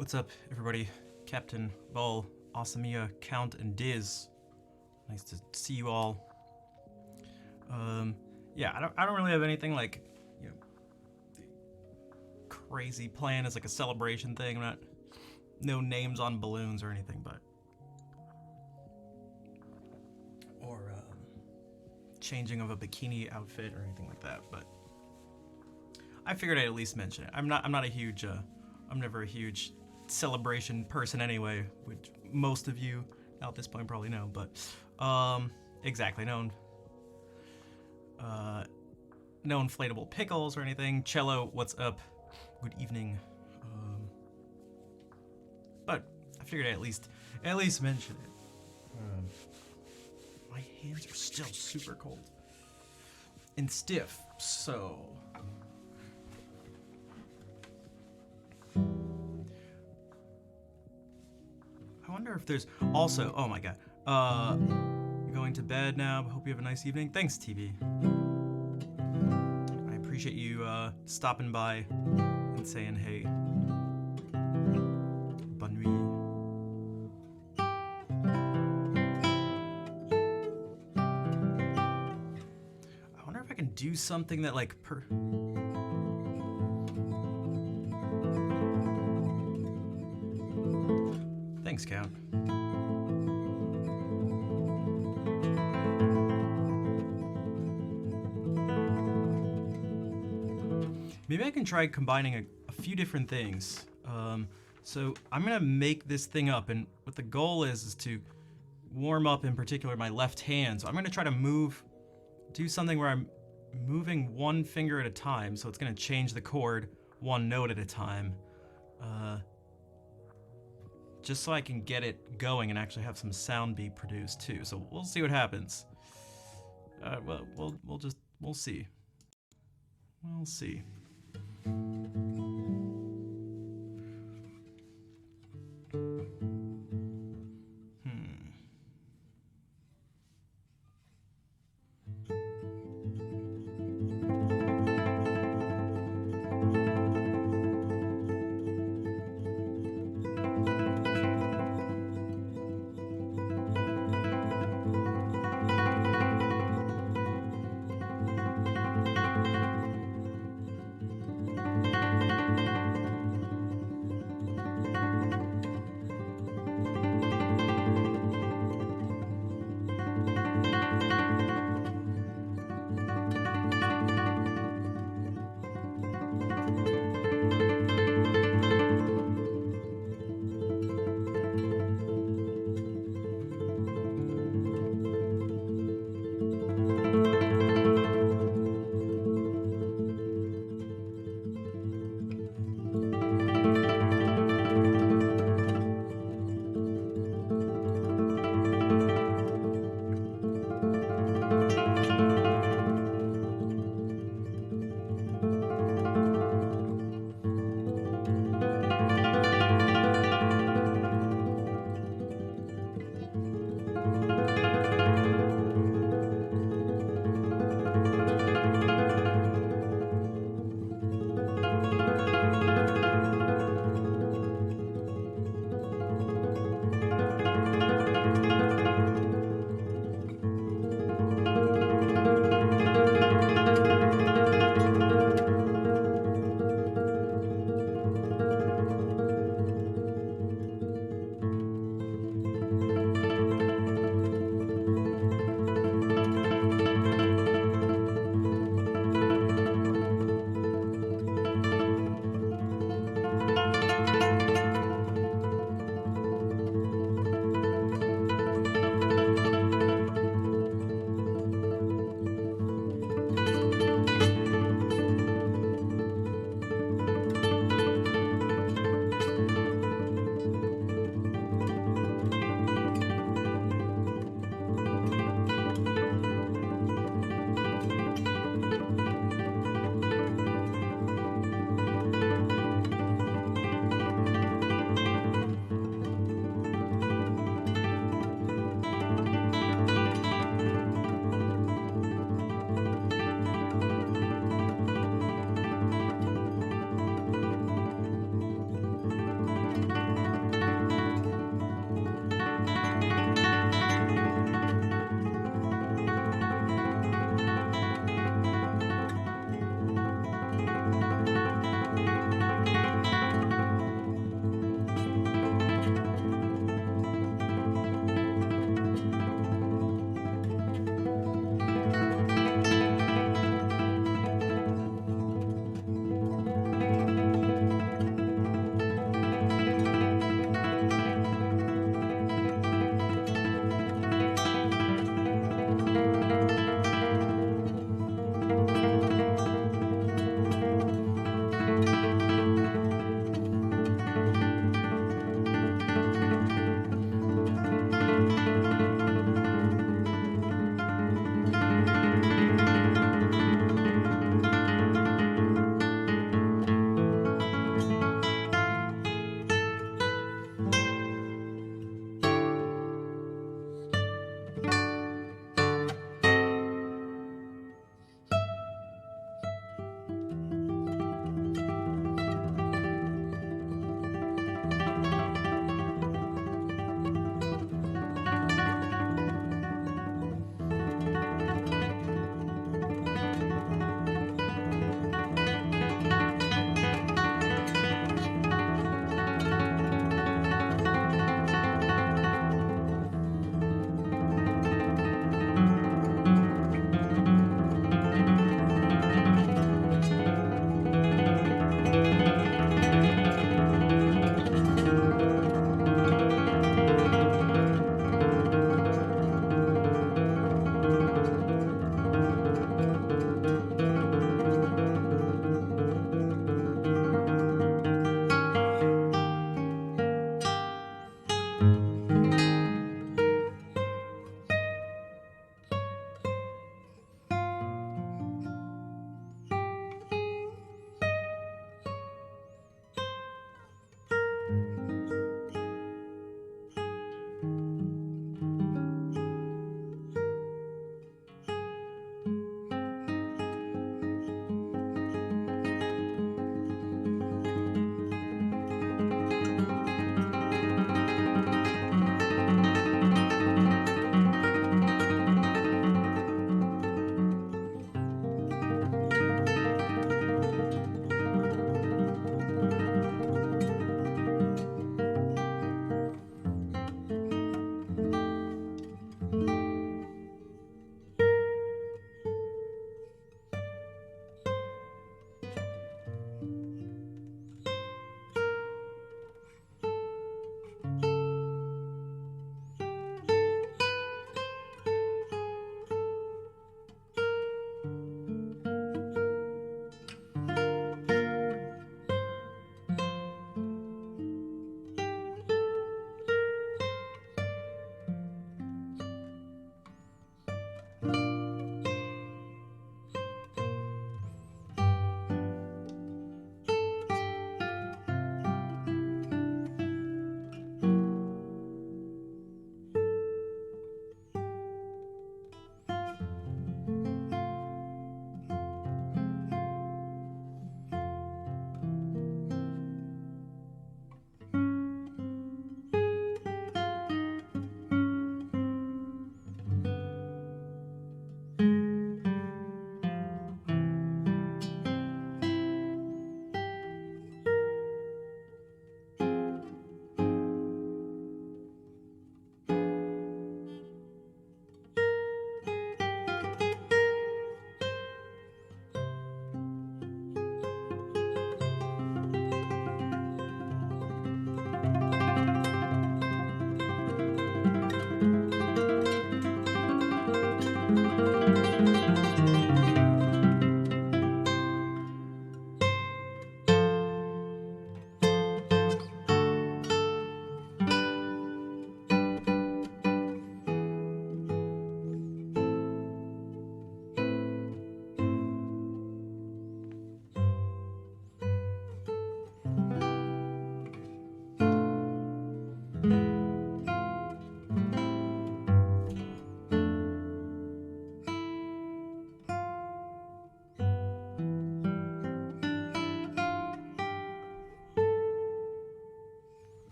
What's up, everybody? Captain Ball, Asamia, Count, and Diz. Nice to see you all. Yeah, I don't really have anything like, crazy plan as like a celebration thing. I'm not, no names on balloons or anything, but or changing of a bikini outfit or anything like that. But I figured I'd at least mention it. I'm not a huge, I'm never a huge celebration person anyway, which most of you now at this point probably know. But exactly, no inflatable pickles or anything. Cello, what's up? Good evening. But I figured I'd at least mention it. My hands are still super cold and stiff, so I wonder if there's also. Oh my god. You're going to bed now. Hope you have a nice evening. Thanks, TV. I appreciate you stopping by and saying hey. Bonne nuit. I wonder if I can do something that like Thanks, Count. Maybe I can try combining a few different things. So I'm gonna make this thing up, and what the goal is to warm up, in particular, my left hand. So I'm gonna try to do something where I'm moving one finger at a time, so it's gonna change the chord one note at a time. Just so I can get it going and actually have some sound be produced too. So we'll see what happens. Well, we'll see. We'll see.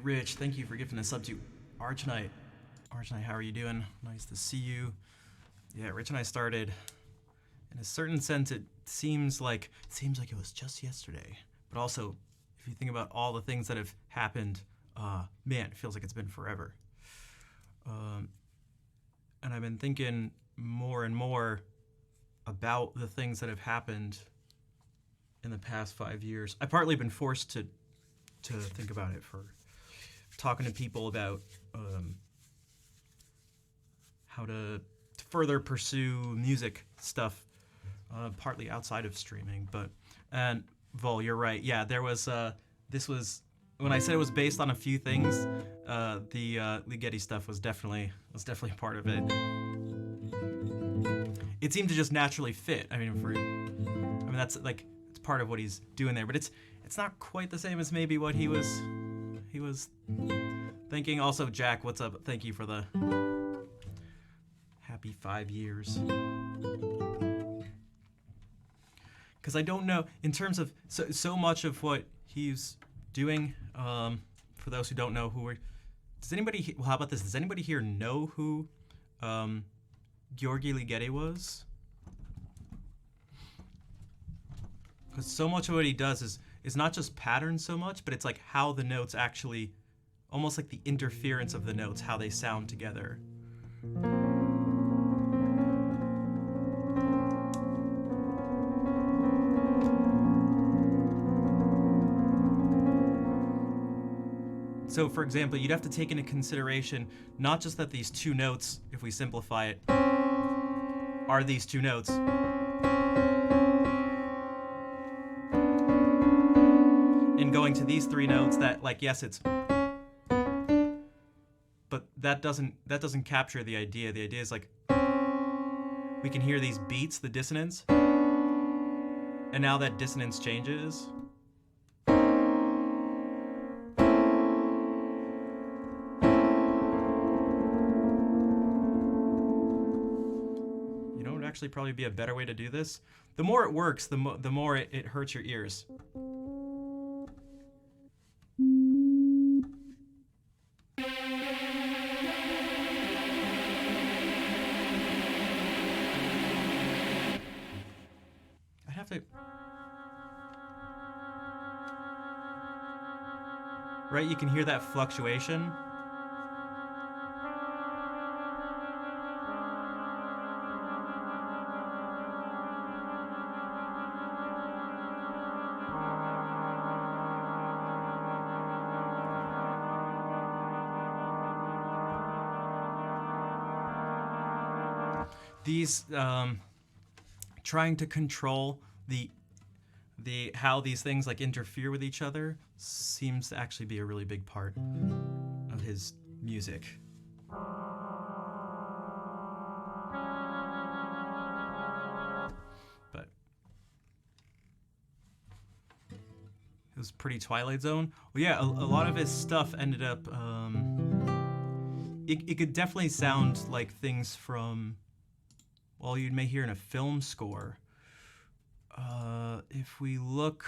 Rich, thank you for gifting a sub to Archknight. Archknight, how are you doing? Nice to see you. Yeah, Rich and I started. In a certain sense, it seems like it was just yesterday. But also, if you think about all the things that have happened, man, it feels like it's been forever. And I've been thinking more and more about the things that have happened in the past 5 years. I've partly been forced to think about it for talking to people about how to further pursue music stuff, partly outside of streaming. And Vol, you're right. Yeah, there was this was when I said it was based on a few things. The Ligeti stuff was definitely a part of it. It seemed to just naturally fit. I mean, that's like it's part of what he's doing there, but it's not quite the same as maybe what he was thinking. Also, Jack, what's up? Thank you for the happy 5 years. Because I don't know, in terms of so much of what he's doing, for those who don't know well, how about this? Does anybody here know who Georgi Ligeti was? Because so much of what he does is not just patterns so much, but it's like how the notes actually, almost like the interference of the notes, how they sound together. So, for example, you'd have to take into consideration not just that these two notes, if we simplify it, are these two notes, and going to these three notes that, like, yes, it's, but that doesn't capture the idea. The idea is like we can hear these beats, the dissonance, and now that dissonance changes. Actually probably be a better way to do this. The more it works, the more it hurts your ears. I have to... Right, you can hear that fluctuation. These trying to control the how these things like interfere with each other seems to actually be a really big part of his music. But it was pretty Twilight Zone. Well, yeah, a lot of his stuff ended up. It could definitely sound like things from. Well, you may hear in a film score. If we look,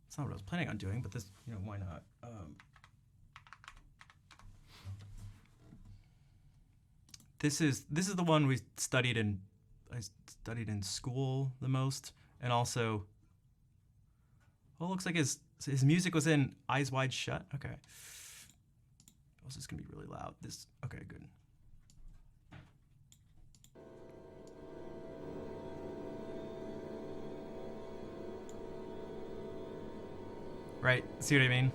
it's not what I was planning on doing, but this, why not? This is the one I studied in school the most, and also, well, it looks like his music was in Eyes Wide Shut. Okay. Oh, this is gonna be really loud. Okay, good. Right, see what I mean?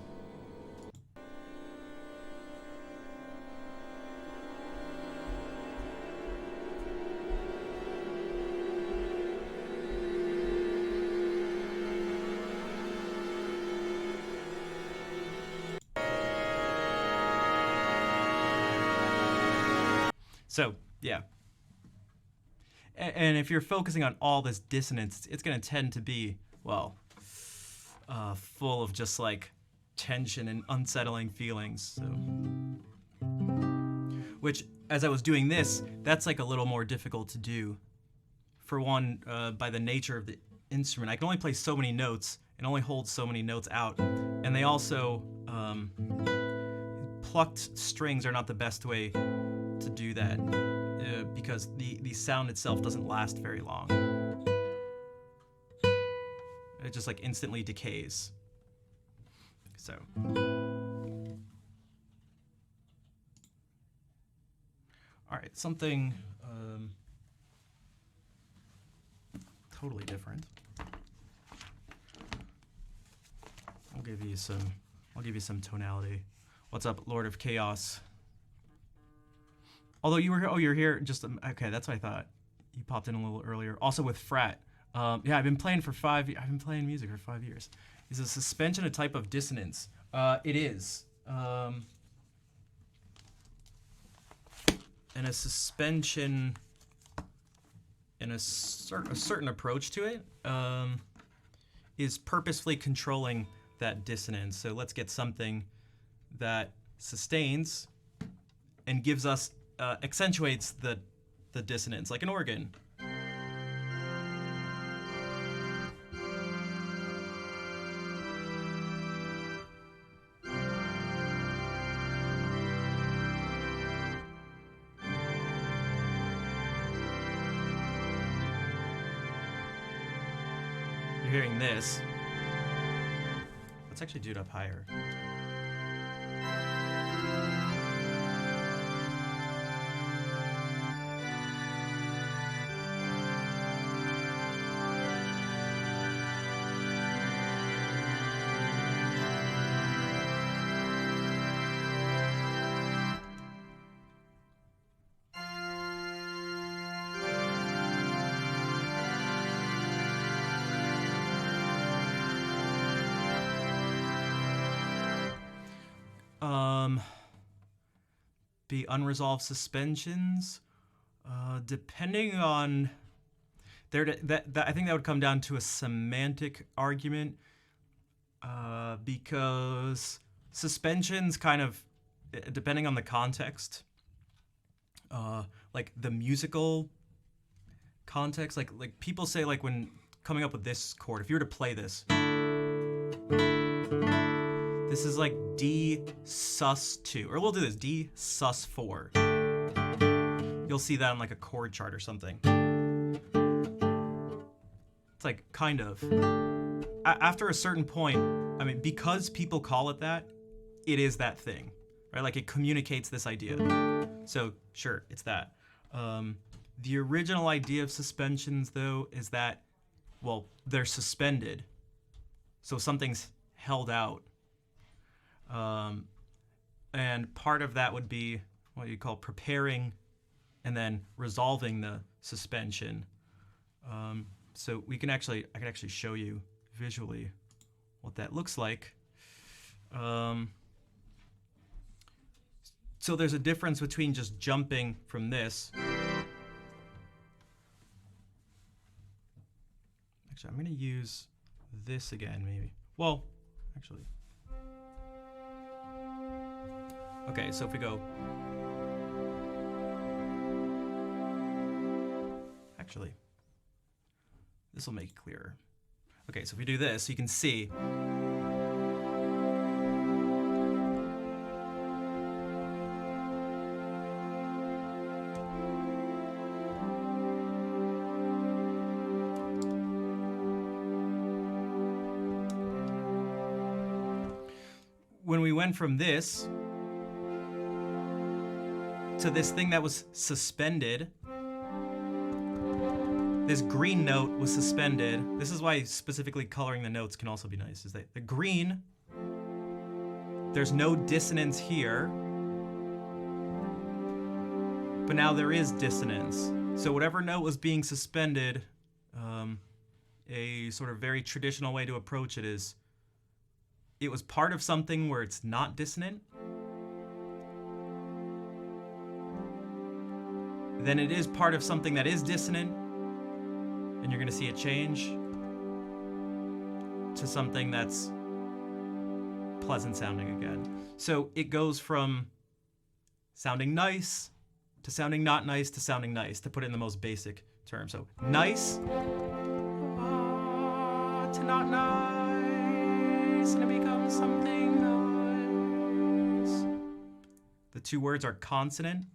So, yeah. And if you're focusing on all this dissonance, it's going to tend to be, well, full of just like tension and unsettling feelings. So, which, as I was doing this, that's like a little more difficult to do. For one, by the nature of the instrument, I can only play so many notes and only hold so many notes out, and they also Plucked strings are not the best way to do that because the sound itself doesn't last very long. It just like instantly decays. So. All right, something totally different. I'll give you some tonality. What's up, Lord of Chaos? Although you were here, you're here just okay. That's what I thought. You popped in a little earlier. Also with Frat. Yeah, I've been playing music for 5 years. Is a suspension a type of dissonance? It is. And a suspension and a certain approach to it is purposefully controlling that dissonance. So let's get something that sustains and gives us accentuates the dissonance, like an organ. You're hearing this. Let's actually do it up higher. Be unresolved suspensions, depending on that I think that would come down to a semantic argument, because suspensions kind of, depending on the context, like the musical context, like people say, like when coming up with this chord, if you were to play this. This is like D sus2, or we'll do this, D sus4. You'll see that on like a chord chart or something. It's like kind of. After a certain point, I mean, because people call it that, it is that thing, right? Like it communicates this idea. So sure, it's that. The original idea of suspensions though is that, well, they're suspended. So something's held out. And part of that would be what you call preparing and then resolving the suspension. So I can actually show you visually what that looks like. So there's a difference between just jumping from this. Actually, I'm gonna use this again, maybe. Well, actually. Okay, so if we go... Actually, this will make it clearer. Okay, so if we do this, you can see... When we went from this to this thing that was suspended, this green note was suspended. This is why specifically coloring the notes can also be nice, is that the green, there's no dissonance here, but now there is dissonance. So whatever note was being suspended, a sort of very traditional way to approach it is, it was part of something where it's not dissonant, then it is part of something that is dissonant, and you're gonna see it change to something that's pleasant sounding again. So it goes from sounding nice to sounding not nice to sounding nice, to put it in the most basic terms. So nice to not nice, and it becomes something The two words are consonant,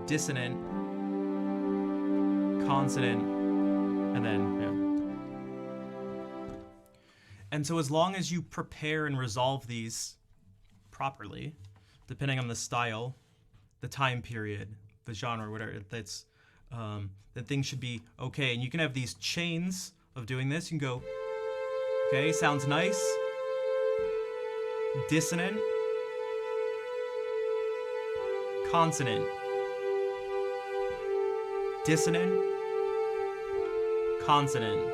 dissonant, consonant, and then, yeah. And so as long as you prepare and resolve these properly, depending on the style, the time period, the genre, whatever, that's then things should be okay. And you can have these chains of doing this. You can go, okay, sounds nice. Dissonant. Consonant. Dissonant. Consonant.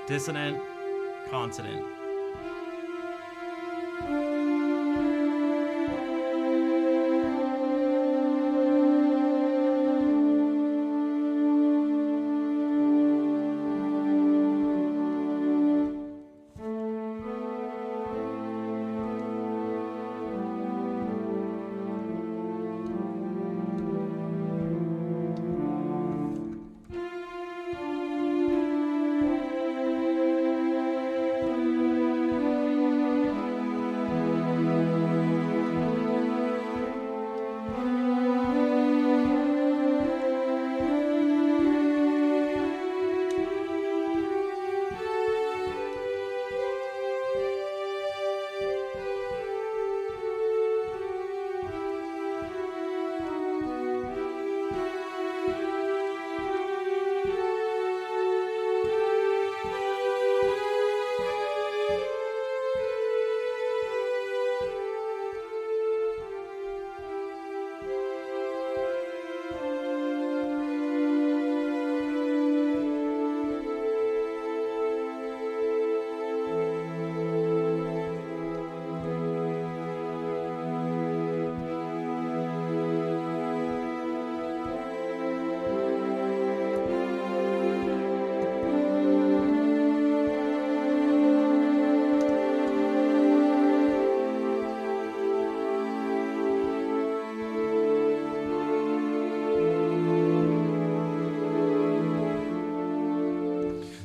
Dissonant. Consonant.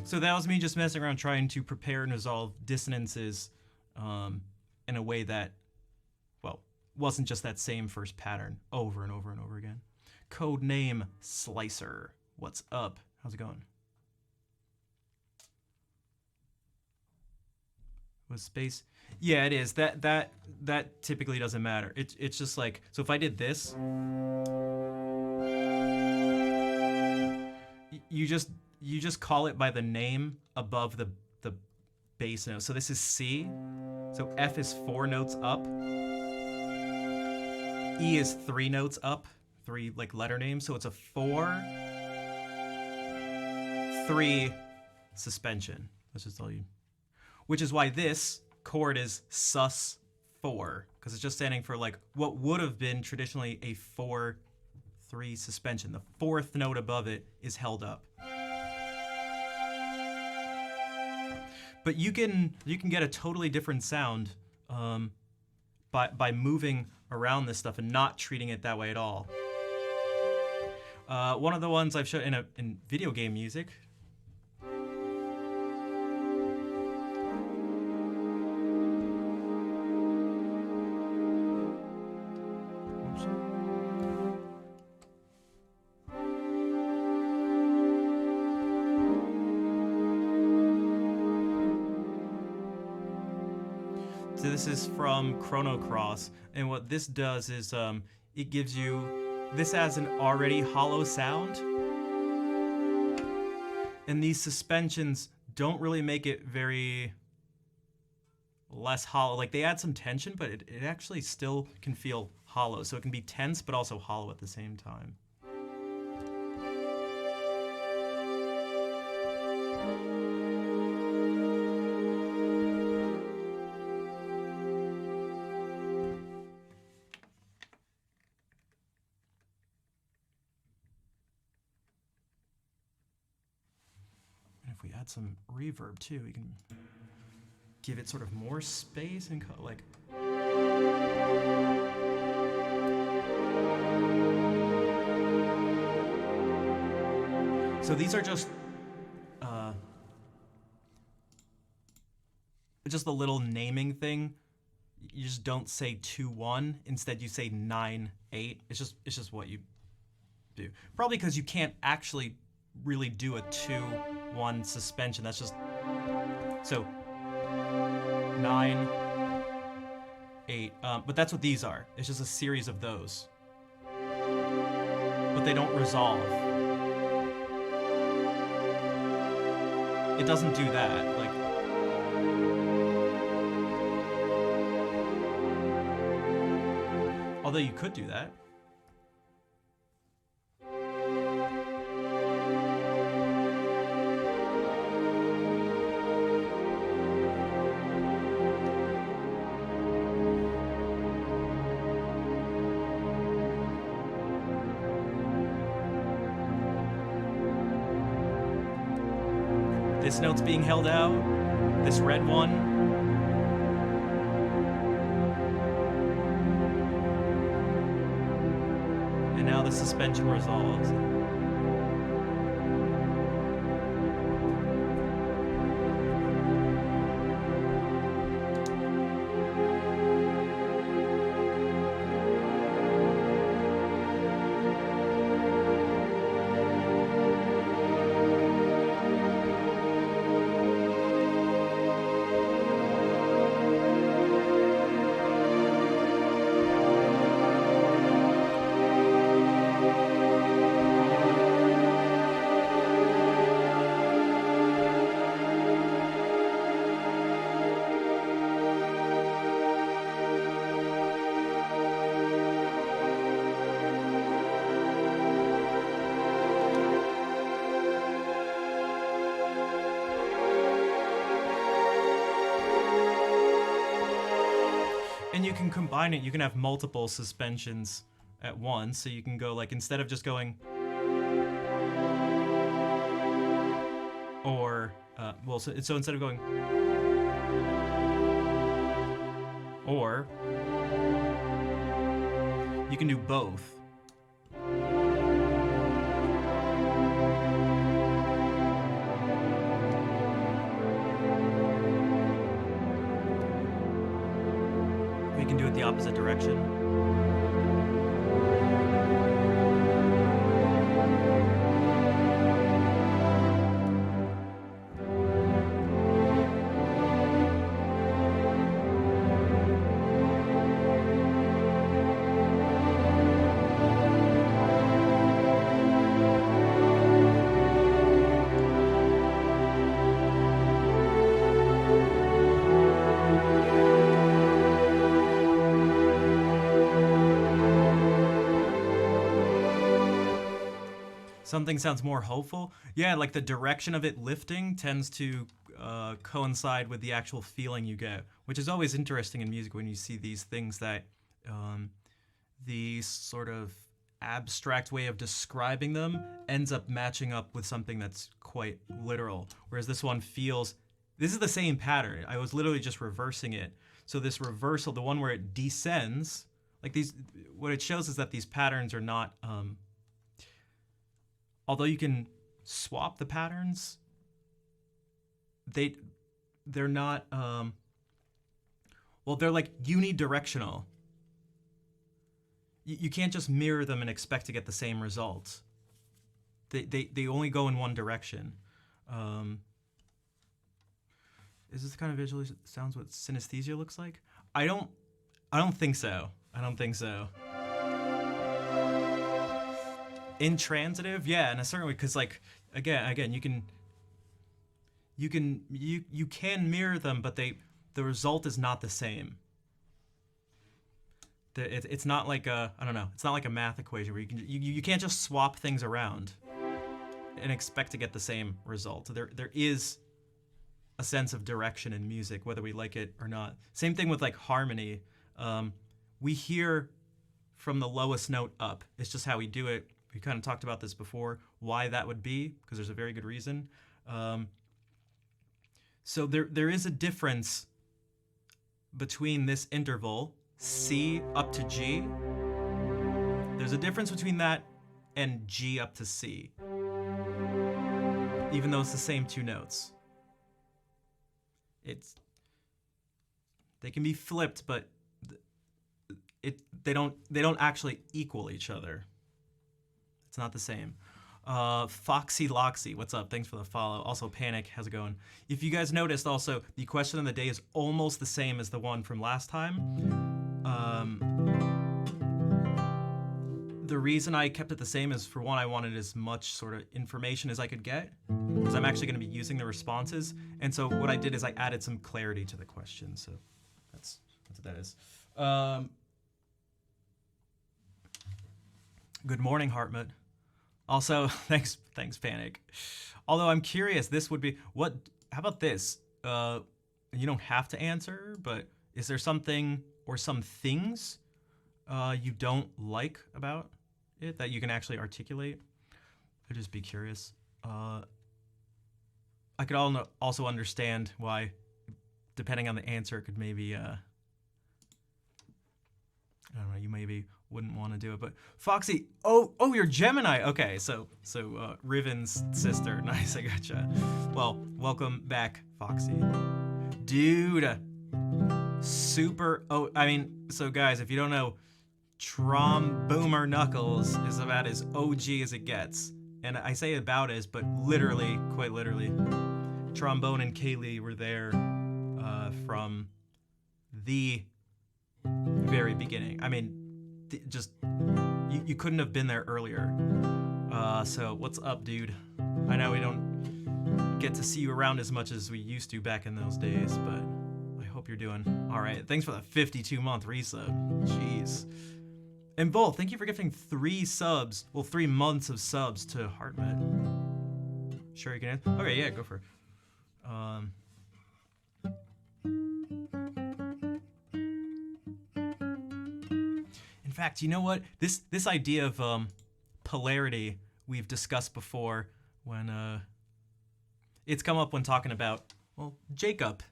So that was me just messing around trying to prepare and resolve dissonances in a way that, well, wasn't just that same first pattern over and over and over again. Code name Slicer. What's up? How's it going? Was space? Yeah, it is. That typically doesn't matter. It's just like, so if I did this, you just call it by the name above the bass note. So this is C. So F is 4 notes up. E is 3 notes up, 3 like letter names. So it's a 4, 3 suspension. That's just all you. Which is why this chord is sus 4, because it's just standing for like what would have been traditionally a 4-3 suspension. The 4th note above it is held up. But you can get a totally different sound by moving around this stuff and not treating it that way at all. One of the ones I've shown in video game music. So this is from Chrono Cross, and what this does is it gives you this as an already hollow sound, and these suspensions don't really make it very less hollow. Like they add some tension, but it actually still can feel hollow. So it can be tense but also hollow at the same time. If we add some reverb too, we can give it sort of more space and like. So these are just the little naming thing. you just don't say 2-1. Instead, you say 9-8. It's just what you do. Probably because you can't actually really do a 2-1 suspension. That's just so 9, 8. But that's what these are. It's just a series of those, but they don't resolve. It doesn't do that. Like, although you could do that. This note's being held out. This red one. And now the suspension resolves. And you can combine it. You can have multiple suspensions at once. So you can go like, instead of just going, or so instead of going, or you can do both. We can do it the opposite direction. Something sounds more hopeful. Yeah, like the direction of it lifting tends to coincide with the actual feeling you get, which is always interesting in music when you see these things that the sort of abstract way of describing them ends up matching up with something that's quite literal. Whereas this one feels, this is the same pattern. I was literally just reversing it. So this reversal, the one where it descends, like these, what it shows is that these patterns are not, although you can swap the patterns, they're not, well, they're like unidirectional. You can't just mirror them and expect to get the same results. They only go in one direction. Is this the kind of visually sounds what synesthesia looks like? I don't think so. I don't think so. Intransitive, yeah, in a certain way, because like again, you can mirror them, but the result is not the same. It's not like a, I don't know, it's not like a math equation where you can't just swap things around and expect to get the same result. There is a sense of direction in music, whether we like it or not. Same thing with like harmony. We hear from the lowest note up. It's just how we do it. We kind of talked about this before, why that would be, because there's a very good reason. So there is a difference between this interval, C up to G. There's a difference between that and G up to C, even though it's the same two notes. They can be flipped, but they don't actually equal each other. It's not the same. Foxy Loxy, what's up? Thanks for the follow. Also, Panic, how's it going? If you guys noticed, also, the question of the day is almost the same as the one from last time. The reason I kept it the same is, for one, I wanted as much sort of information as I could get, because I'm actually going to be using the responses. And so what I did is I added some clarity to the question. So that's what that is. Good morning, Hartmut. Also, thanks, Panic. Although I'm curious, this would be how about this? You don't have to answer, but is there something or some things you don't like about it that you can actually articulate? I'd just be curious. I could also understand why, depending on the answer, it could maybe I don't know, you maybe wouldn't want to do it. But Foxy, oh, you're Gemini. Okay, so Riven's sister. Nice, I gotcha. Well, welcome back, Foxy. Dude, super. Oh, I mean, so guys, if you don't know, Boomer Knuckles is about as OG as it gets. And I say about as, but literally, quite literally, Trombone and Kaylee were there from the very beginning. I mean, you couldn't have been there earlier. So what's up, dude? I know we don't get to see you around as much as we used to back in those days, but I hope you're doing all right. Thanks for the 52-month resub. Jeez. And Volt, thank you for gifting 3 months of subs to Hartmut. Sure you can answer? Okay, yeah, go for it. In fact, you know what? This idea of polarity we've discussed before when it's come up when talking about, well, Jacob.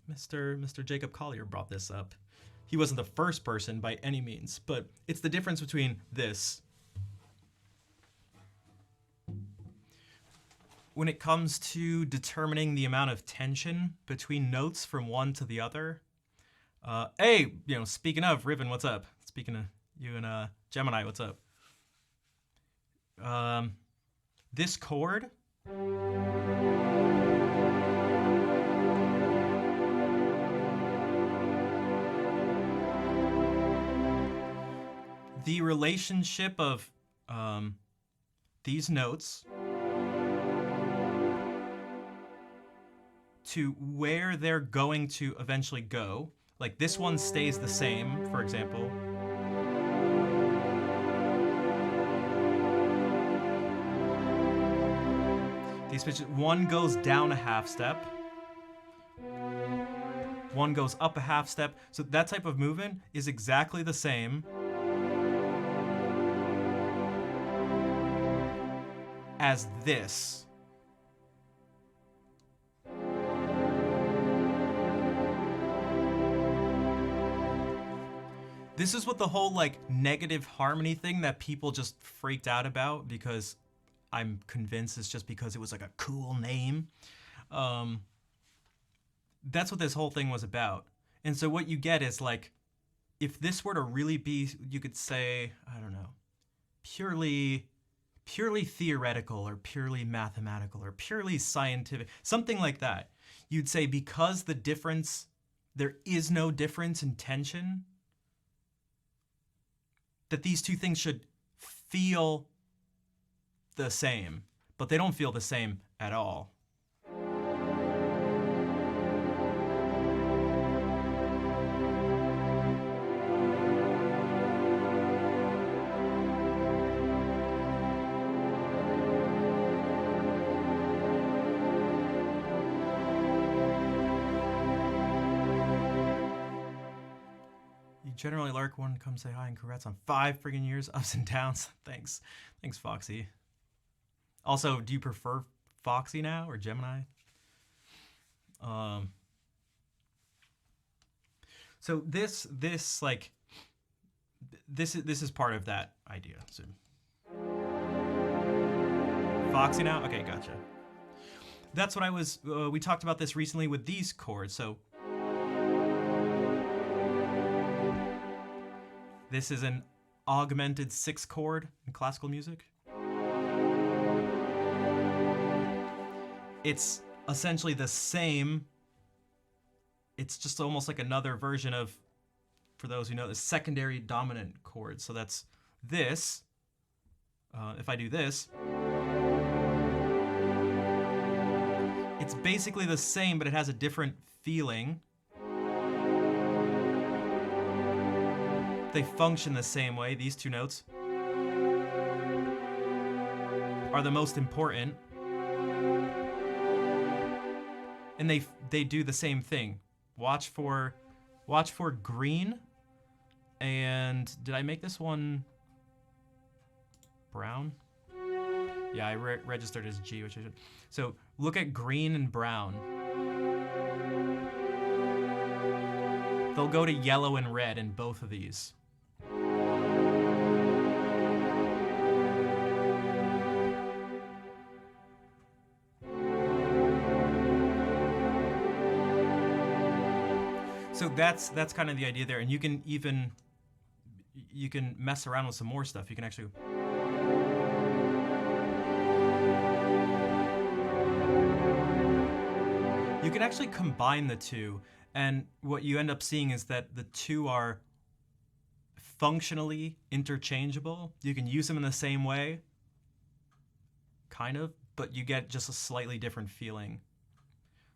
Mr. Jacob Collier brought this up. He wasn't the first person by any means, but it's the difference between this. When it comes to determining the amount of tension between notes from one to the other. Hey, speaking of, Riven, what's up? Speaking of you and Gemini, what's up? This chord. The relationship of these notes to where they're going to eventually go. Like this one stays the same, for example. These pitches, one goes down a half step. One goes up a half step. So that type of movement is exactly the same as this. This is what the whole negative harmony thing that people just freaked out about, because I'm convinced it's just because it was a cool name. That's what this whole thing was about. And so what you get is if this were to really be, you could say, I don't know, purely theoretical or purely mathematical or purely scientific, something like that. You'd say because there is no difference in tension, that these two things should feel the same, but they don't feel the same at all. Generally, Lark one come say hi and congrats on 5 friggin' years, ups and downs. Thanks, Foxy. Also, do you prefer Foxy now or Gemini? So this is part of that idea. So Foxy now? Okay, gotcha. That's what I was. We talked about this recently with these chords. So This is an augmented 6 chord in classical music. It's essentially the same. It's just almost like another version of, for those who know, the secondary dominant chord. So that's this. If I do this, it's basically the same, but it has a different feeling. They function the same way. These two notes are the most important, and they do the same thing. Watch for green. And did I make this one brown? Yeah, I registered as G, which I should. So look at green and brown. They'll go to yellow and red in both of these. So that's kind of the idea there, and you can mess around with some more stuff. You can actually combine the two, and what you end up seeing is that the two are functionally interchangeable. You can use them in the same way, kind of, but you get just a slightly different feeling.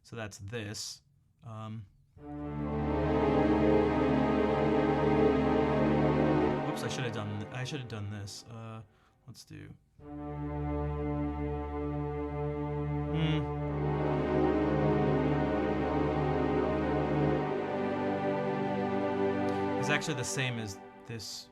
So that's this. Whoops! I should have done this. Let's do. It's actually the same as this.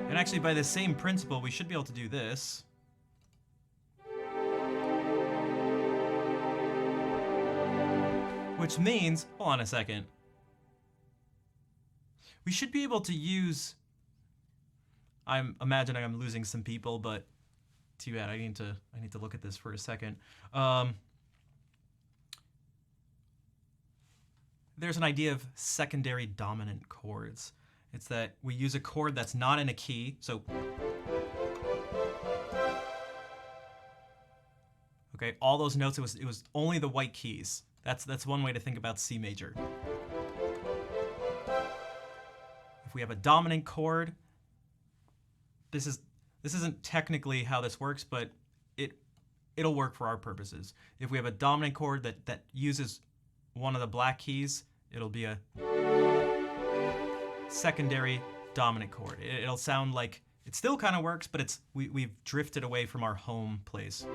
And actually, by the same principle, we should be able to do this. Which means, hold on a second, we should be able to use, I'm imagining I'm losing some people, but too bad, I need to look at this for a second. There's an idea of secondary dominant chords. It's that we use a chord that's not in a key, so okay, all those notes, it was only the white keys. That's one way to think about C major. If we have a dominant chord, this isn't technically how this works, but it'll work for our purposes. If we have a dominant chord that uses one of the black keys, it'll be a secondary dominant chord. It'll sound like it still kind of works, but we've drifted away from our home place.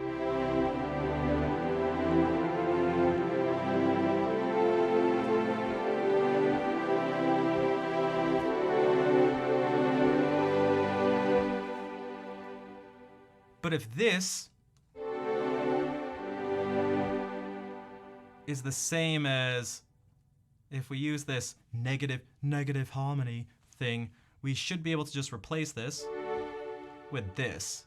But if this is the same as if we use this negative harmony thing, we should be able to just replace this with this.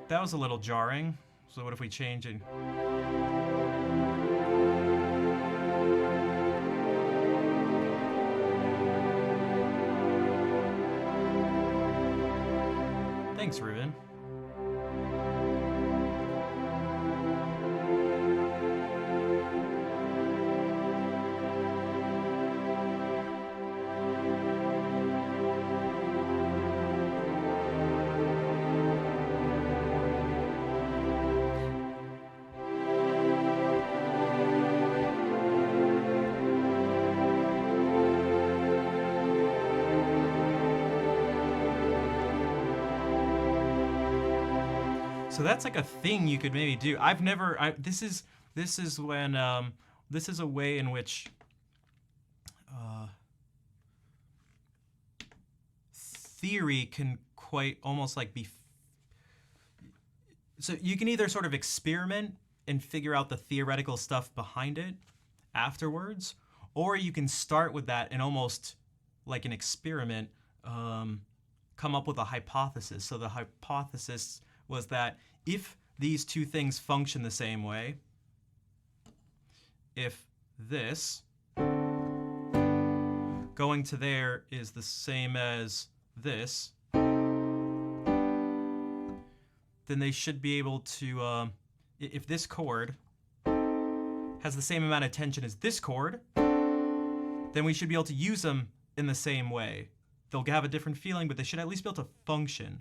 That was a little jarring. So what if we change it? Thanks, Ruben. So that's like a thing you could maybe do. I've never. This is when this is a way in which theory can quite almost like be. So you can either sort of experiment and figure out the theoretical stuff behind it afterwards, or you can start with that and almost like an experiment come up with a hypothesis. So the hypothesis was that if these two things function the same way, if this going to there is the same as this, then they should be able to, if this chord has the same amount of tension as this chord, then we should be able to use them in the same way. They'll have a different feeling, but they should at least be able to function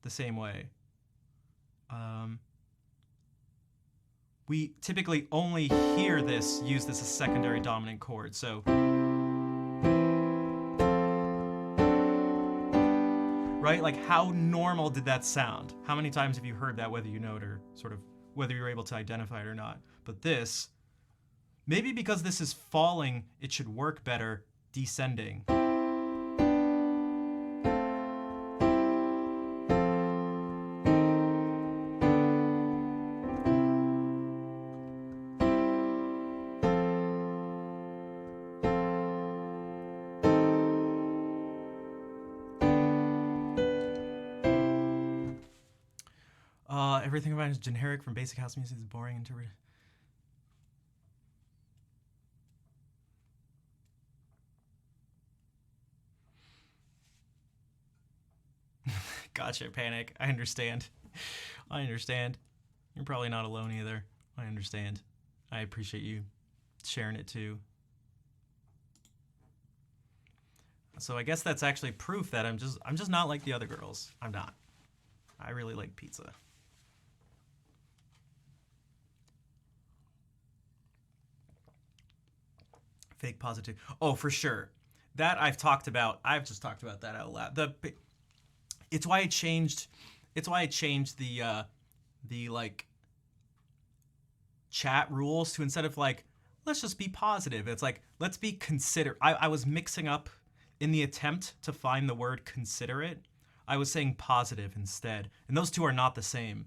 the same way. We typically only hear this used as a secondary dominant chord, so right? Like, how normal did that sound? How many times have you heard that, whether you know it or sort of whether you're able to identify it or not? But this, maybe because this is falling, it should work better descending. Everything about it is generic from basic house music is boring and Gotcha, Panic. I understand. I understand. You're probably not alone either. I understand. I appreciate you sharing it too. So I guess that's actually proof that I'm just not like the other girls. I'm not. I really like pizza. Fake positive. Oh, for sure. That I've talked about. I've just talked about that out loud. It's why I changed. It's why I changed the like chat rules to, instead of like, let's just be positive, it's like, let's be considerate. I was mixing up in the attempt to find the word considerate. I was saying positive instead, and those two are not the same.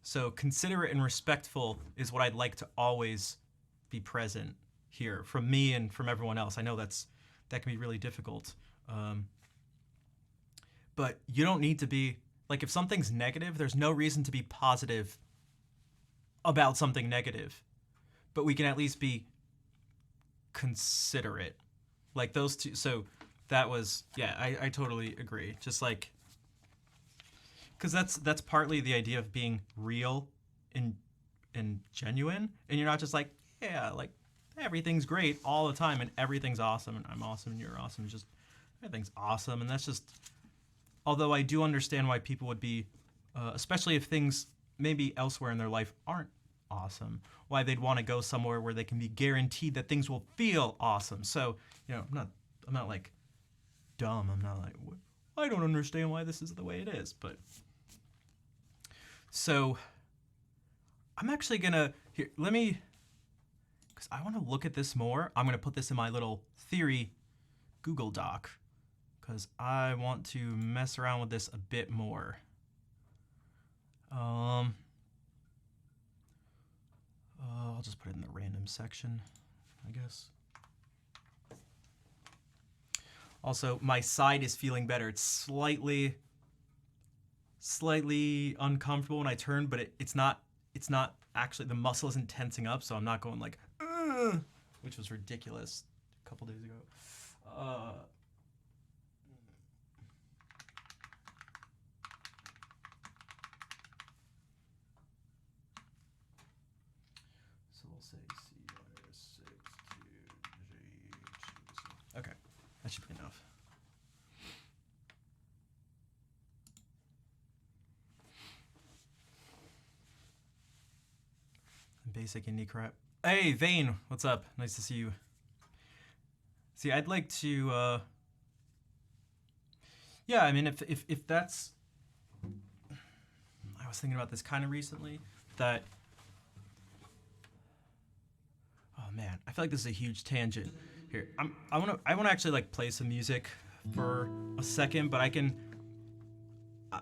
So considerate and respectful is what I'd like to always be present here from me and from everyone else. I know that can be really difficult. But you don't need to be, like, if something's negative, there's no reason to be positive about something negative. But we can at least be considerate. Like those two. So that was, yeah, I totally agree. Just like, because that's partly the idea of being real and genuine. And you're not just like, yeah, like, everything's great all the time and everything's awesome and I'm awesome and you're awesome. It's just everything's awesome. And that's just, although I do understand why people would be, especially if things maybe elsewhere in their life aren't awesome, why they'd want to go somewhere where they can be guaranteed that things will feel awesome. So, you know, I'm not like dumb. I'm not like, I don't understand why this is the way it is. But so I'm actually gonna, here, let me, because I want to look at this more. I'm going to put this in my little theory Google Doc because I want to mess around with this a bit more. I'll just put it in the random section, I guess. Also, my side is feeling better. It's slightly uncomfortable when I turn, but it's not actually, the muscle isn't tensing up, so I'm not going like, which was ridiculous a couple days ago. So we'll say C-6 to G2. Okay, that should be enough. Basic indie crap. Hey, Vane, what's up? Nice to see you. See, I'd like to, yeah, I mean, if that's, I was thinking about this kind of recently, that, oh man, I feel like this is a huge tangent here. I want to actually like play some music for a second, but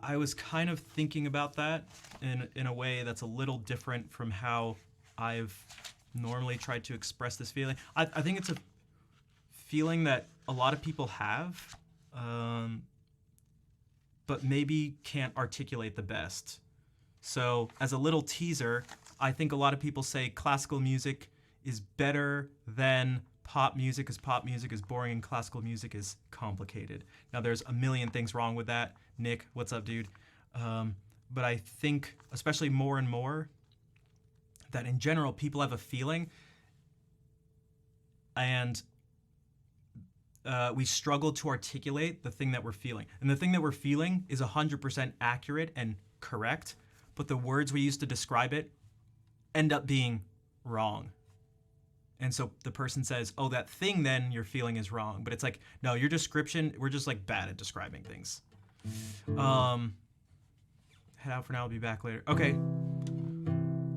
I was kind of thinking about that in a way that's a little different from how I've normally tried to express this feeling. I think it's a feeling that a lot of people have, but maybe can't articulate the best. So as a little teaser, I think a lot of people say classical music is better than pop music, because pop music is boring and classical music is complicated. Now there's a million things wrong with that. Nick, what's up, dude? But I think, especially more and more, that in general people have a feeling, and we struggle to articulate the thing that we're feeling. And the thing that we're feeling is 100% accurate and correct, but the words we use to describe it end up being wrong. And so the person says, oh, that thing then you're feeling is wrong. But it's like, no, your description, we're just like bad at describing things. Head out for now, I'll be back later. Okay.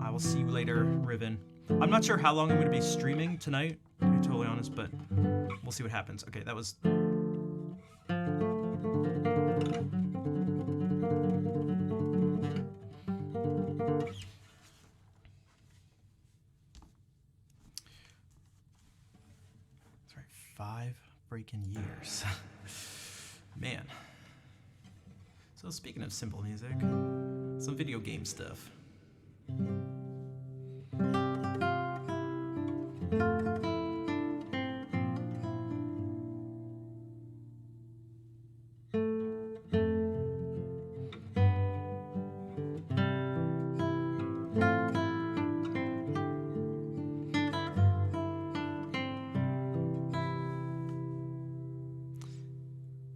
I will see you later, Riven. I'm not sure how long I'm going to be streaming tonight, to be totally honest, but we'll see what happens. Okay, that was... That's right, 5 freaking years. Man. So speaking of simple music, some video game stuff.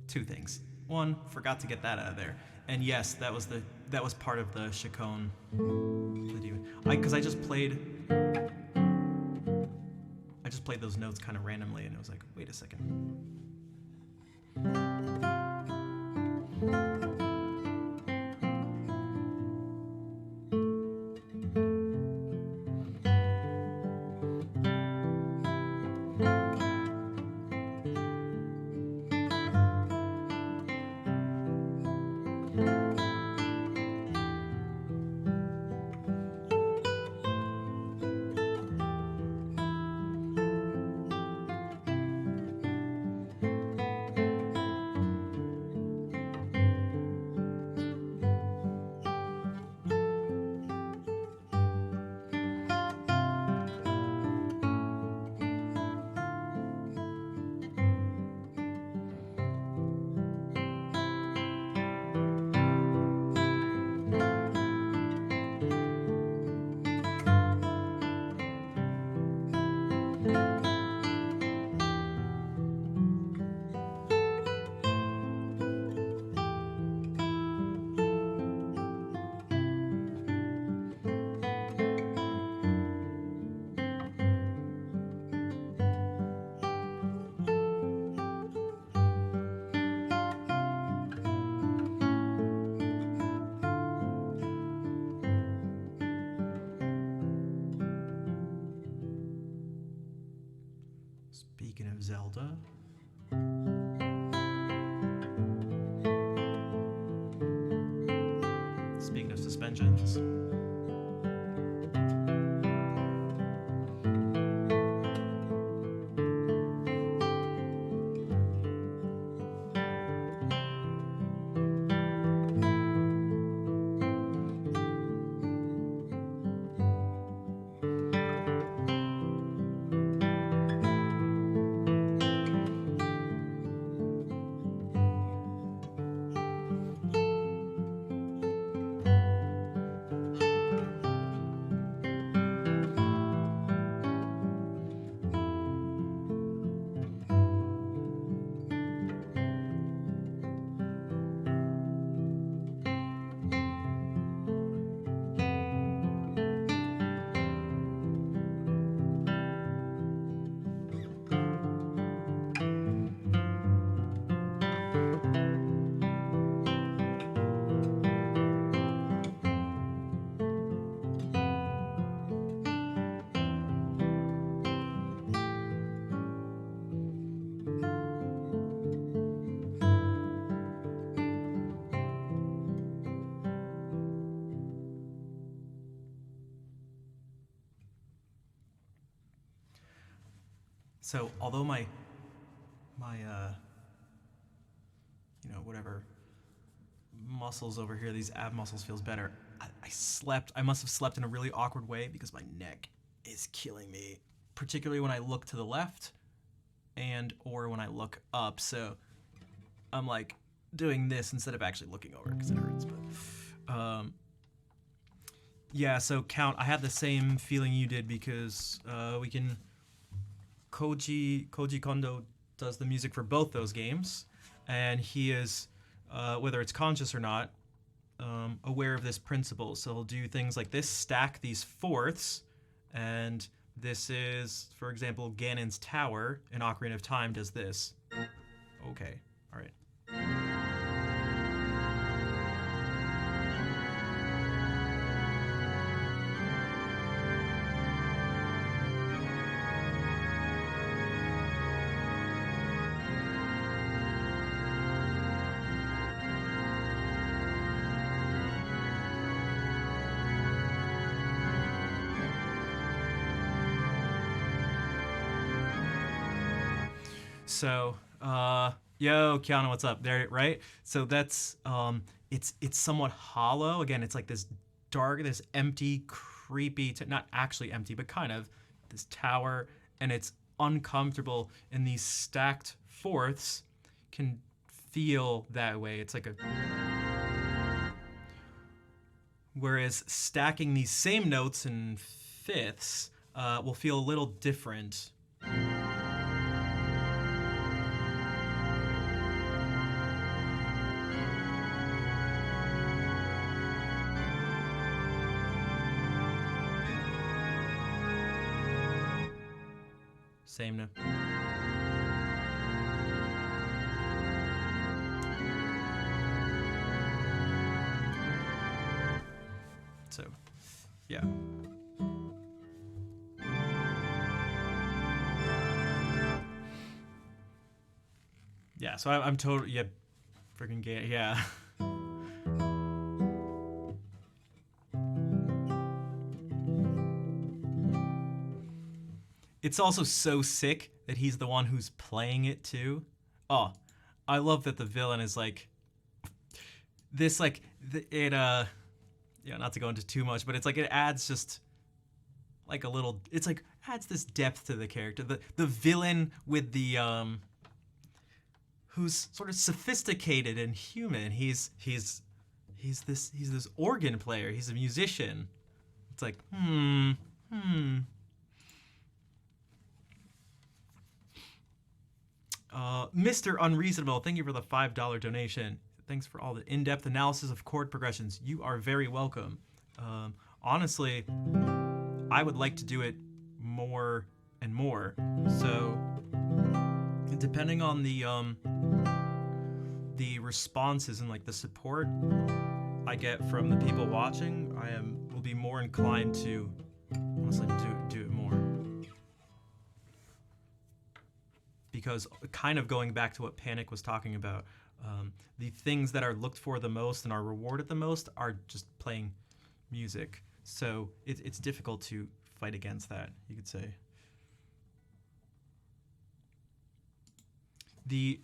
Two things. One, forgot to get that out of there. And yes, that was part of the Chacon video. Because I just played those notes kind of randomly, and it was like, wait a second. Speaking of Zelda, speaking of suspensions, So although my whatever muscles over here, these ab muscles feels better. I must have slept in a really awkward way because my neck is killing me, particularly when I look to the left and or when I look up. So I'm like doing this instead of actually looking over because it hurts. But yeah, so Count, I had the same feeling you did because we can. Koji Kondo does the music for both those games, and he is, whether it's conscious or not, aware of this principle. So he'll do things like this, stack these fourths, and this is, for example, Ganon's Tower in Ocarina of Time does this. Okay, all right. So, yo, Kiana, what's up? There, right? So that's it's somewhat hollow. Again, it's like this dark, this empty, creepy, not actually empty, but kind of this tower, and it's uncomfortable. And these stacked fourths can feel that way. It's like a. Whereas stacking these same notes in fifths will feel a little different. Same note. So, yeah. Yeah, so I'm totally, yeah, freaking gay, yeah. It's also so sick that he's the one who's playing it too. Oh, I love that the villain is like this, like it. Yeah, not to go into too much, but it's like it adds just like a little. It's like adds this depth to the character. The villain with the who's sort of sophisticated and human. He's this organ player. He's a musician. It's like Mr. Unreasonable, thank you for the $5 donation. Thanks for all the in-depth analysis of chord progressions. You are very welcome. Honestly, I would like to do it more and more. So, depending on the responses and like the support I get from the people watching, will be more inclined to honestly do it more. Because kind of going back to what Panic was talking about, the things that are looked for the most and are rewarded the most are just playing music. So it's difficult to fight against that, you could say. The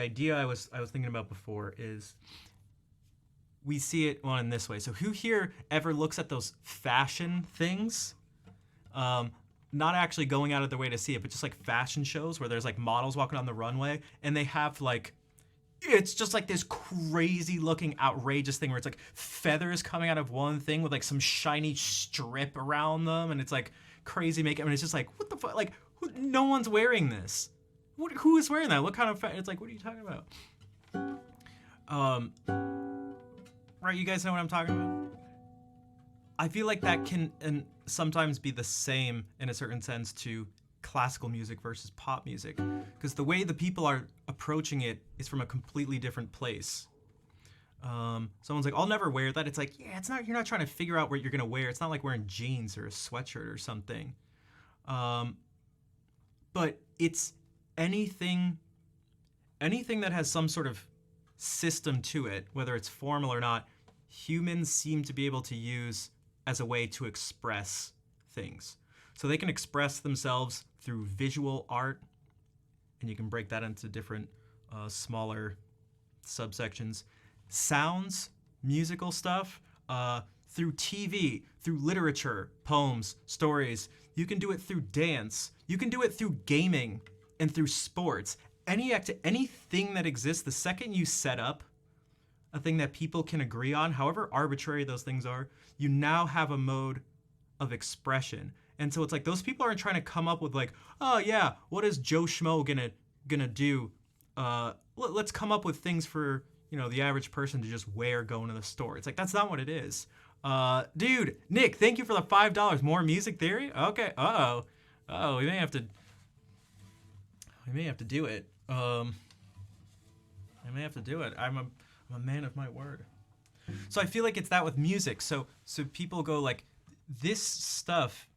idea I was thinking about before is we see it in this way. So who here ever looks at those fashion things? Not actually going out of their way to see it, but just like fashion shows where there's like models walking on the runway and they have like, it's just like this crazy looking outrageous thing where it's like feathers coming out of one thing with like some shiny strip around them, and it's like crazy makeup, and it's just like, what the fuck? Like, no one's wearing this. Who is wearing that? What kind of it's like, what are you talking about? Right, you guys know what I'm talking about? I feel like that can and sometimes be the same in a certain sense to classical music versus pop music, because the way the people are approaching it is from a completely different place. Someone's like, I'll never wear that. It's like, yeah, it's not. You're not trying to figure out what you're gonna wear. It's not like wearing jeans or a sweatshirt or something. But it's anything that has some sort of system to it, whether it's formal or not. Humans seem to be able to use as a way to express things. So they can express themselves through visual art, and you can break that into different smaller subsections. Sounds, musical stuff, through TV, through literature, poems, stories. You can do it through dance. You can do it through gaming and through sports. Anything that exists, the second you set up a thing that people can agree on, however arbitrary those things are, you now have a mode of expression. And so it's like those people aren't trying to come up with like, oh yeah, what is Joe Schmo gonna do? Let's come up with things for the average person to just wear going to the store. It's like that's not what it is. Dude, Nick, thank you for the $5. More music theory? Okay. We may have to do it. I may have to do it. I'm a man of my word. So I feel like it's that with music. So people go like, this stuff.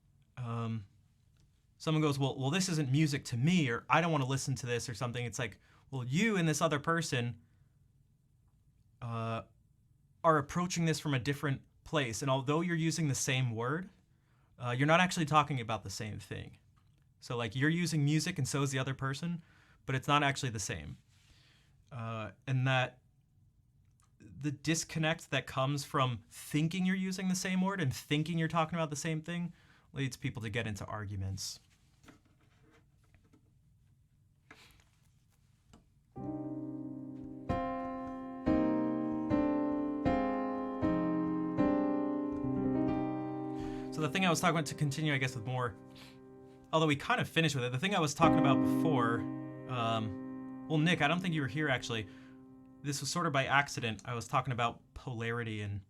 Someone goes, well, this isn't music to me, or I don't want to listen to this, or something. It's like, well, you and this other person are approaching this from a different place, and although you're using the same word, you're not actually talking about the same thing. So like you're using music, and so is the other person, but it's not actually the same. And that the disconnect that comes from thinking you're using the same word and thinking you're talking about the same thing leads people to get into arguments. So the thing I was talking about, to continue, I guess, with more, although we kind of finished with it, the thing I was talking about before, well, Nick, I don't think you were here, actually. This was sort of by accident. I was talking about polarity and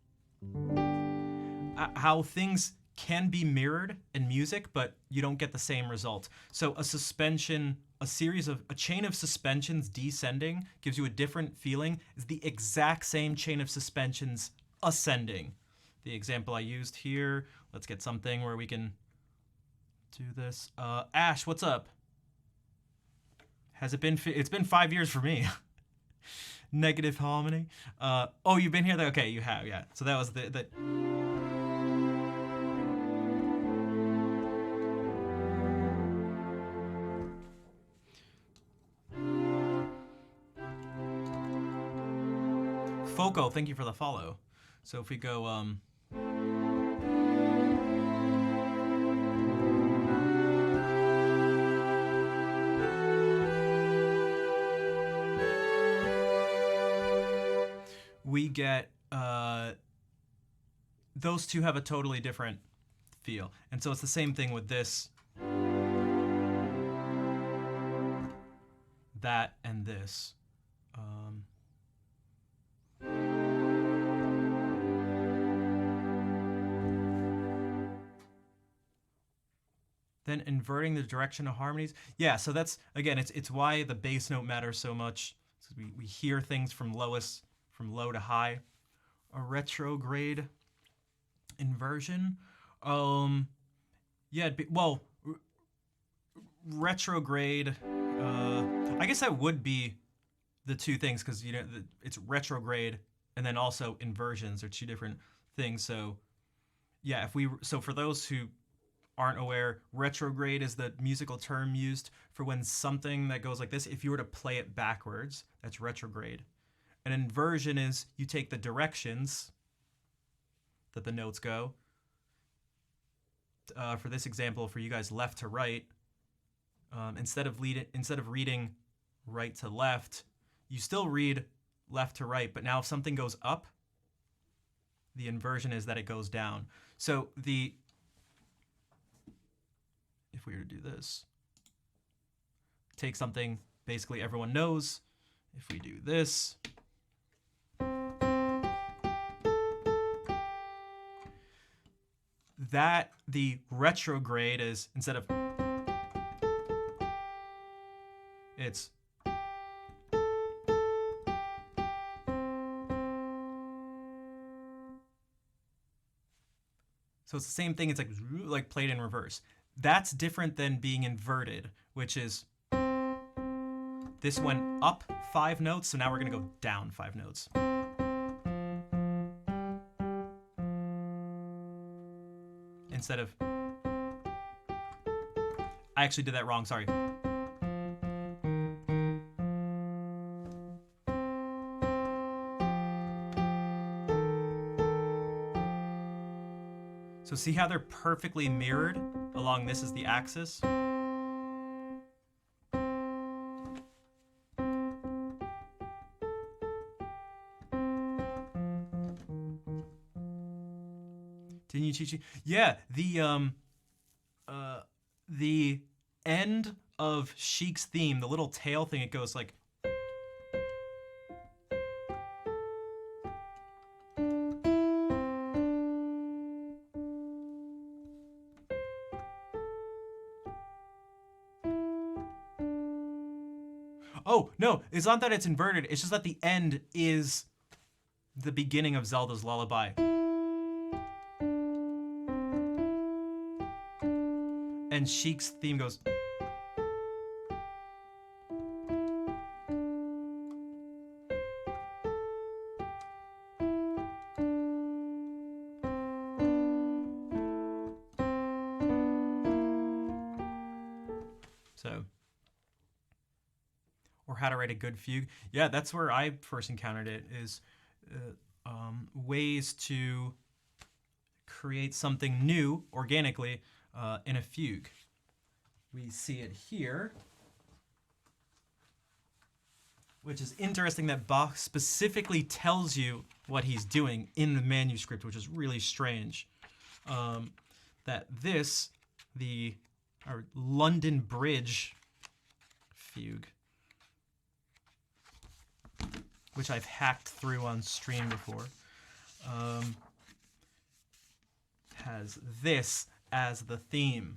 how things can be mirrored in music, but you don't get the same result. So a chain of suspensions descending gives you a different feeling is the exact same chain of suspensions ascending. The example I used here, let's get something where we can do this. Ash, what's up? Has it been, it's been 5 years for me. Negative harmony. Oh, you've been here? Okay, you have, yeah. So that was the Foco, thank you for the follow. So if we go, we get, those two have a totally different feel. And so it's the same thing with this, that, and this. Then inverting the direction of harmonies. Yeah, so that's, again, it's why the bass note matters so much. So we hear things from low to high. A retrograde inversion. Yeah, retrograde. I guess that would be the two things, because it's retrograde and then also inversions are two different things. So yeah, so for those who aren't aware, retrograde is the musical term used for when something that goes like this, if you were to play it backwards, that's retrograde. An inversion is you take the directions that the notes go. For this example, for you guys, left to right, instead of reading right to left, you still read left to right, but now if something goes up, the inversion is that it goes down. So if we were to do this, take something basically everyone knows, if we do this, that the retrograde is, instead of, it's, so it's the same thing, it's like played in reverse. That's different than being inverted, which is this went up 5 notes, so now we're going to go down 5 notes. Instead of I actually did that wrong, sorry. So see how they're perfectly mirrored along this is the axis? Didn't you teach you? Yeah, the end of Sheik's theme, the little tail thing, it goes like. Oh, no, it's not that it's inverted. It's just that the end is the beginning of Zelda's Lullaby. And Sheik's theme goes. So. Or how to write a good fugue. Yeah, that's where I first encountered it, is ways to create something new organically in a fugue. We see it here, which is interesting that Bach specifically tells you what he's doing in the manuscript, which is really strange. That this, our London Bridge fugue, which I've hacked through on stream before, has this as the theme.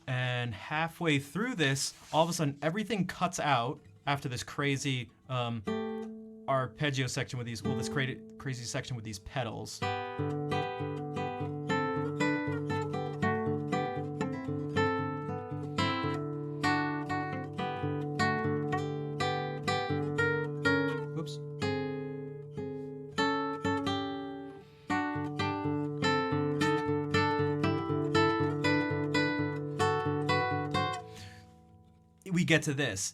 And halfway through this, all of a sudden, everything cuts out after this crazy arpeggio section with these, this crazy section with these pedals. Whoops. We get to this.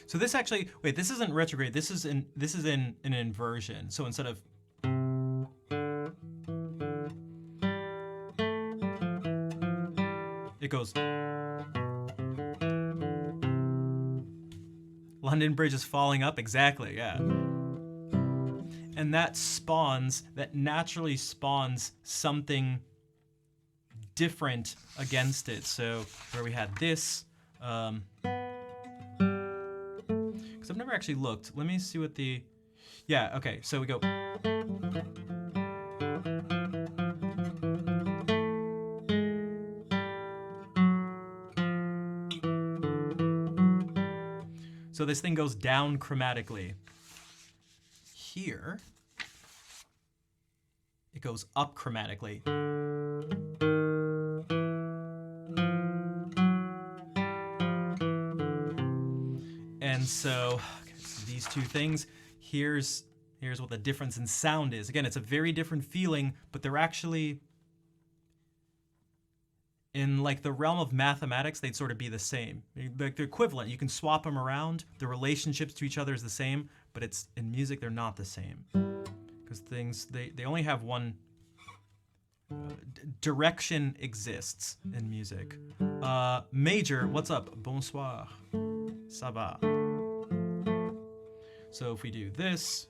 So this actually, wait, this isn't retrograde. This is in an inversion. So instead of it goes. London Bridge is falling up, exactly, yeah. And that naturally spawns something different against it. So where we had this, because I've never actually looked. Let me see what yeah, okay, so we go. So this thing goes down chromatically. Here, it goes up chromatically. And so, okay, so these two things, here's what the difference in sound is. Again, it's a very different feeling, but they're actually, in like the realm of mathematics, they'd sort of be the same. Like they're equivalent. You can swap them around. The relationships to each other is the same, but it's in music they're not the same. Because things, they only have one direction exists in music. Major, what's up? Bonsoir. Ça va. So if we do this,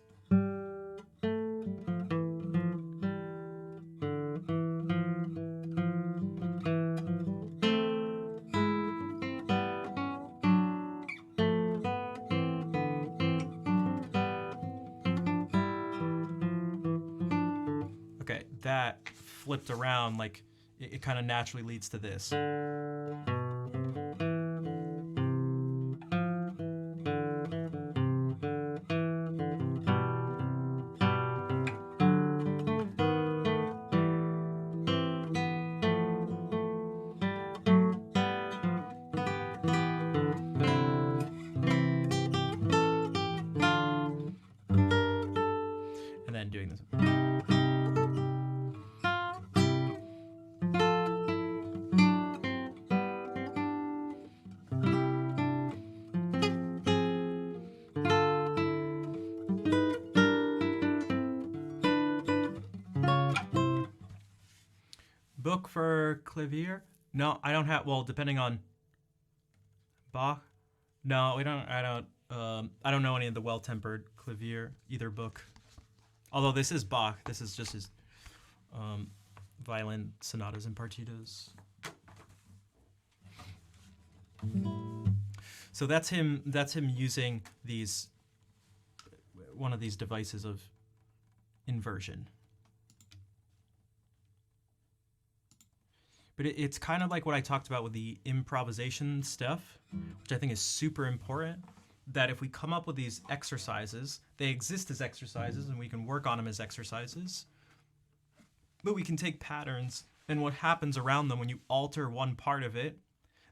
okay, that flipped around, like it kind of naturally leads to this. And then doing this. Book for clavier? No, I don't have. Well, depending on Bach. No, we don't. I don't know any of the well-tempered clavier either book. Although this is Bach. This is just his violin sonatas and partitas. So that's him. That's him using one of these devices of inversion. But it's kind of like what I talked about with the improvisation stuff, which I think is super important, that if we come up with these exercises, they exist as exercises and we can work on them as exercises, but we can take patterns and what happens around them when you alter one part of it,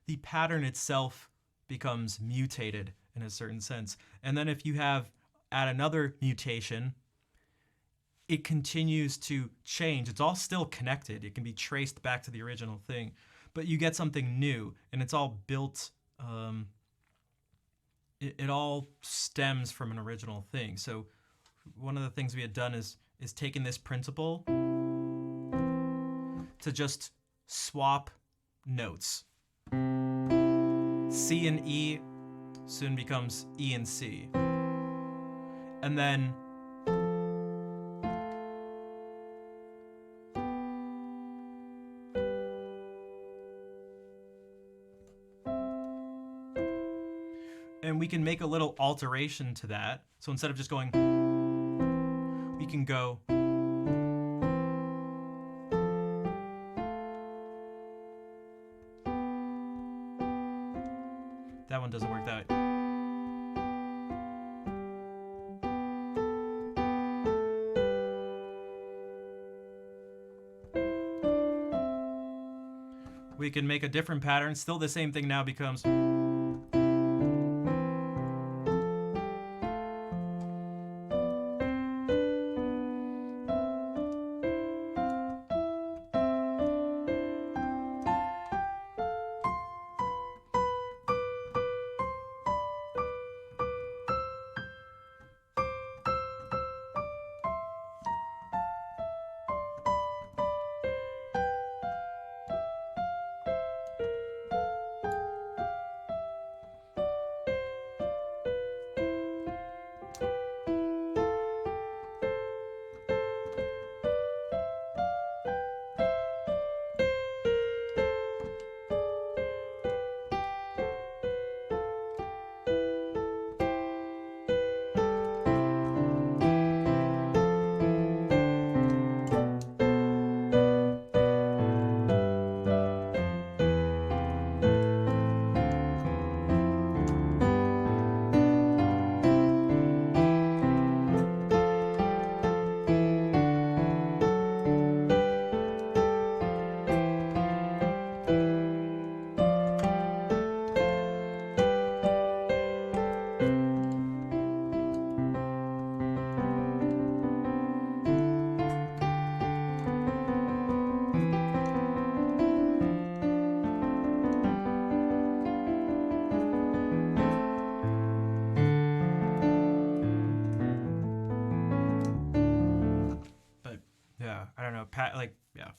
the pattern itself becomes mutated in a certain sense. And then if you add another mutation, it continues to change. It's all still connected. It can be traced back to the original thing, but you get something new, and it's all built. It all stems from an original thing. So one of the things we had done is taken this principle to just swap notes. C and E soon becomes E and C, and then we can make a little alteration to that. So instead of just going, we can go. That one doesn't work that way. We can make a different pattern. Still the same thing now becomes. Yeah.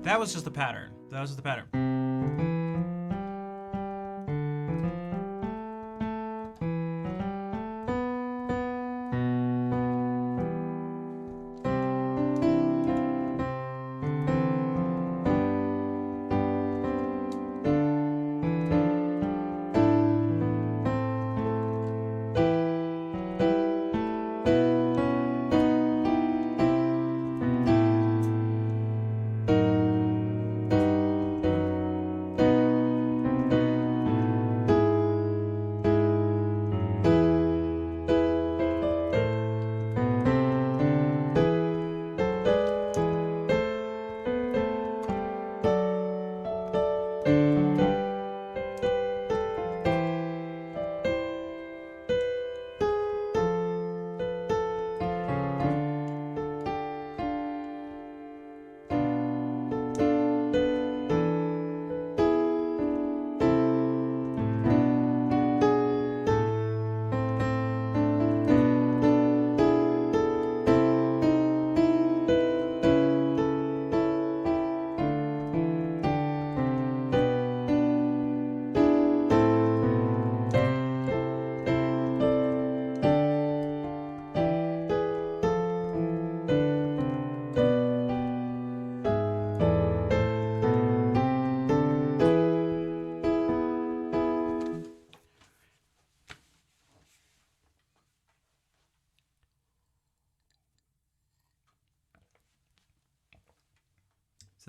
That was just the pattern.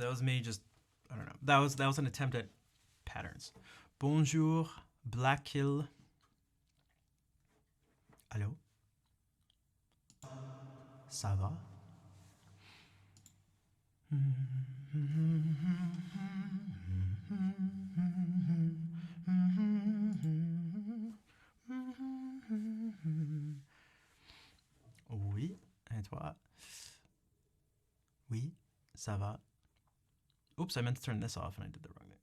So that was me just, I don't know. That was an attempt at patterns. Bonjour, Black Hill. Allô? Ça va? Oui, et toi? Oui, ça va. Oops, I meant to turn this off and I did the wrong thing.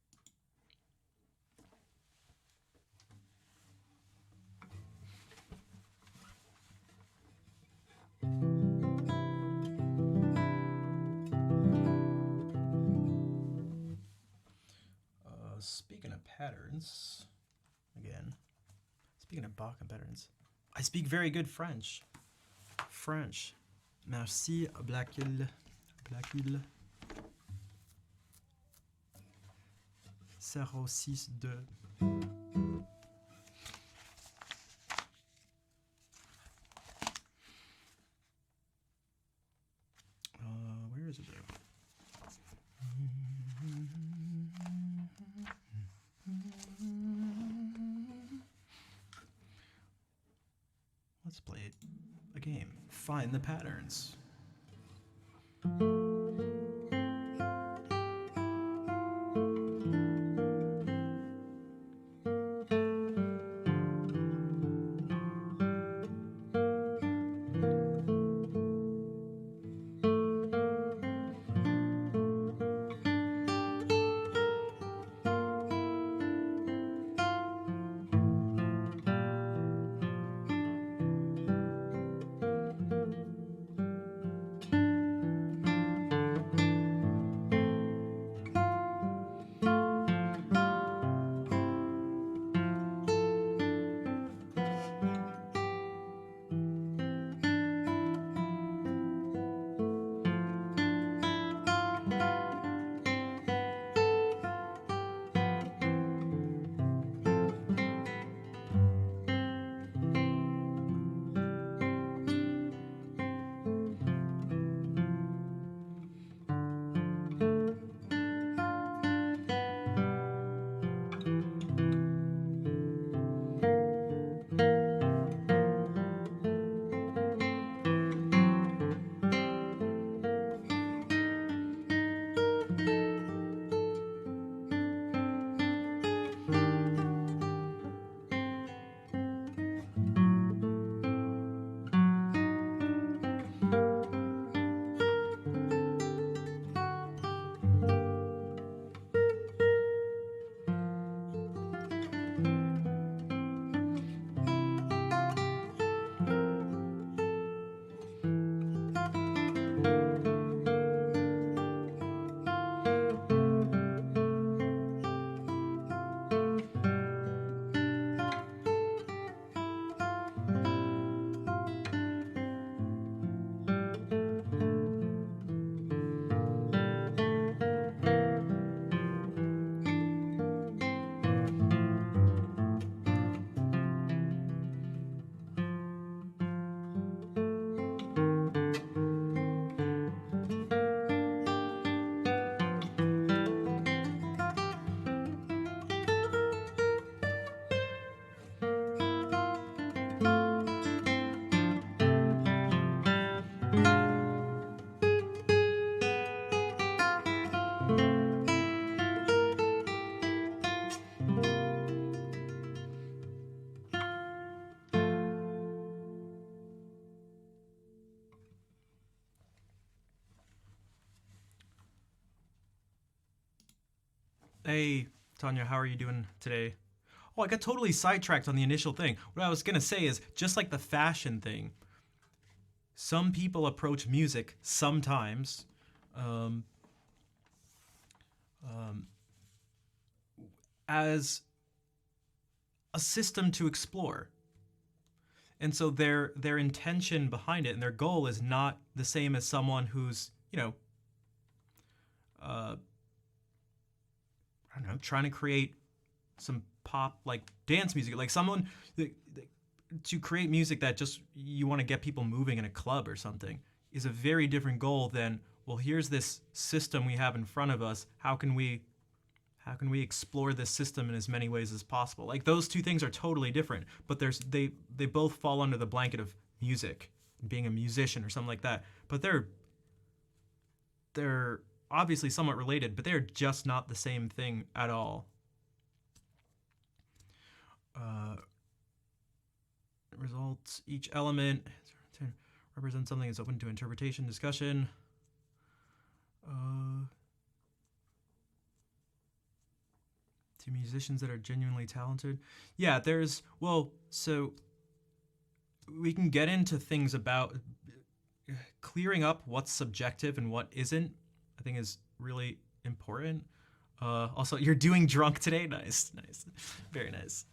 Speaking of patterns, again, speaking of Bach and patterns, I speak very good French. French. Merci, Blackhill. Blackhill. 062. Where is it there? Let's play a game. Find the patterns. Hey, Tanya, how are you doing today? Oh, I got totally sidetracked on the initial thing. What I was gonna say is just like the fashion thing. Some people approach music sometimes um, as a system to explore, and so their intention behind it and their goal is not the same as someone who's uh, I don't know, trying to create some pop like dance music, like someone to create music that just you want to get people moving in a club or something is a very different goal than well, here's this system we have in front of us. How can we explore this system in as many ways as possible? Like, those two things are totally different, but they both fall under the blanket of music, being a musician or something like that. But they're obviously somewhat related, but they're just not the same thing at all. Results, each element represents something that's open to interpretation, discussion. To musicians that are genuinely talented. Yeah, so we can get into things about clearing up what's subjective and what isn't, I think is really important. Also, you're doing drunk today. Nice. Very nice.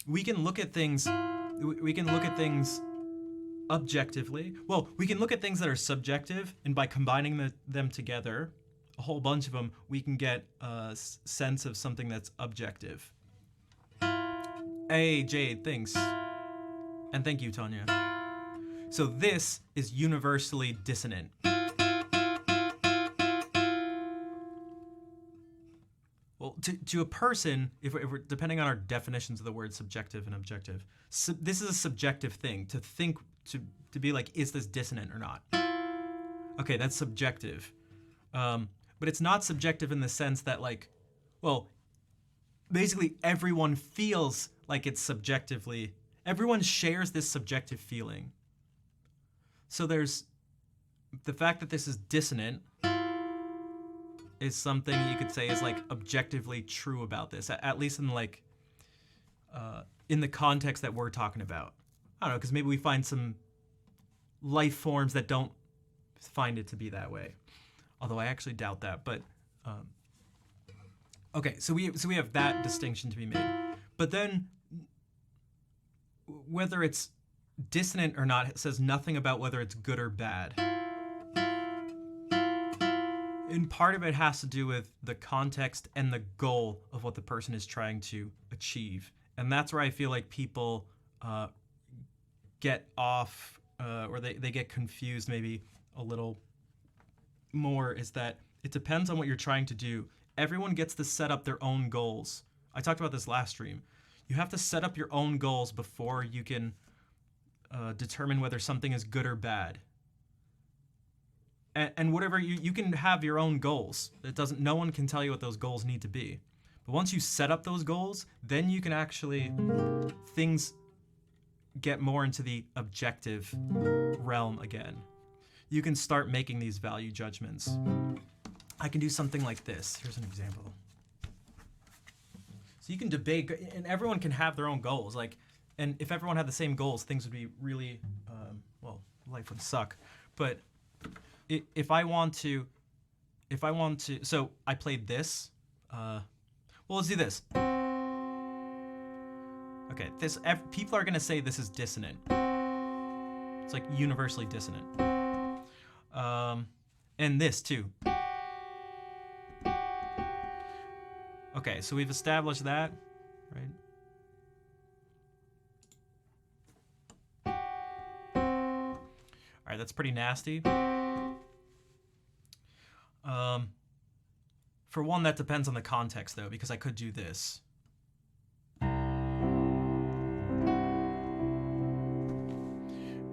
We can look at things objectively. Well, we can look at things that are subjective, and by combining them together, a whole bunch of them, we can get a sense of something that's objective. Hey, Jade, thanks. And thank you, Tanya. So this is universally dissonant. Well, to a person, if we're depending on our definitions of the word subjective and objective, this is a subjective thing. To think, to be like, is this dissonant or not? Okay, that's subjective. But it's not subjective in the sense that, like, well, basically everyone feels like it's subjectively, everyone shares this subjective feeling. So there's the fact that this is dissonant is something you could say is like objectively true about this, at least in like in the context that we're talking about. I don't know, because maybe we find some life forms that don't find it to be that way. Although I actually doubt that, but okay, so we have that distinction to be made. But then whether it's dissonant or not, it says nothing about whether it's good or bad. And part of it has to do with the context and the goal of what the person is trying to achieve. And that's where I feel like people get off, or they get confused maybe a little more, is that it depends on what you're trying to do. Everyone gets to set up their own goals. I talked about this last stream. You have to set up your own goals before you can determine whether something is good or bad. And whatever, you can have your own goals. No one can tell you what those goals need to be. But once you set up those goals, then you can actually, things get more into the objective realm again. You can start making these value judgments. I can do something like this. Here's an example. So you can debate, and everyone can have their own goals. Like, and if everyone had the same goals, things would be really, life would suck. But if I want to, so I played this. Well, let's do this. Okay, people are gonna say this is dissonant. It's like universally dissonant. And this too. Okay, so we've established that, right? All right, that's pretty nasty. For one, that depends on the context, though, because I could do this.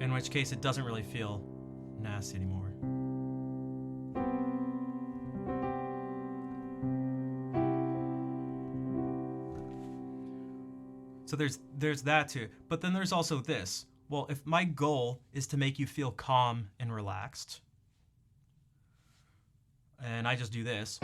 In which case, it doesn't really feel nasty anymore. So there's that too. But then there's also this. Well, if my goal is to make you feel calm and relaxed, and I just do this,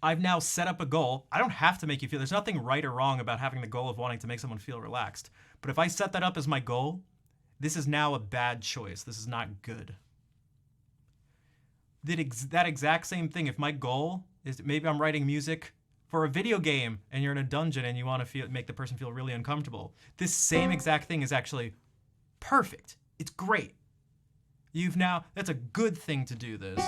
I've now set up a goal. I don't have to make you feel, there's nothing right or wrong about having the goal of wanting to make someone feel relaxed. But if I set that up as my goal, this is now a bad choice. This is not good. That exact same thing, if my goal is, maybe I'm writing music for a video game and you're in a dungeon and you want to make the person feel really uncomfortable. This same exact thing is actually perfect. It's great. That's a good thing to do this.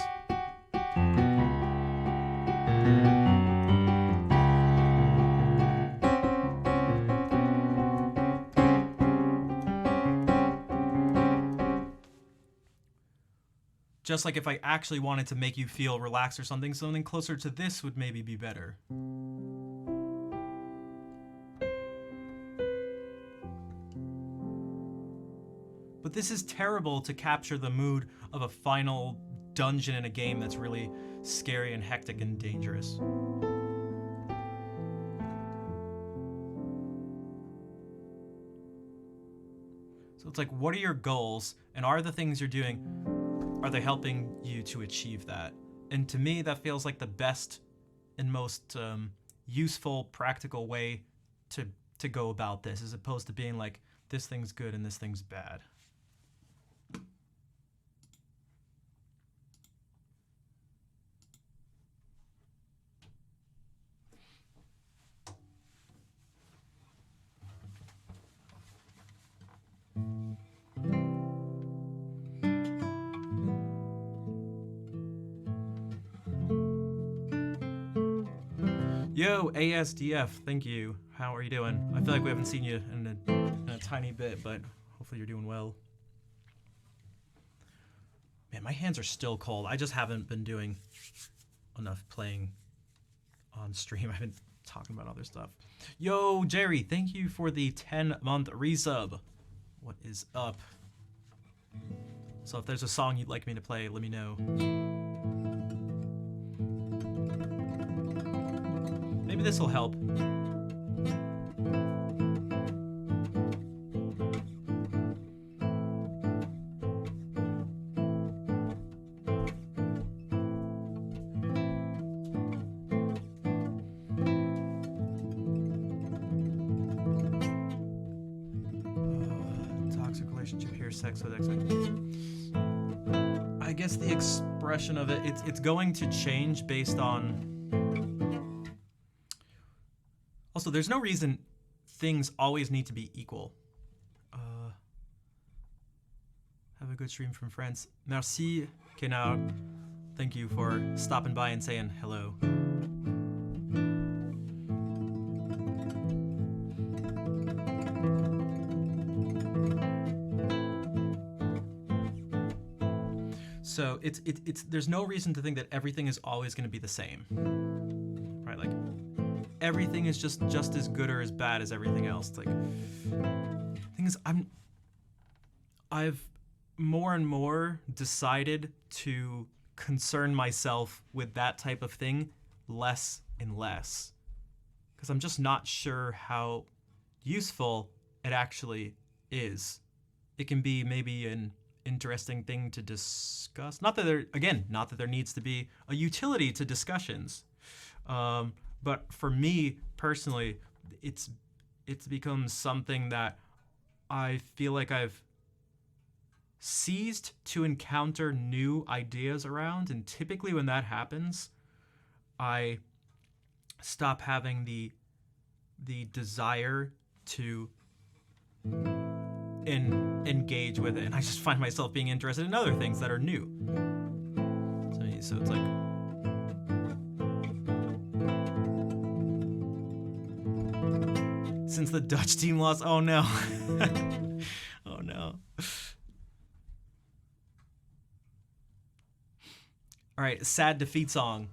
Just like if I actually wanted to make you feel relaxed or something closer to this would maybe be better. But this is terrible to capture the mood of a final dungeon in a game that's really scary and hectic and dangerous. So it's like, what are your goals, and are the things you're doing, are they helping you to achieve that? And to me, that feels like the best and most useful, practical way to go about this, as opposed to being like, this thing's good and this thing's bad. Yo, ASDF, thank you. How are you doing? I feel like we haven't seen you in a tiny bit, but hopefully you're doing well. Man, my hands are still cold. I just haven't been doing enough playing on stream. I've been talking about other stuff. Yo, Jerry, thank you for the 10-month resub. What is up? So if there's a song you'd like me to play, let me know. Maybe this will help. Toxic relationship here, sex with ex. I guess the expression of it's going to change based on. Also, there's no reason things always need to be equal. Have a good stream from France. Merci, Kenard. Thank you for stopping by and saying hello. So it's there's no reason to think that everything is always going to be the same, right? Like everything is just as good or as bad as everything else. It's like, thing is, I've more and more decided to concern myself with that type of thing less and less, because I'm just not sure how useful it actually is. It can be maybe an interesting thing to discuss. Not that there needs to be a utility to discussions. But for me personally, it's become something that I feel like I've ceased to encounter new ideas around, and typically when that happens, I stop having the desire to engage with it, and I just find myself being interested in other things that are new. So it's like, since the Dutch team lost, oh no. Oh no. All right, sad defeat song.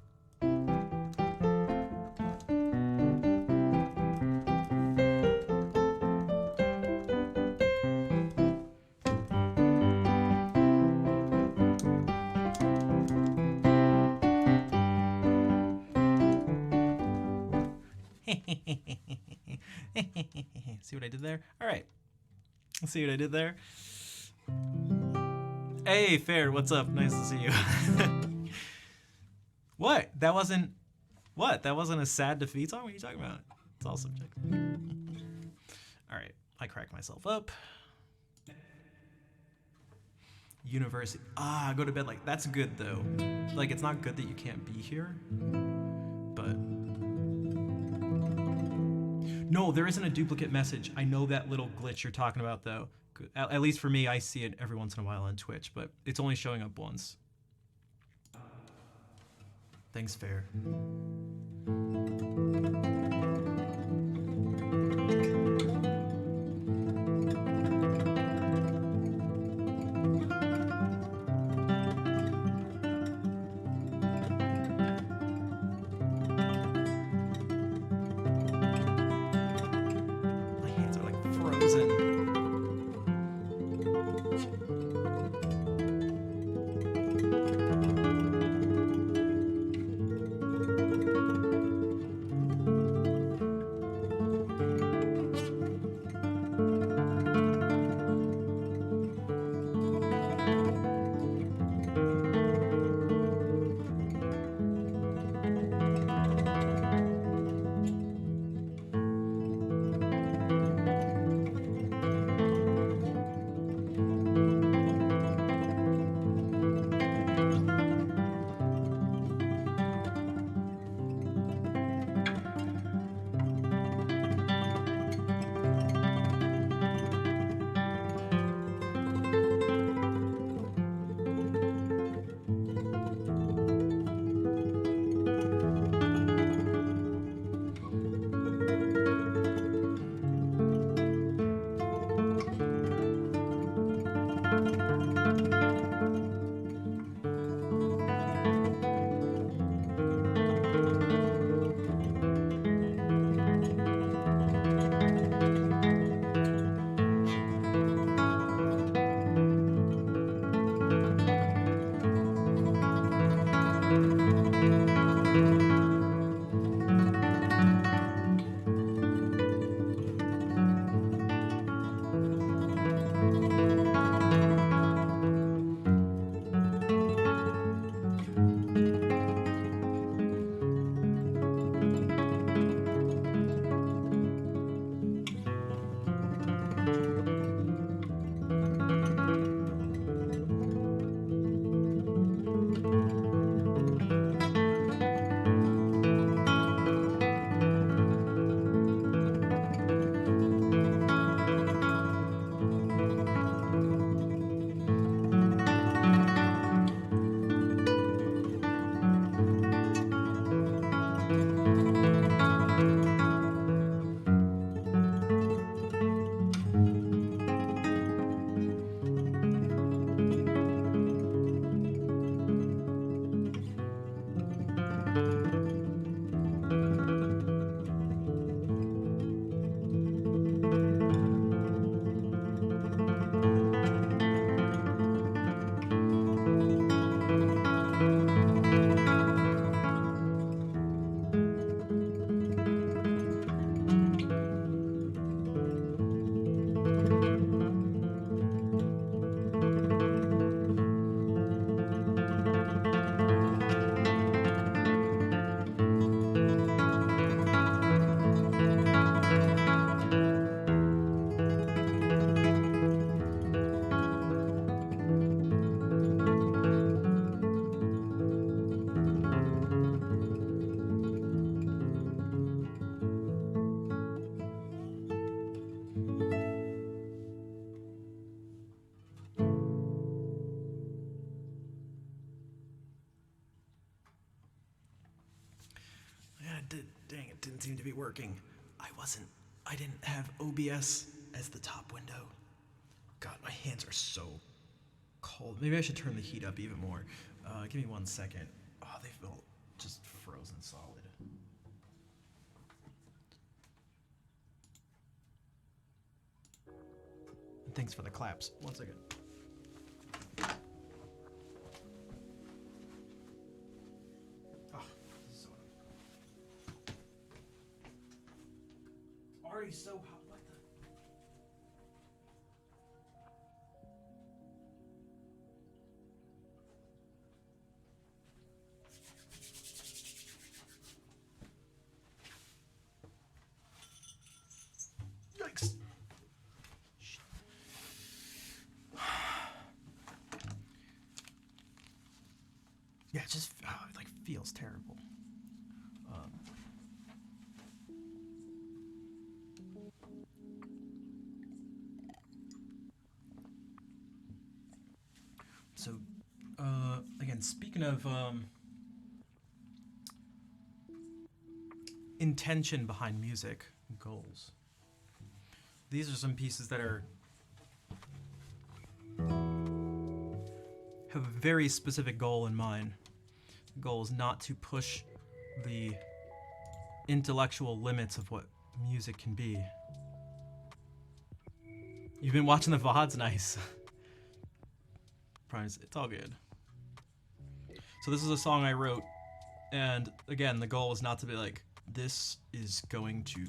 See what I did there? All right. See what I did there? Hey, Fair, what's up? Nice to see you. What? That wasn't a sad defeat song? What are you talking about? It's all subjective. All right, I cracked myself up. University. Go to bed. Like, that's good though. Like, it's not good that you can't be here, but no, there isn't a duplicate message. I know that little glitch you're talking about though. At least for me, I see it every once in a while on Twitch, but it's only showing up once. Thanks, Fair. My hands are like frozen. Dang, it didn't seem to be working. I didn't have OBS as the top window. God, my hands are so cold. Maybe I should turn the heat up even more. Give me 1 second. Oh, they feel just frozen solid. And thanks for the claps. 1 second. Already so hot. What the? Yikes. Yeah, it just it like feels terrible. And speaking of intention behind music, goals. These are some pieces that have a very specific goal in mind. The goal is not to push the intellectual limits of what music can be. You've been watching the VODs? Nice. Promise, it's all good. So this is a song I wrote, and again, the goal was not to be like, this is going to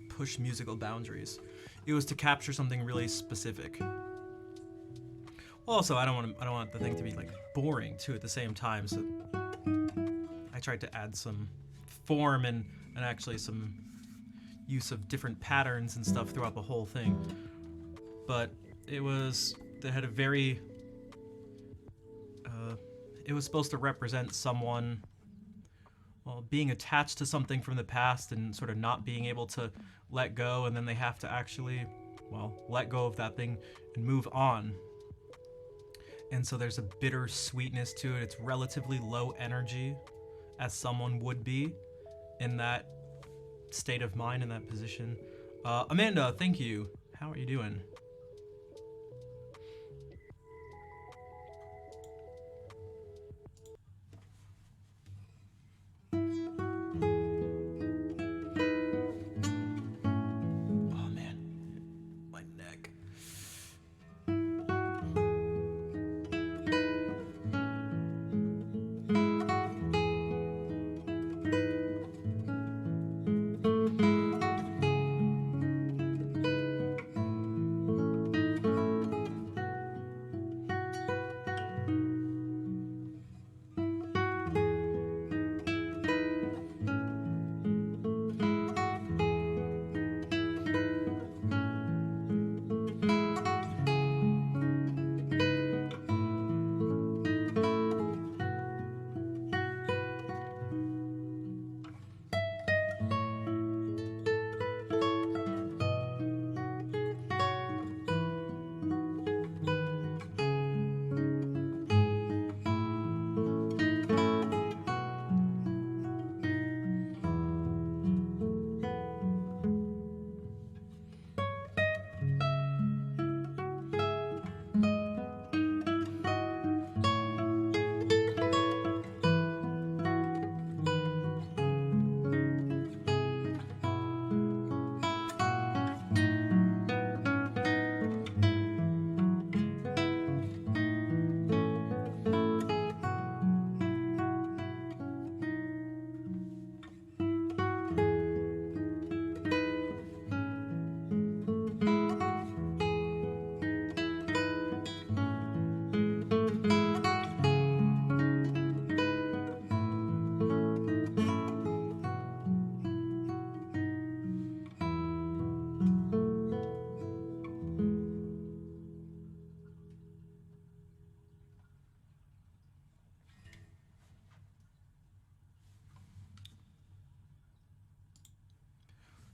push musical boundaries. It was to capture something really specific. Also, I don't want the thing to be like boring too at the same time, so I tried to add some form and actually some use of different patterns and stuff throughout the whole thing. But they had a very it was supposed to represent someone, well, being attached to something from the past and sort of not being able to let go, and then they have to actually, well, let go of that thing and move on. And so there's a bitter sweetness to it. It's relatively low energy, as someone would be in that state of mind, in that position. Amanda, thank you. How are you doing? Oh man, my neck.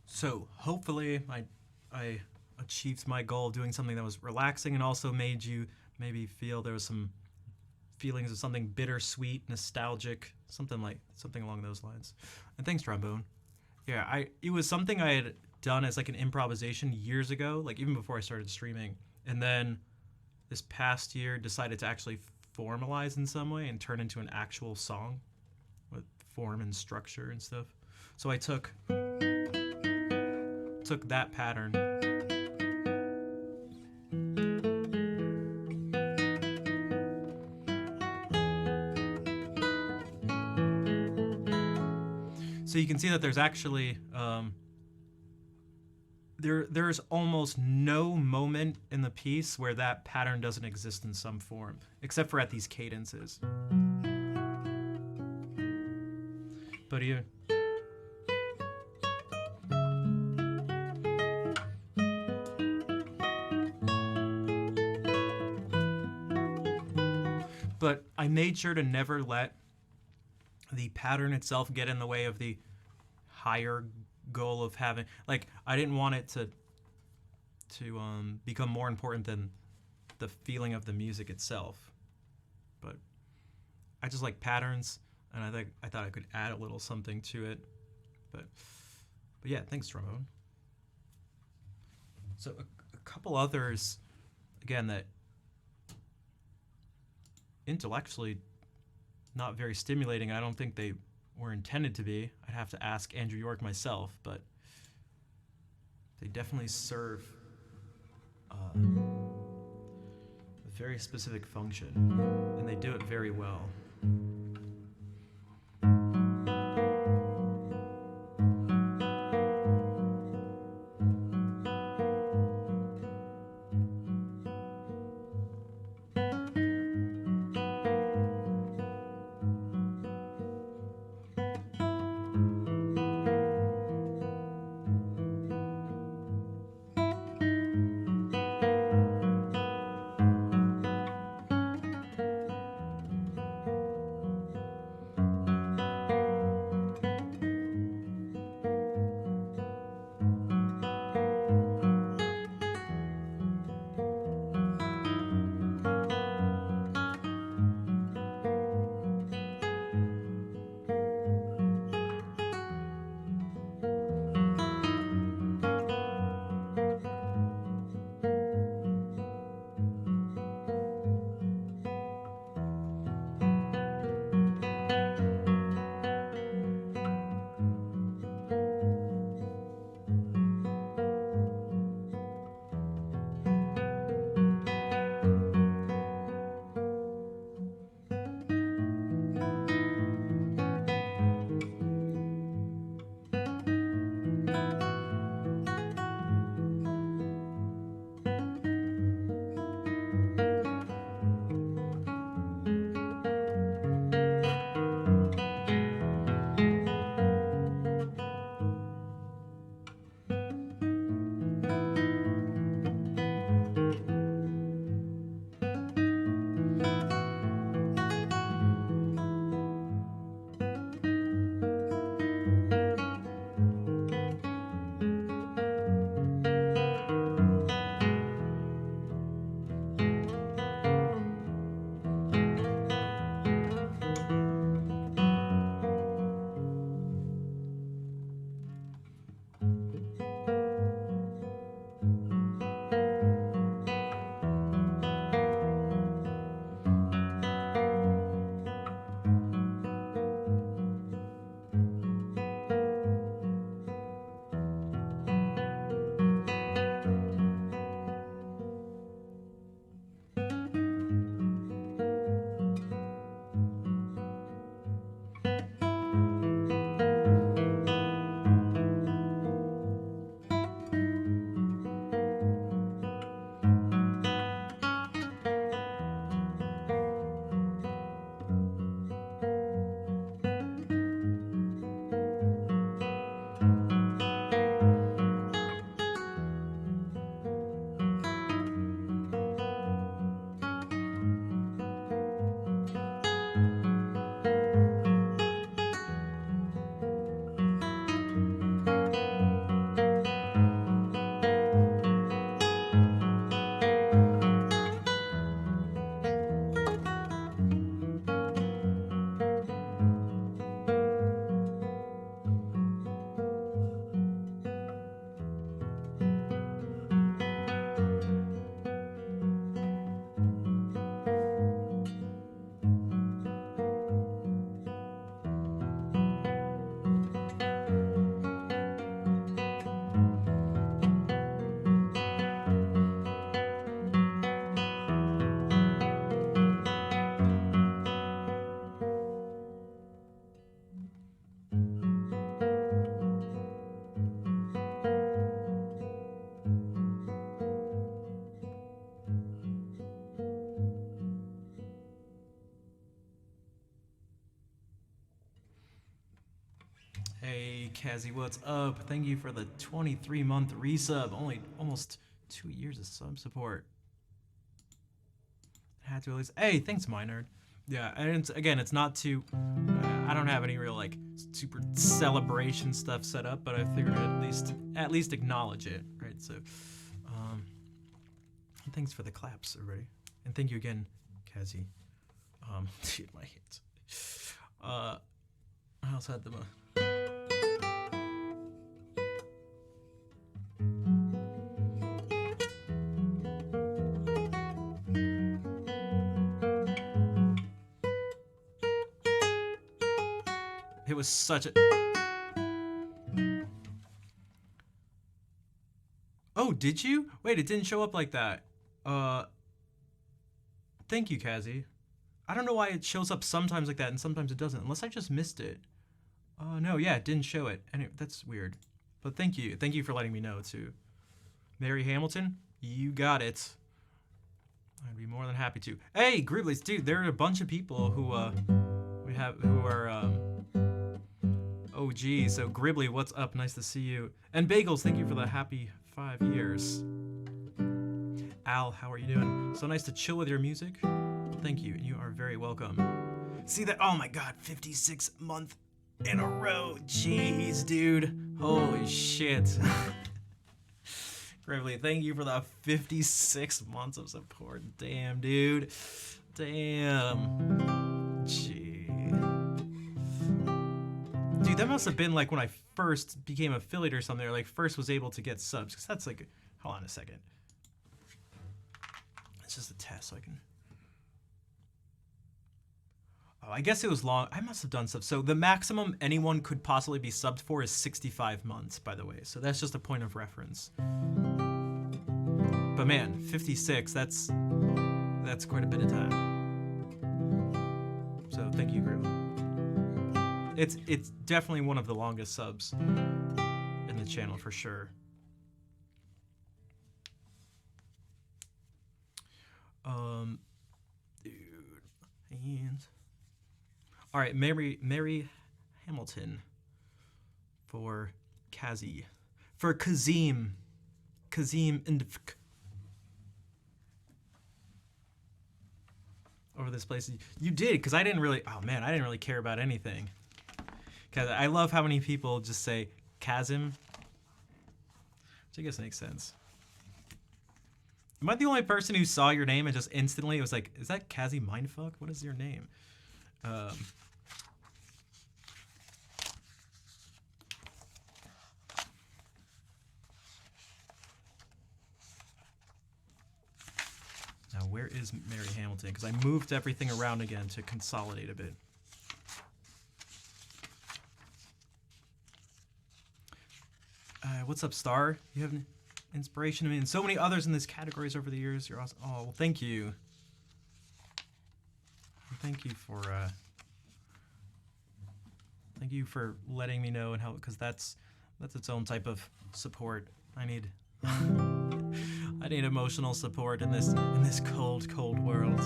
So hopefully I achieved my goal of doing something that was relaxing and also made you maybe feel there was some feelings of something bittersweet, nostalgic, something along those lines. And thanks, Trombone. Yeah, it was something I had done as like an improvisation years ago, like even before I started streaming. And then this past year decided to actually formalize in some way and turn into an actual song with form and structure and stuff. So I took that pattern so you can see that there's actually there's almost no moment in the piece where that pattern doesn't exist in some form, except for at these cadences. But here, but I made sure to never let the pattern itself get in the way of the higher goal of having, like, I didn't want it to become more important than the feeling of the music itself. But I just like patterns, and I thought I could add a little something to it. But yeah, thanks, Trombone. So a couple others, again, that intellectually not very stimulating. I don't think they were intended to be. I'd have to ask Andrew York myself, but they definitely serve a very specific function, and they do it very well. Hey, Kazi, what's up? Thank you for the 23-month resub. Only almost 2 years of sub support. Had to at least. Hey, thanks, Minerd. Yeah, and it's not too. I don't have any real like super celebration stuff set up, but I figured at least acknowledge it, right? So, thanks for the claps, everybody, and thank you again, Kazi. Dude, my I also had them. It was such a. Oh, did you? Wait, it didn't show up like that. Thank you, Kazi. I don't know why it shows up sometimes like that and sometimes it doesn't, unless I just missed it. No, yeah, it didn't show it, and that's weird. But thank you. Thank you for letting me know, too. Mary Hamilton, you got it. I'd be more than happy to. Hey, Griblies, dude, there are a bunch of people who are OG. So Gribbly, what's up? Nice to see you. And Bagels, thank you for the happy 5 years. Al, how are you doing? So nice to chill with your music. Thank you, and you are very welcome. See that? Oh my God, 56 month in a row. Jeez, dude. Holy shit. Gravely, thank you for the 56 months of support. Damn, dude. Damn. Gee. Dude, that must have been like when I first became affiliate or something, or like first was able to get subs. Because that's like, hold on a second. It's just a test so I can. Oh, I guess it was long. I must have done stuff. So the maximum anyone could possibly be subbed for is 65 months, by the way. So that's just a point of reference. But man, 56, that's quite a bit of time. So thank you, Grim. It's definitely one of the longest subs in the channel for sure. Dude, hands. All right, Mary Hamilton for Kazi, for Kazim and over this place. You did, because I didn't really. Oh man, I didn't really care about anything. Because I love how many people just say Kazim, which I guess makes sense. Am I the only person who saw your name and just instantly was like, "Is that Kazi Mindfuck? What is your name?" Now, where is Mary Hamilton? Because I moved everything around again to consolidate a bit. What's up, Star? You have an inspiration to me and so many others in these categories over the years. You're awesome. Oh, well, thank you. Thank you for letting me know and help, because that's its own type of support. I need emotional support in this cold world.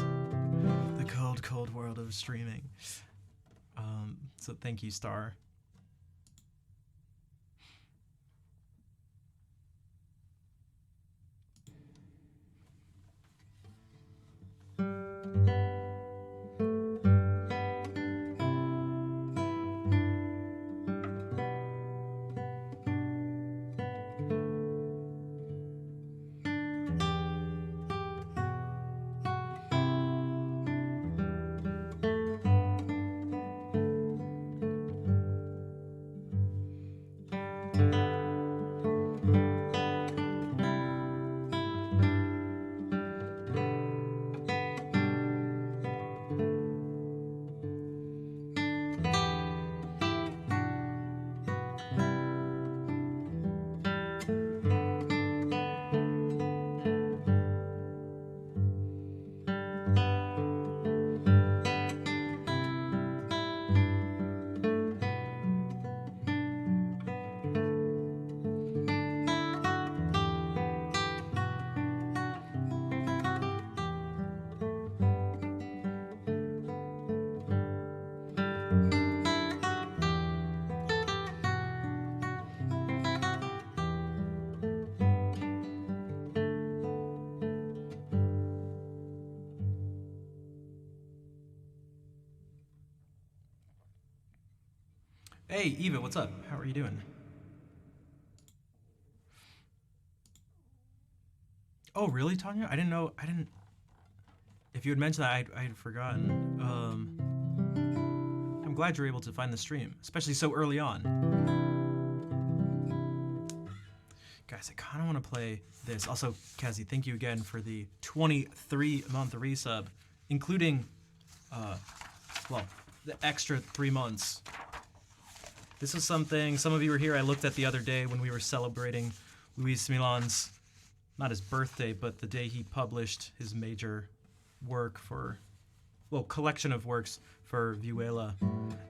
The cold world of streaming. So thank you, Star. Hey, Eva, what's up? How are you doing? Oh, really, Tanya? I didn't know. If you had mentioned that, I had forgotten. I'm glad you're able to find the stream, especially so early on. Guys, I kind of want to play this. Also, Kazi, thank you again for the 23-month resub, including, well, the extra 3 months. This is something, some of you were here, I looked at the other day when we were celebrating Luis Milan's, not his birthday, but the day he published his major work for, well, collection of works for Vihuela.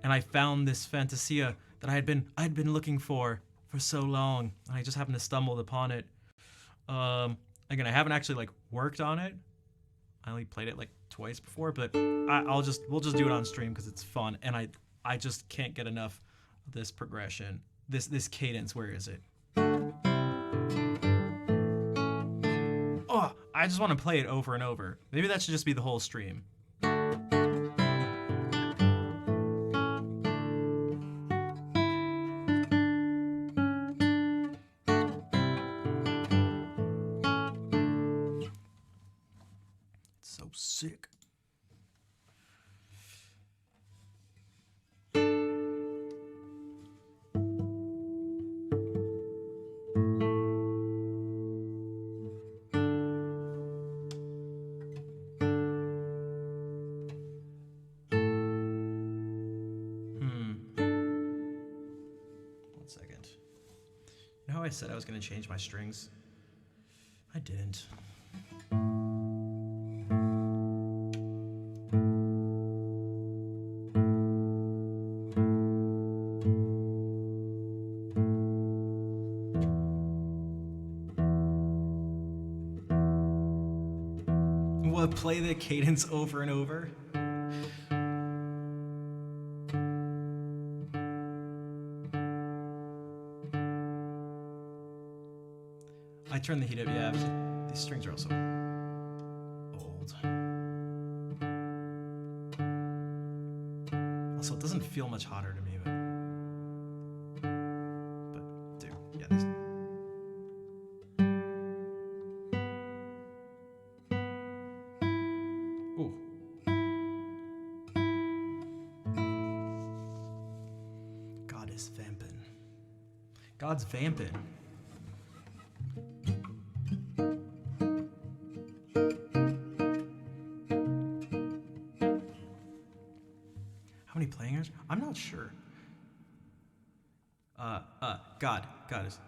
And I found this Fantasia that I had been looking for so long, and I just happened to stumble upon it. Again, I haven't actually like worked on it. I only played it like twice before, but we'll just do it on stream because it's fun, and I just can't get enough of this progression, this cadence. Where is it? Oh, I just want to play it over and over. Maybe that should just be the whole stream. Sick. One second. You know how I said I was going to change my strings? I didn't. Play the cadence over and over. I turned the heat up, yeah. These strings are also old. Also, it doesn't feel much hotter to me, but dude, yeah, these. God's vamping. How many players? I'm not sure. God is.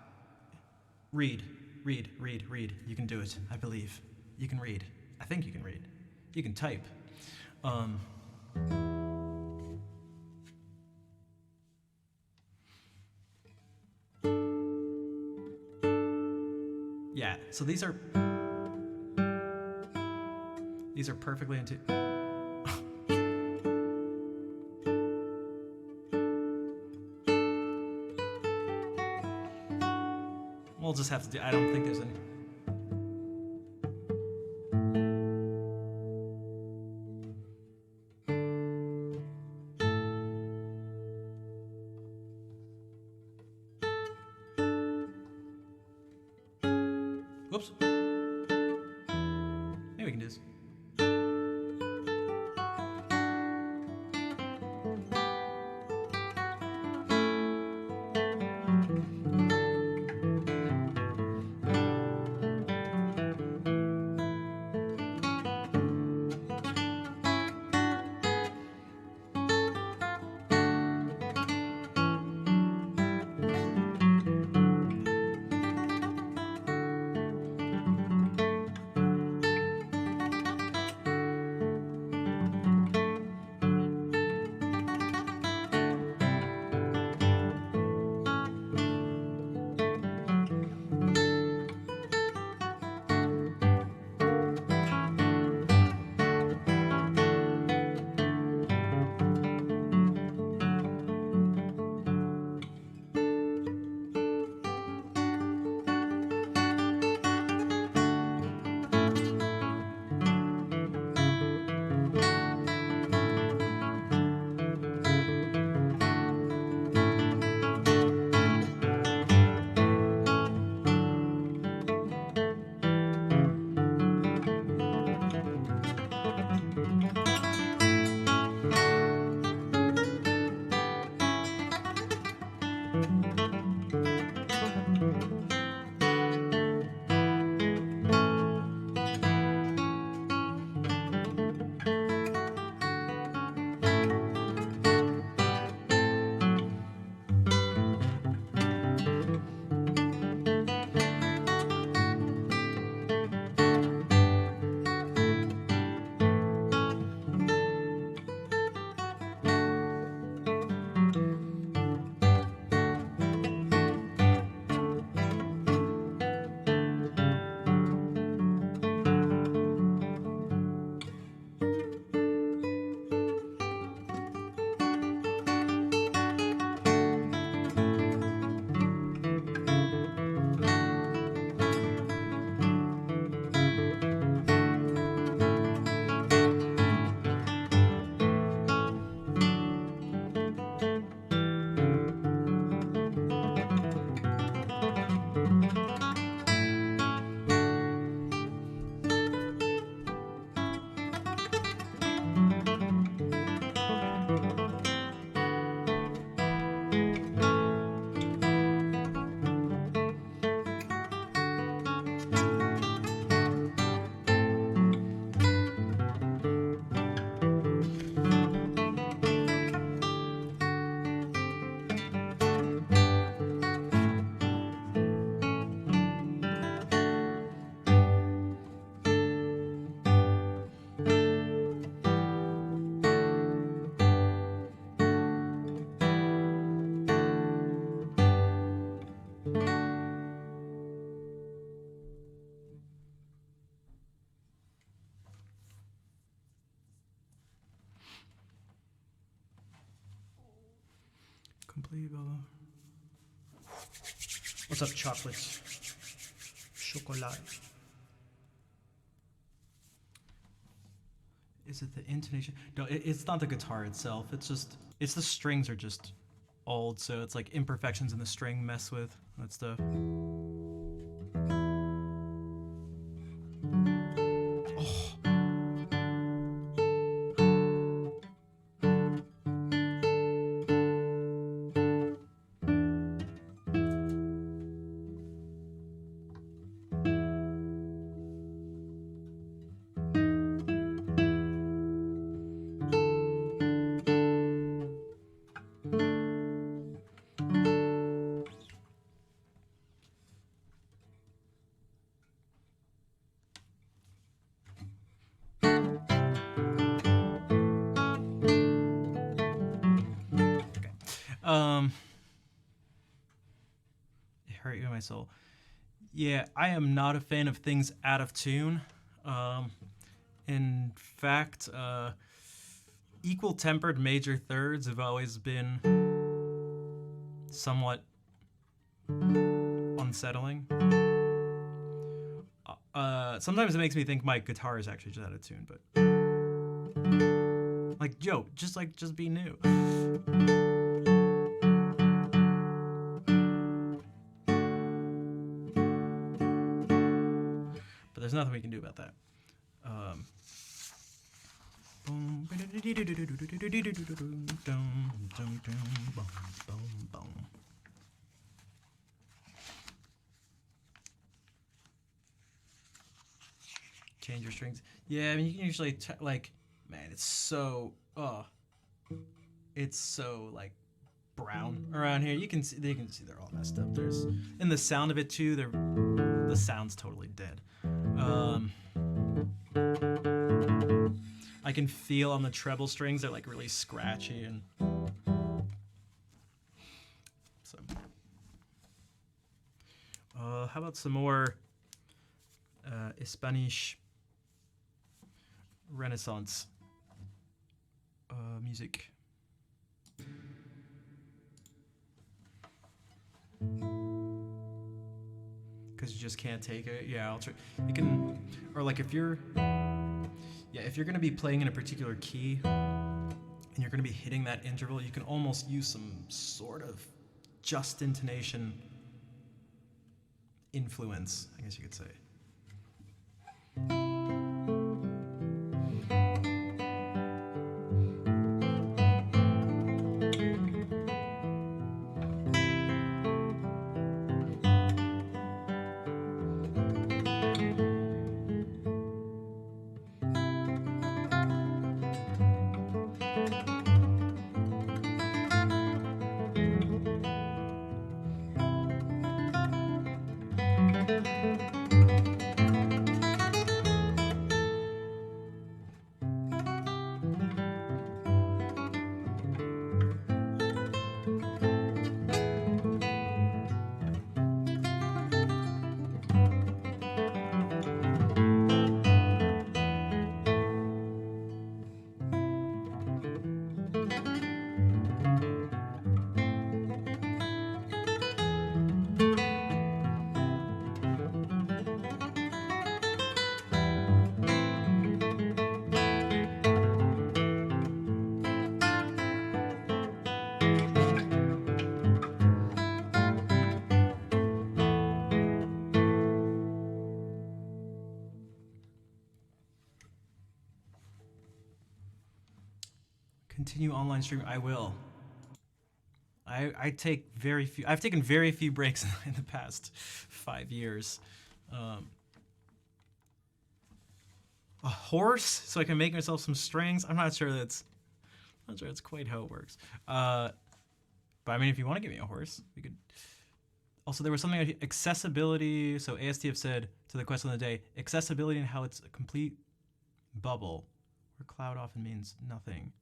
Read. You can do it. I believe. You can read. I think you can read. You can type. Yeah, so these are perfectly into. We'll just have to do. I don't think there's any. Whoops. Maybe we can do this. Chocolate. What's up, chocolates? Chocolat. Is it the intonation? No, it's not the guitar itself. It's the strings are just old, so it's like imperfections in the string mess with that stuff. It hurt you in my soul. Yeah, I am not a fan of things out of tune. In fact, equal tempered major thirds have always been somewhat unsettling. Sometimes it makes me think my guitar is actually just out of tune, but like, yo, just be new. But there's nothing we can do about that. Change your strings. Yeah, I mean, you can usually like, man, it's so like brown around here. You can see they're all messed up. There's and the sound of it too. The sound's totally dead. I can feel on the treble strings they're like really scratchy and so. How about some more Spanish Renaissance music? Because you just can't take it. Yeah, I'll try. You can, or like if you're gonna be playing in a particular key and you're gonna be hitting that interval, you can almost use some sort of just intonation influence, I guess you could say. Continue online streaming. I will. I take very few. I've taken very few breaks in the past 5 years. A horse, so I can make myself some strings. I'm not sure that's quite how it works. But I mean, if you want to give me a horse, we could. Also, there was something like accessibility. So ASTF said to the question of the day, accessibility and how it's a complete bubble, where cloud often means nothing.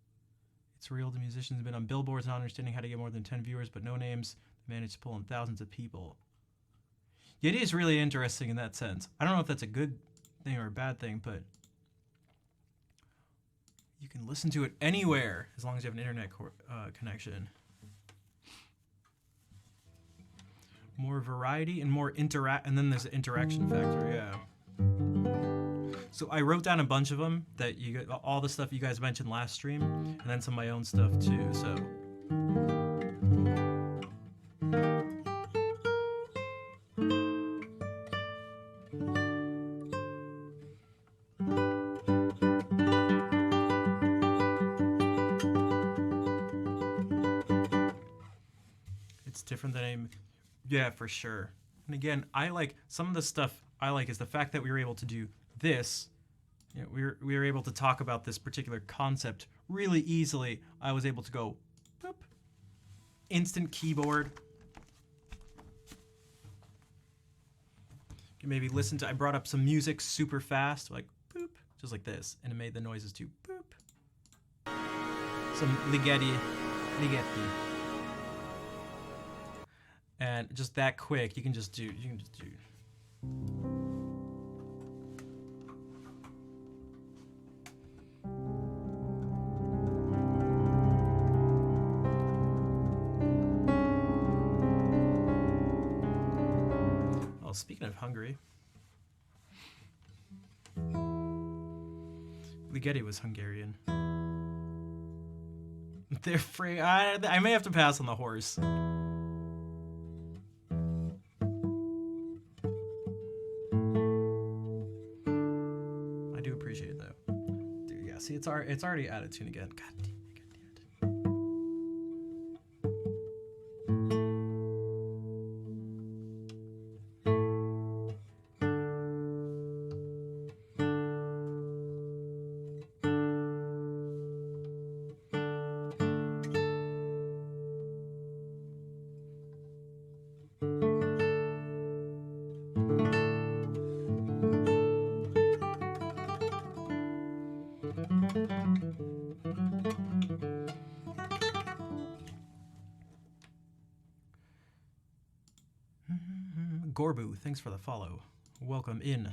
It's real to musicians who've been on billboards not understanding how to get more than 10 viewers, but no names managed to pull in thousands of people. Yeah, it is really interesting in that sense. I don't know if that's a good thing or a bad thing, but you can listen to it anywhere as long as you have an internet connection. More variety and more interact, and then there's the interaction factor, yeah. So I wrote down a bunch of them that all the stuff you guys mentioned last stream, and then some of my own stuff too. So it's different than yeah, for sure. And again, I like some of the stuff I like is the fact that we were able to do this. You know, we were able to talk about this particular concept really easily. I was able to go, boop, instant keyboard. You can maybe listen to. I brought up some music super fast, like boop, just like this, and it made the noises too. Boop. Some ligeti. And just that quick, you can just do. Oh, speaking of Hungary, Ligeti was Hungarian. They're free. I may have to pass on the horse. See, it's already out of tune again. God damn it. Gorbu, thanks for the follow. Welcome in.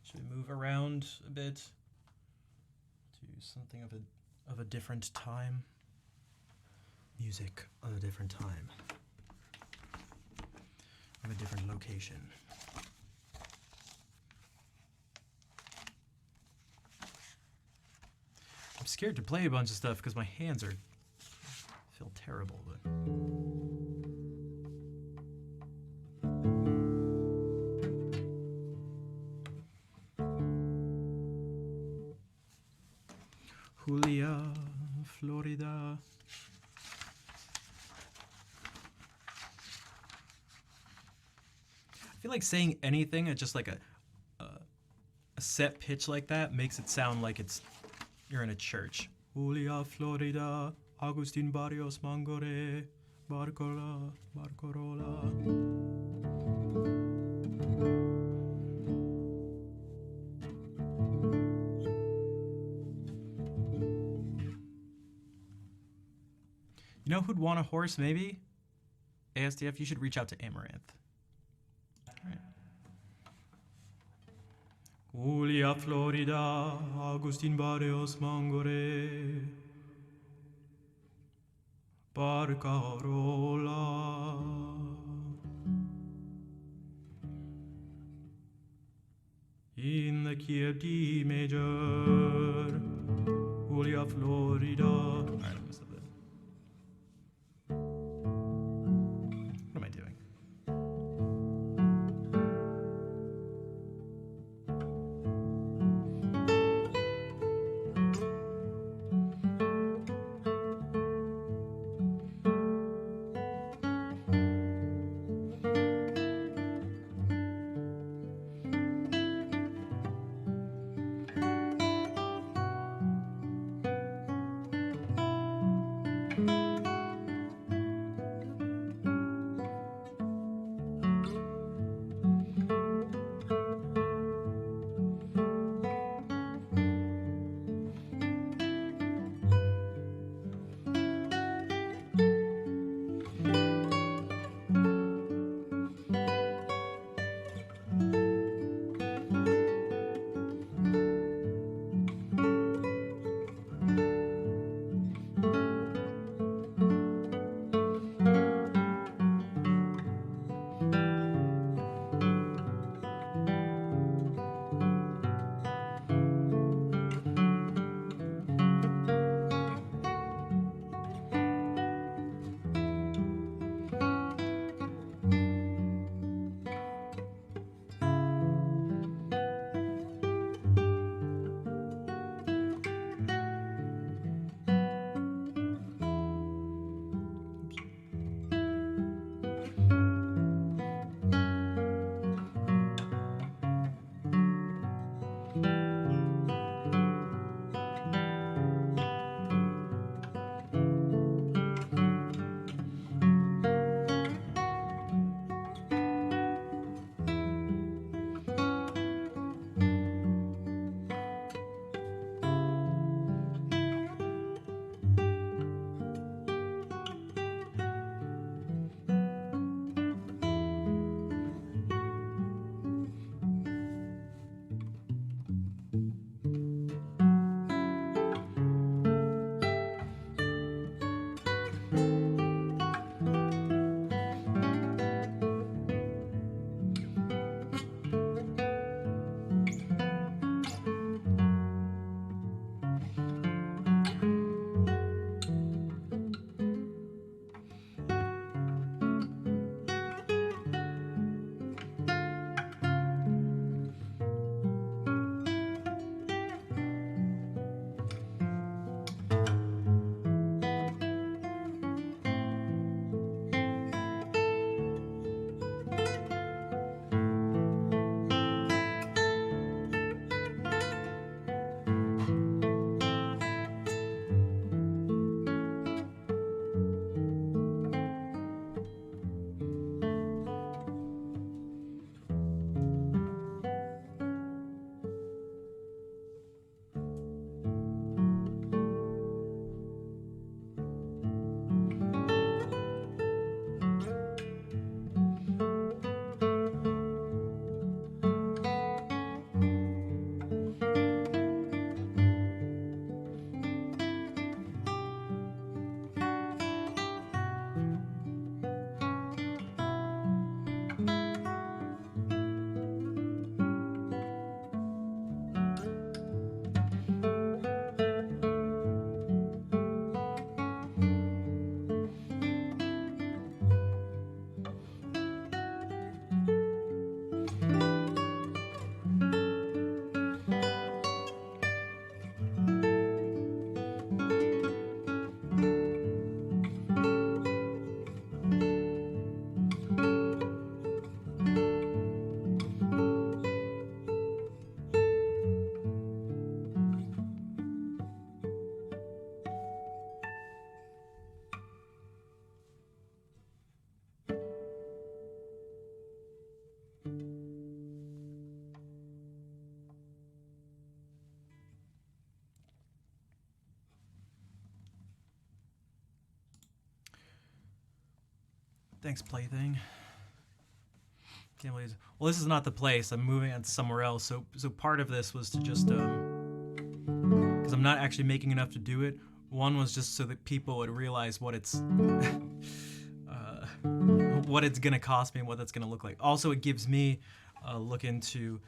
Should we move around a bit to something of a different time? Music of a different time. Of a different location. I'm scared to play a bunch of stuff because my hands feel terrible, but Julia, Florida. I feel like saying anything at just like a set pitch like that makes it sound like you're in a church. Julia, Florida, Agustin Barrios Mangore, Barcola. You know who'd want a horse, maybe? ASDF, you should reach out to Amaranth. Julia, Florida, Agustin Barrios Mangore, Barcarola. In the key of D major, Julia, Florida. All right, let me stop that. What am I doing? Thanks, Plaything. Can't believe. Well, this is not the place. I'm moving on somewhere else. So part of this was to just because I'm not actually making enough to do it. One was just so that people would realize what it's what it's gonna cost me and what that's gonna look like. Also, it gives me a look into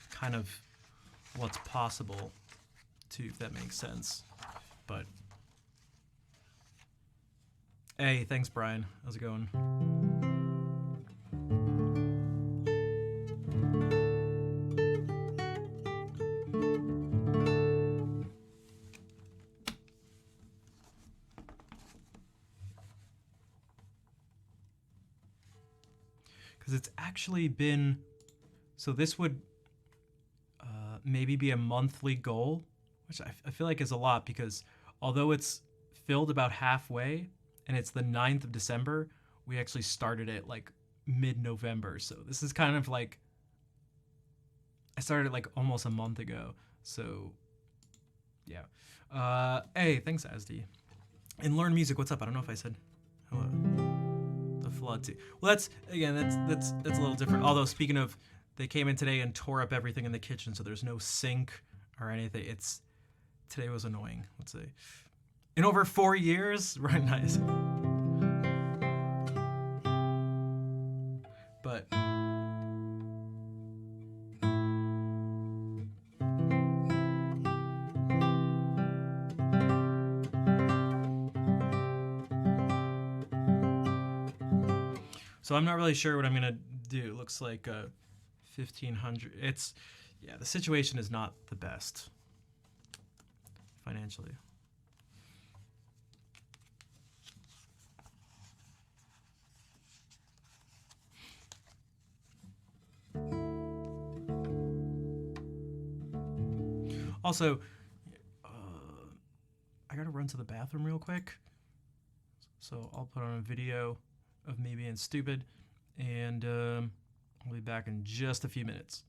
kind of what's possible too, if that makes sense. But hey, thanks, Brian. How's it going? Because it's actually been, so this would maybe be a monthly goal, which I feel like is a lot, because although it's filled about halfway and it's the 9th of December, we actually started it like mid-November. So this is kind of like, I started like almost a month ago. So yeah. Hey, thanks, Asdi. And Learn Music, what's up? I don't know if I said hello. The flood too. Well, that's a little different. Although speaking of, they came in today and tore up everything in the kitchen, so there's no sink or anything. Today was annoying. Let's say, in over 4 years, right? Nice. But so I'm not really sure what I'm gonna do. It looks like 1,500. Yeah, the situation is not the best financially. Also, I gotta run to the bathroom real quick, so I'll put on a video of me being stupid, and I'll be back in just a few minutes.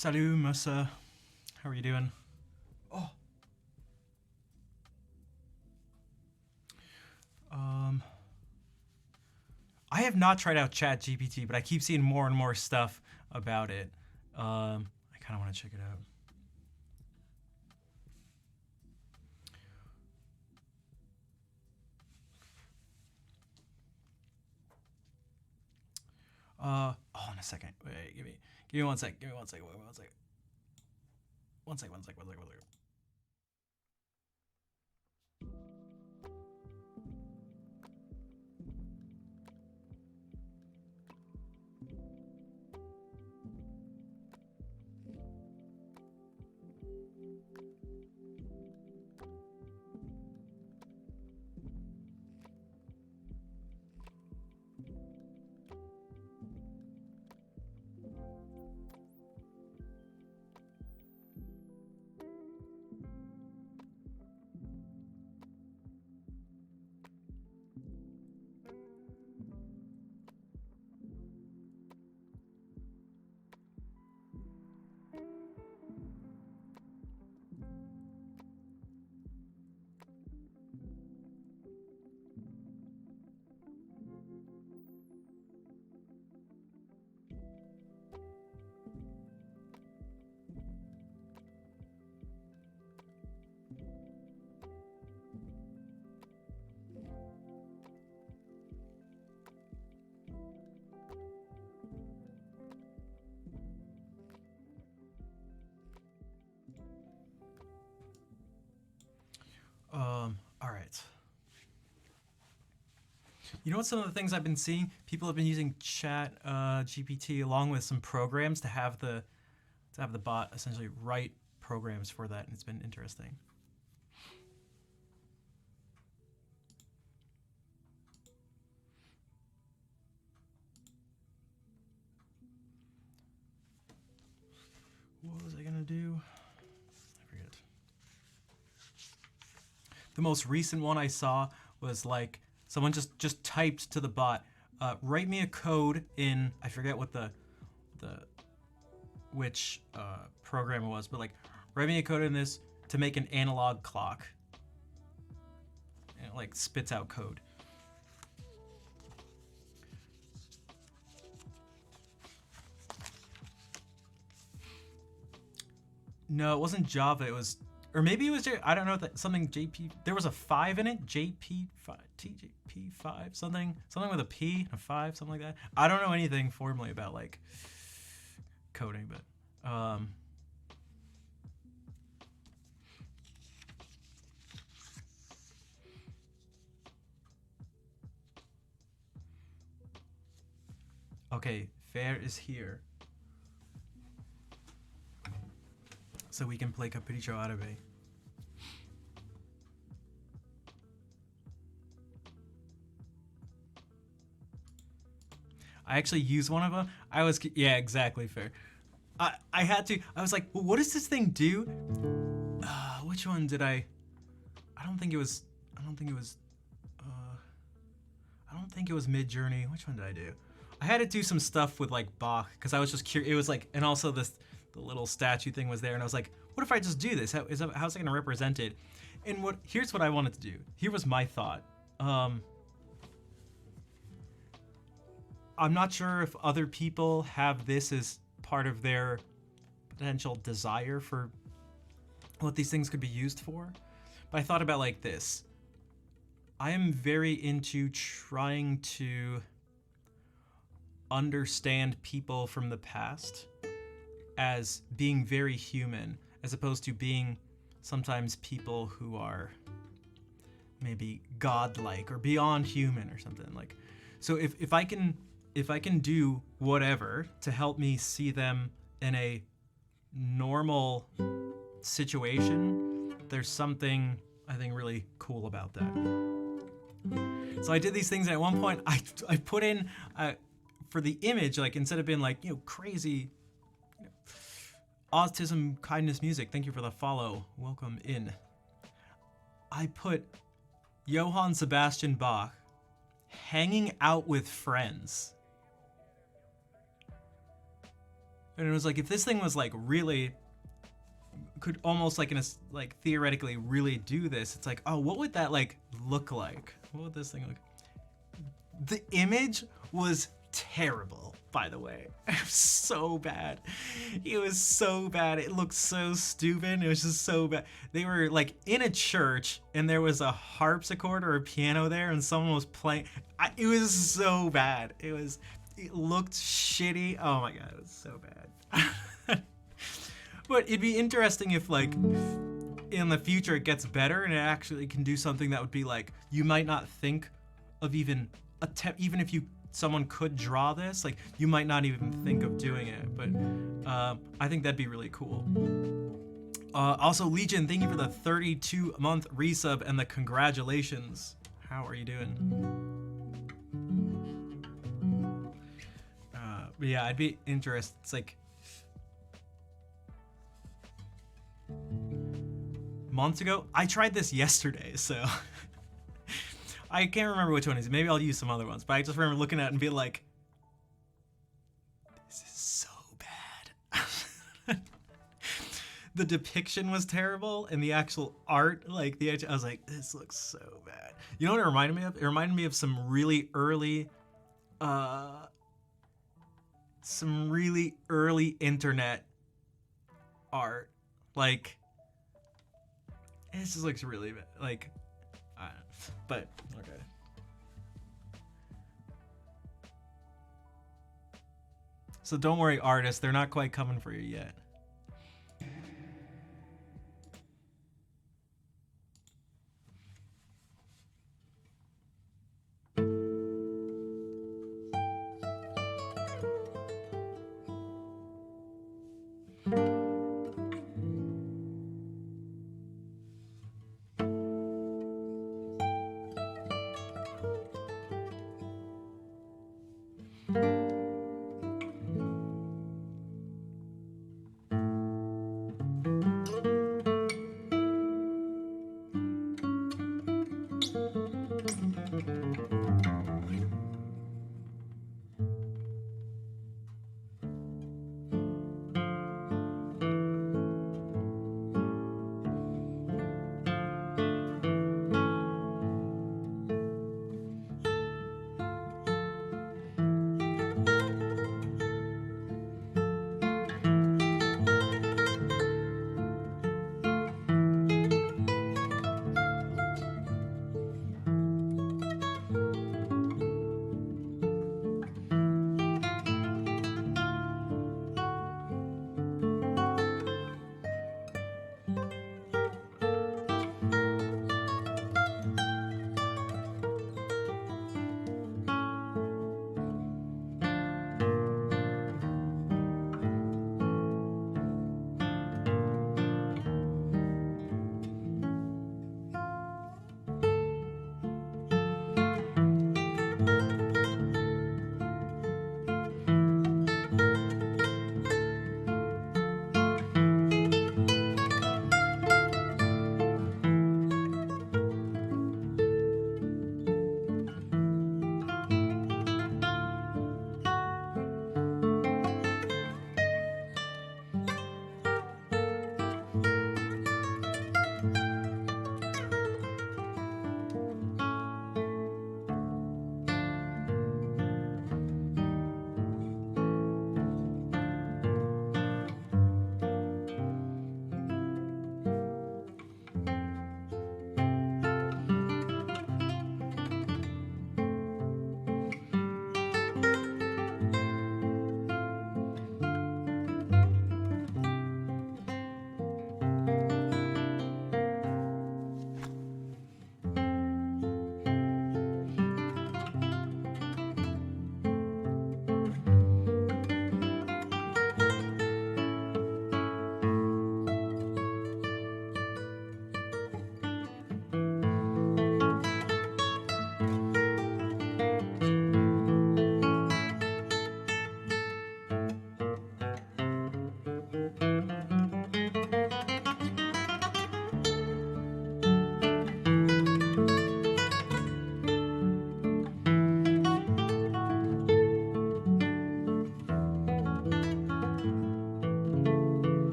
Salut, Musa. How are you doing? Oh. I have not tried out ChatGPT, but I keep seeing more and more stuff about it. I kind of want to check it out. In a second. Wait, give me 1 sec. Give me 1 second. Wait, 1 second. 1 second. 1 second. 1 second. 1 second. All right. You know what? Some of the things I've been seeing, people have been using Chat GPT along with some programs to have the bot essentially write programs for that, and it's been interesting. What was I gonna do? I forget. The most recent one I saw was like someone just typed to the bot, write me a code in, I forget what which program it was, but like write me a code in this to make an analog clock. And it like spits out code. No, it wasn't Java. It was, or maybe it was, I don't know, that something JP. There was a 5 in it, JP5, TJP5, something with a P, a 5, something like that. I don't know anything formally about like coding, but okay, Fair is here. So we can play Capriccio Árabe. I actually used one of them. Yeah, exactly, Fair. I had to, I was like, well, what does this thing do? Which one did I don't think it was Mid-Journey. Which one did I do? I had to do some stuff with like Bach because I was just curious. It was like, and also the little statue thing was there, and I was like, what if I just do this? How's it gonna represent it? And here's what I wanted to do. Here was my thought. I'm not sure if other people have this as part of their potential desire for what these things could be used for, but I thought about like this. I am very into trying to understand people from the past as being very human, as opposed to being sometimes people who are maybe godlike or beyond human or something. Like, so if I can do whatever to help me see them in a normal situation, there's something I think really cool about that. So I did these things, and at one point I put in for the image, like instead of being like, crazy autism kindness music, thank you for the follow, welcome in, I put Johann Sebastian Bach hanging out with friends. And it was like, if this thing was like really could almost like in a like theoretically really do this, it's like, oh, what would that like look like? What would this thing look? The image was terrible, by the way. It was so bad. It was so bad. It looked so stupid. It was just so bad. They were like in a church and there was a harpsichord or a piano there and someone was playing. It was so bad. It looked shitty. Oh my god, it was so bad. But it'd be interesting if like in the future it gets better and it actually can do something that would be like, you might not think of even even if someone could draw this, like you might not even think of doing it, but I think that'd be really cool. Also, Legion, thank you for the 32-month resub and the congratulations. How are you doing? But yeah, I'd be interested. It's like months ago. I tried this yesterday, so I can't remember which one it is. Maybe I'll use some other ones, but I just remember looking at it and being like, this is so bad. The depiction was terrible, and the actual art, like I was like, this looks so bad. You know what it reminded me of? It reminded me of some really early internet art. Like, it just looks really bad. Like, but okay. So don't worry, artists, they're not quite coming for you yet.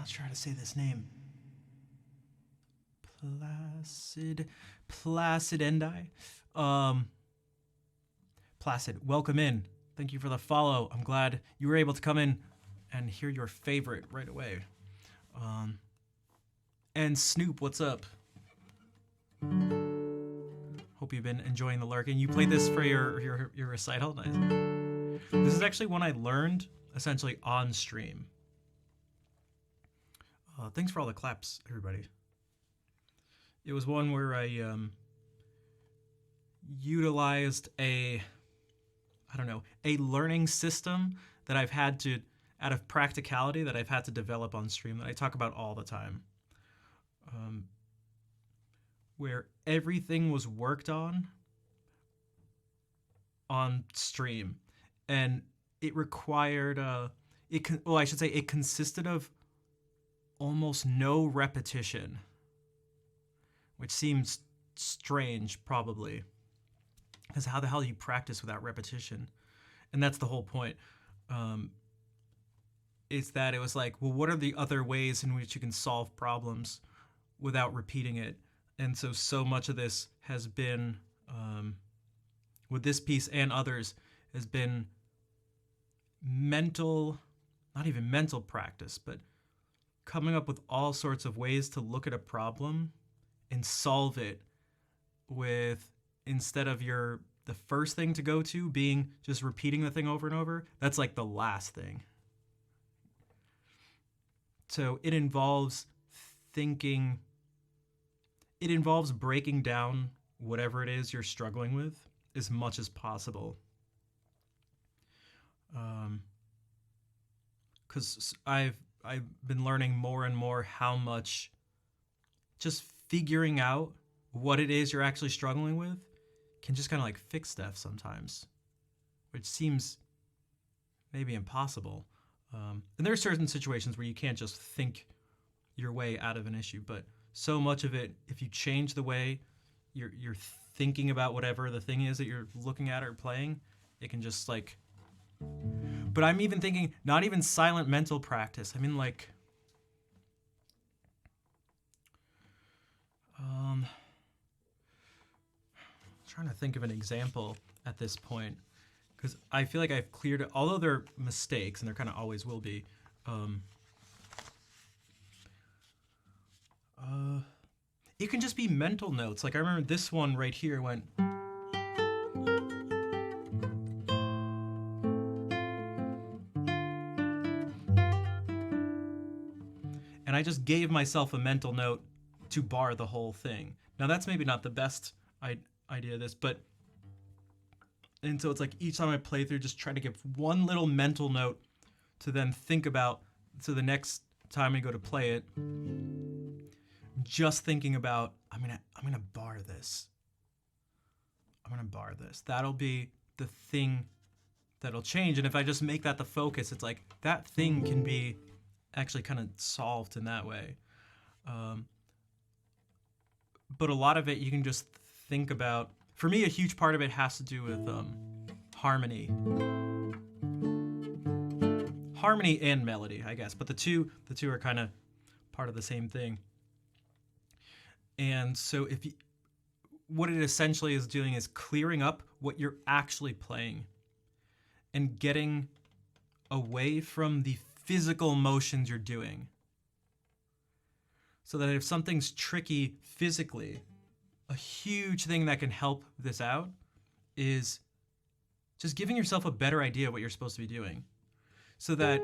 not sure how to say this name. Placidendi. Placid, welcome in. Thank you for the follow. I'm glad you were able to come in and hear your favorite right away. And Snoop, what's up? Hope you've been enjoying the lurking. You played this for your recital? Nice. This is actually one I learned essentially on stream. Thanks for all the claps, everybody. It was one where I utilized a learning system that I've had to, out of practicality, that I've had to develop on stream that I talk about all the time. Where everything was worked on stream, and it required it consisted of almost no repetition, which seems strange probably, because how the hell do you practice without repetition? And that's the whole point. Is that it was like, well, what are the other ways in which you can solve problems without repeating it? And so much of this has been, with this piece and others, has been mental, not even mental practice, but coming up with all sorts of ways to look at a problem and solve it with, instead of the first thing to go to being just repeating the thing over and over, that's like the last thing. So it involves thinking, it involves breaking down whatever it is you're struggling with as much as possible. Because I've been learning more and more how much just figuring out what it is you're actually struggling with can just kind of like fix stuff sometimes, which seems maybe impossible. And there are certain situations where you can't just think your way out of an issue, but so much of it, if you change the way you're thinking about whatever the thing is that you're looking at or playing, it can just like... But I'm even thinking, not even silent mental practice. I mean, like... trying to think of an example at this point, because I feel like I've cleared it, although there are mistakes, and there kind of always will be. It can just be mental notes. Like I remember this one right here went... And I just gave myself a mental note to bar the whole thing. Now that's maybe not the best idea of this, but... And so it's like each time I play through, just try to give one little mental note to then think about, so the next time I go to play it, just thinking about, I'm gonna bar this. I'm gonna bar this. That'll be the thing that'll change. And if I just make that the focus, it's like that thing can be actually kind of solved in that way. But a lot of it you can just think about. For me, a huge part of it has to do with harmony. Harmony and melody, I guess. But the two are kind of part of the same thing. And so what it essentially is doing is clearing up what you're actually playing and getting away from the physical motions you're doing. So that if something's tricky physically, a huge thing that can help this out is just giving yourself a better idea of what you're supposed to be doing. So that,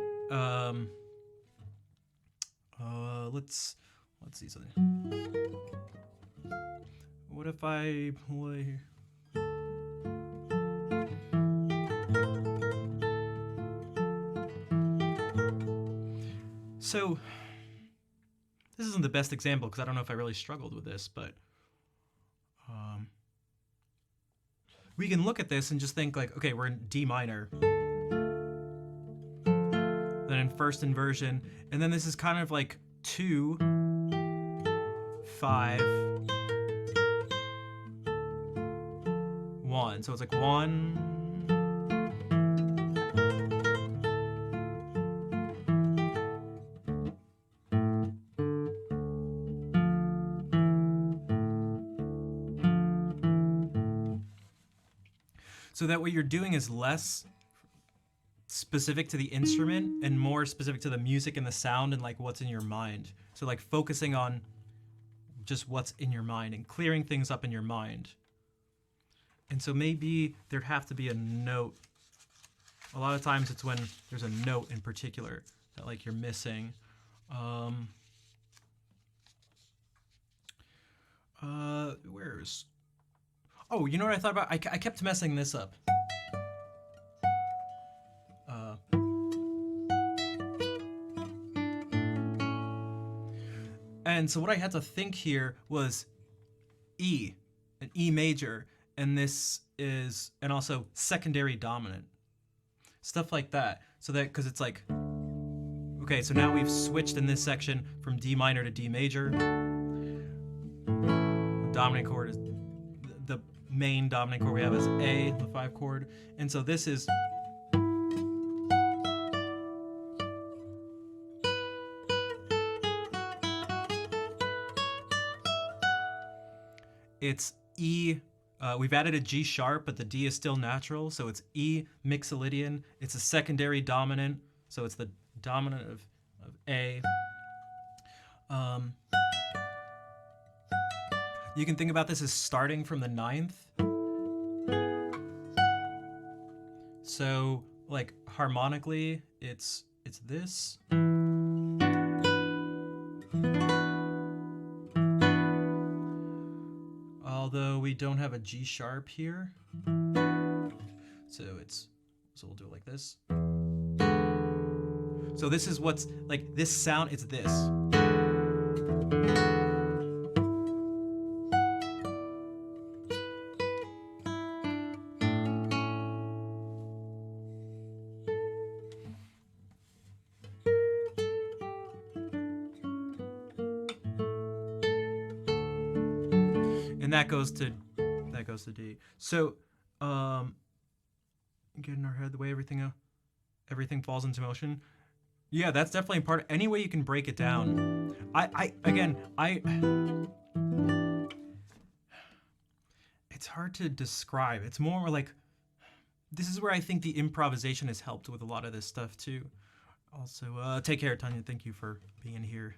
let's see something. What if I play... So, this isn't the best example because I don't know if I really struggled with this, but we can look at this and just think like, okay, we're in D minor, then in first inversion, and then this is kind of like 2, 5, 1. So it's like 1, So that what you're doing is less specific to the instrument and more specific to the music and the sound and like what's in your mind. So like focusing on just what's in your mind and clearing things up in your mind. And so maybe there'd have to be a note. A lot of times it's when there's a note in particular that like you're missing. Where's... Oh, you know what I thought about? I kept messing this up. And so what I had to think here was E, an E major, and this is, and also secondary dominant. Stuff like that. So that, because it's like, okay, so now we've switched in this section from D minor to D major. The dominant chord is, the main dominant chord we have is A, the 5 chord. And so this is, it's E, we've added a G sharp, but the D is still natural, so it's E mixolydian. It's a secondary dominant, so it's the dominant of A. You can think about this as starting from the 9th. So, like, harmonically, it's this. Although we don't have a G sharp here. So we'll do it like this. So this is what's, like, this sound, it's this. And that goes to D. So, get in our head the way everything falls into motion. Yeah, that's definitely part of any way you can break it down. It's hard to describe. It's more like, this is where I think the improvisation has helped with a lot of this stuff too. Also, take care, Tanya. Thank you for being here.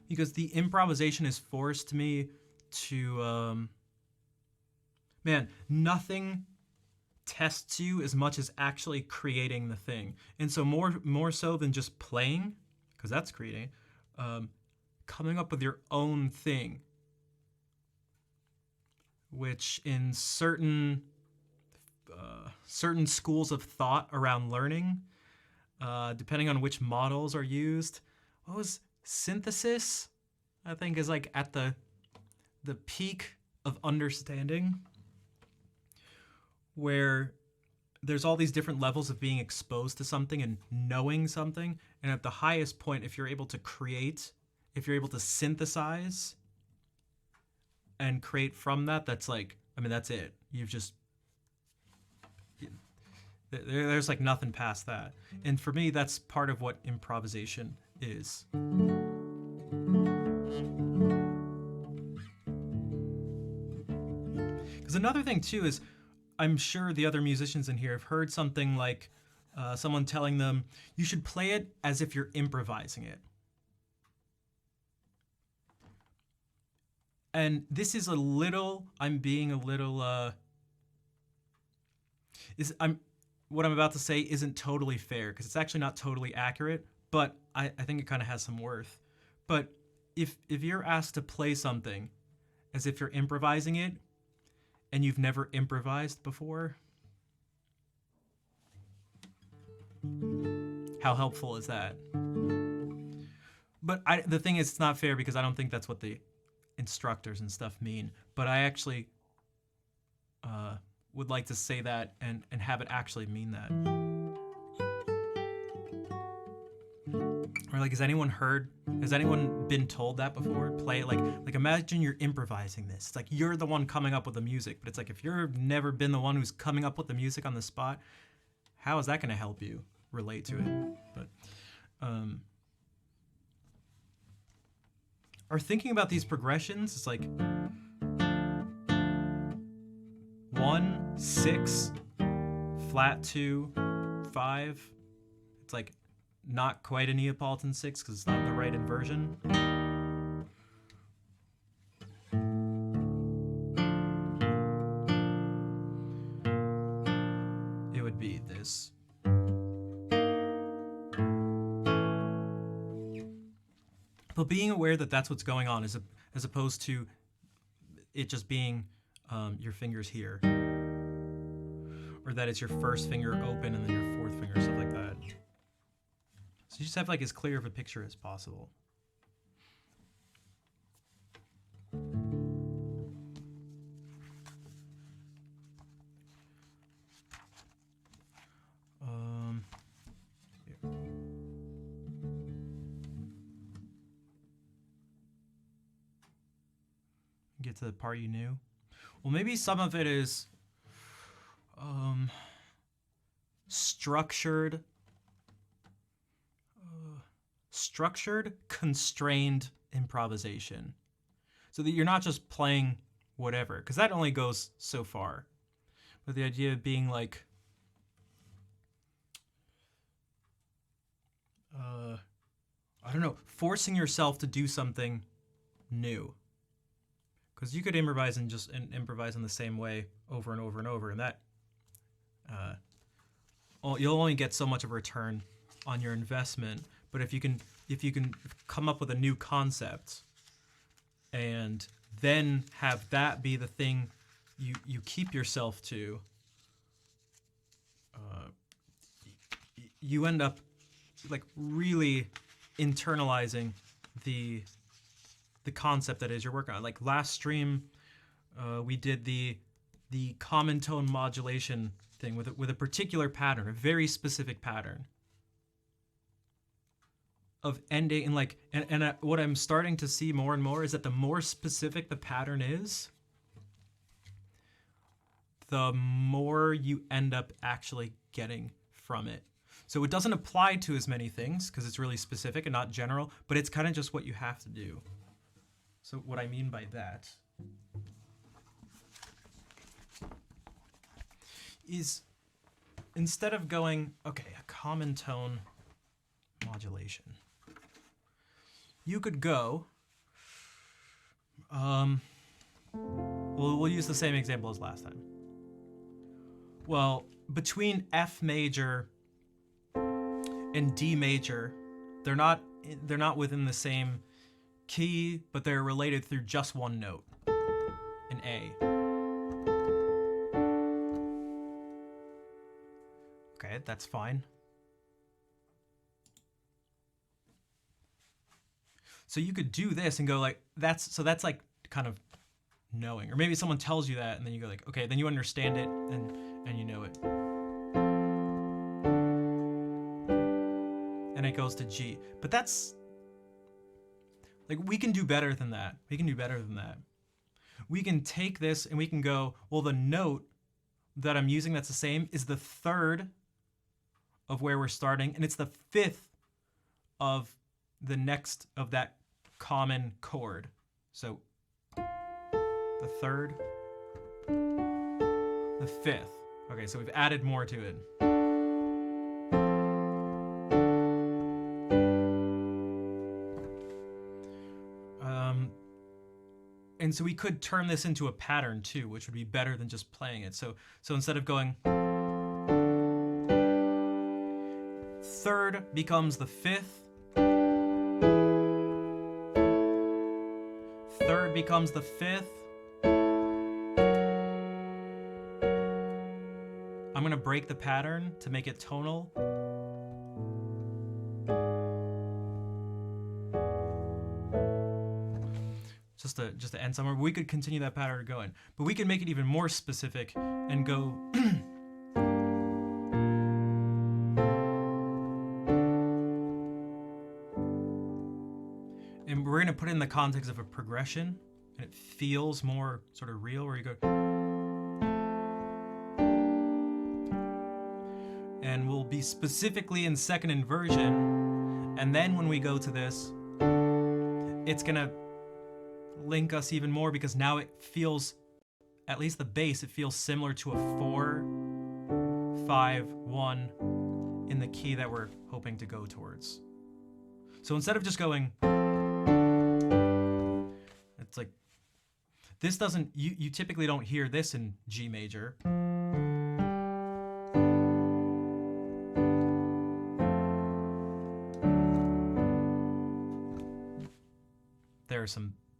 Because the improvisation has forced me to, man, nothing tests you as much as actually creating the thing. And so more so than just playing, because that's creating, coming up with your own thing, which in certain schools of thought around learning, depending on which models are used, what was synthesis, I think, is like at the peak of understanding, where there's all these different levels of being exposed to something and knowing something. And at the highest point, if you're able to create, if you're able to synthesize and create from that, that's like, I mean, that's it. You've just, there's like nothing past that. And for me, that's part of what improvisation is. Because another thing too is, I'm sure the other musicians in here have heard something like someone telling them, you should play it as if you're improvising it. And this is I'm being a little, what I'm about to say isn't totally fair, because it's actually not totally accurate, but I think it kind of has some worth. But if you're asked to play something as if you're improvising it, and you've never improvised before, how helpful is that? But the thing is, it's not fair, because I don't think that's what the instructors and stuff mean. But I actually would like to say that and have it actually mean that. Or like, has anyone been told that before? Play it like imagine you're improvising this. It's like you're the one coming up with the music, but it's like if you've never been the one who's coming up with the music on the spot, how is that going to help you relate to it? But or thinking about these progressions, it's like 1, 6, flat 2, 5. It's like not quite a Neapolitan 6 because it's not the right inversion. It would be this. But being aware that that's what's going on as opposed to it just being your fingers here. Or that it's your first finger open and then your fourth finger, stuff like that. So you just have like as clear of a picture as possible. Here. Get to the part you knew. Well, maybe some of it is structured, constrained improvisation. So that you're not just playing whatever, because that only goes so far. But the idea of being like, I don't know, forcing yourself to do something new. Because you could improvise and just improvise in the same way over and over and over, and that you'll only get so much of a return on your investment. But if you can come up with a new concept and then have that be the thing you keep yourself to, you end up like really internalizing the concept that is you're working on. Like last stream, we did the common tone modulation thing with a particular pattern, a very specific pattern of ending and like and what I'm starting to see more and more is that the more specific the pattern is, the more you end up actually getting from it. So it doesn't apply to as many things because it's really specific and not general, but it's kind of just what you have to do. So what I mean by that is instead of going, okay, a common tone modulation, you could go, we'll use the same example as last time. Well, between F major and D major, they're not within the same key, but they're related through just one note, an A. Okay, that's fine. So you could do this and go like, that's like kind of knowing. Or maybe someone tells you that and then you go like, okay, then you understand it and you know it. And it goes to G. But that's, like, we can do better than that. We can do better than that. We can take this and we can go, well, the note that I'm using that's the same is the third of where we're starting, and it's the fifth of the next of that common chord. So the third, the fifth. Okay, so we've added more to it. And so we could turn this into a pattern too, which would be better than just playing it. So instead of going, third becomes the fifth, third becomes the fifth. I'm gonna break the pattern to make it tonal. Just to end somewhere. We could continue that pattern going, but we could make it even more specific and go and we're going to put it in the context of a progression, and it feels more sort of real, where you go and we'll be specifically in second inversion, and then when we go to this, it's gonna link us even more because now it feels at least the bass, it feels similar to a 4, 5, 1 in the key that we're hoping to go towards. So instead of just going, it's like, this doesn't, you typically don't hear this in G major.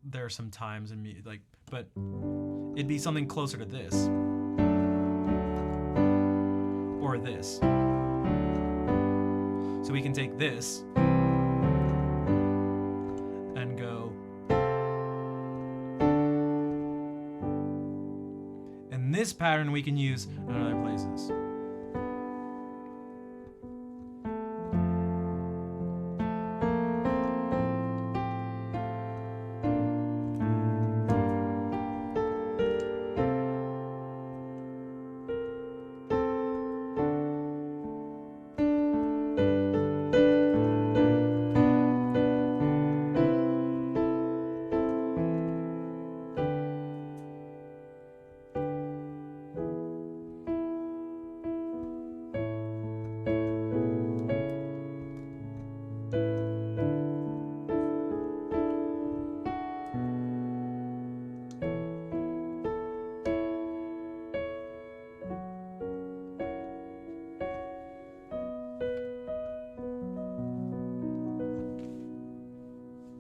There are some times in me, like, but it'd be something closer to this. Or this. So we can take this and go. And this pattern we can use in other places.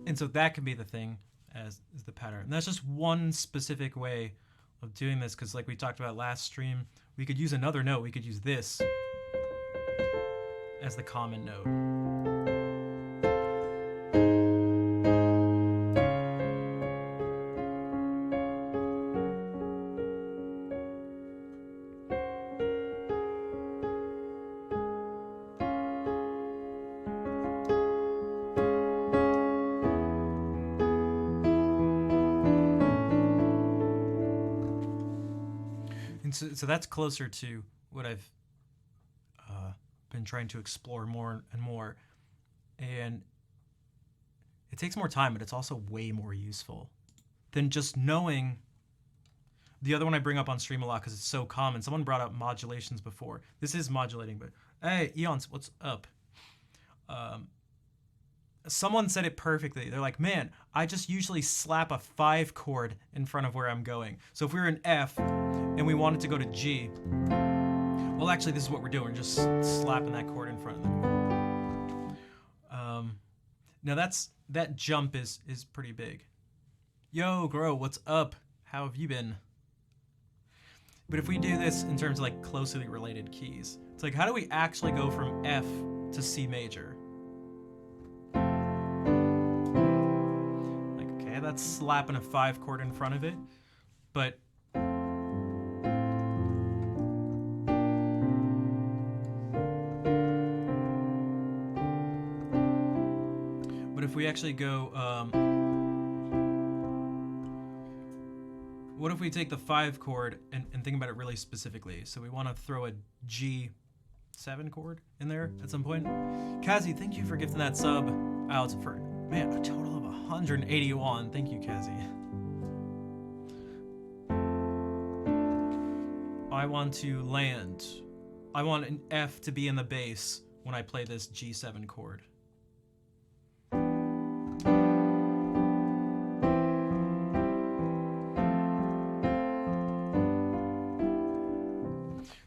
And so that can be the thing as the pattern. And that's just one specific way of doing this, because like we talked about last stream, we could use another note. We could use this as the common note. So that's closer to what I've been trying to explore more and more. And it takes more time, but it's also way more useful than just knowing. The other one I bring up on stream a lot because it's so common. Someone brought up modulations before. This is modulating, but hey, Eons, what's up? Someone said it perfectly. They're like, man, I just usually slap a 5 chord in front of where I'm going. So if we were in F and we wanted to go to G, well, actually, this is what we're doing. We're just slapping that chord in front of them. Now that jump is pretty big. Yo, Grow, what's up? How have you been? But if we do this in terms of like closely related keys, it's like, how do we actually go from F to C major? Like, okay, that's slapping a 5 chord in front of it, but if we actually go, what if we take the 5 chord and think about it really specifically? So we want to throw a G7 chord in there at some point. Kazi, thank you for gifting that sub out for, man, a total of 181. Thank you, Kazi. I want to land. I want an F to be in the bass when I play this G7 chord.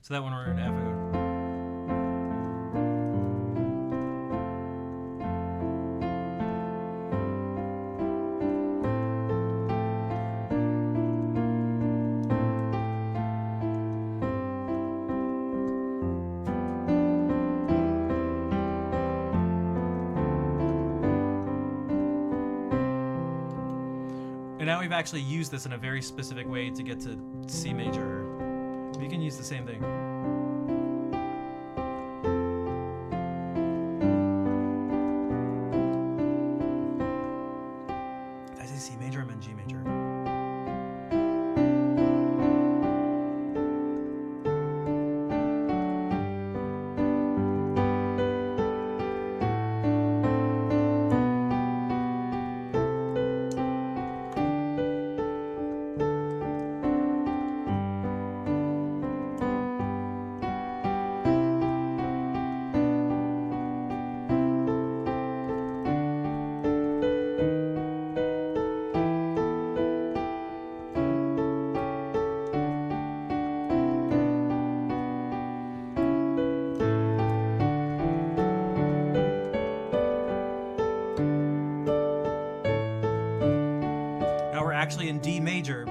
So that one we're in F. And now we've actually used this in a very specific way to get to C major. We can use the same thing. Did I say C major? I meant G major. actually in D major.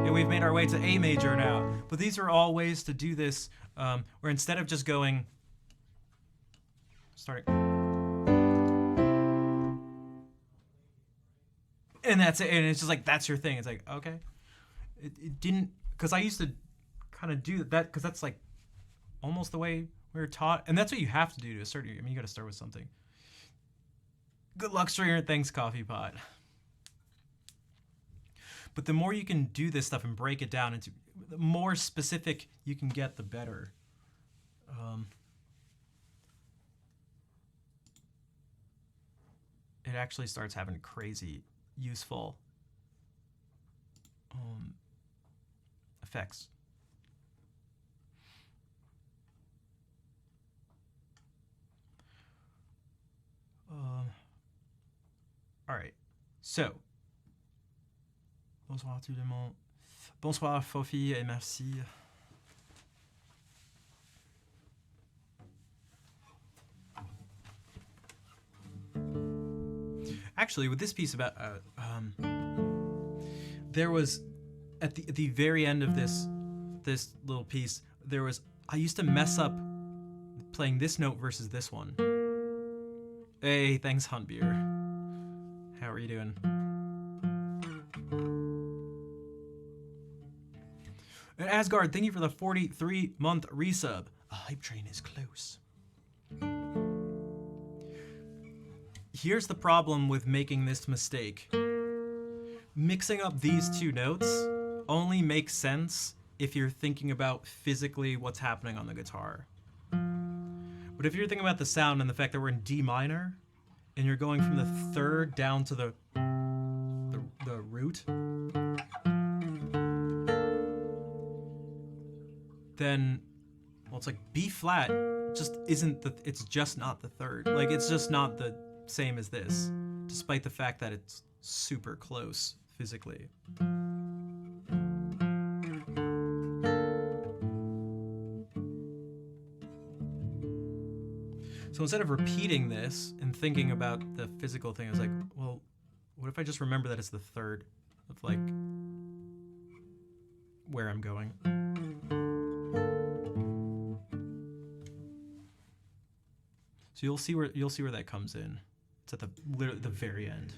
But we've made our way to A major now. But these are all ways to do this, where instead of just going, starting, and that's it, and it's just like, that's your thing. It's like, okay. It didn't, because I used to kind of do that, because that's like almost the way we were taught, and that's what you have to do to a certain, I mean, you got to start with something. Good luck, Stringer. Thanks, Coffee Pot. But the more you can do this stuff and break it down into, the more specific you can get, the better. It actually starts having crazy, useful effects. All right, so. Bonsoir tout le monde. Bonsoir Fofi et merci. Actually, with this piece about, there was at the very end of this little piece, there was, I used to mess up playing this note versus this one. Hey, thanks Hunt Beer. How are you doing? And Asgard, thank you for the 43-month resub. A hype train is close. Here's the problem with making this mistake. Mixing up these two notes only makes sense if you're thinking about physically what's happening on the guitar. But if you're thinking about the sound and the fact that we're in D minor, and you're going from the third down to the root, then, well, it's like B flat just isn't it's just not the third. Like, it's just not the same as this, despite the fact that it's super close physically. So instead of repeating this and thinking about the physical thing, I was like, well, what if I just remember that it's the third of like where I'm going? So you'll see where that comes in. It's at literally the very end.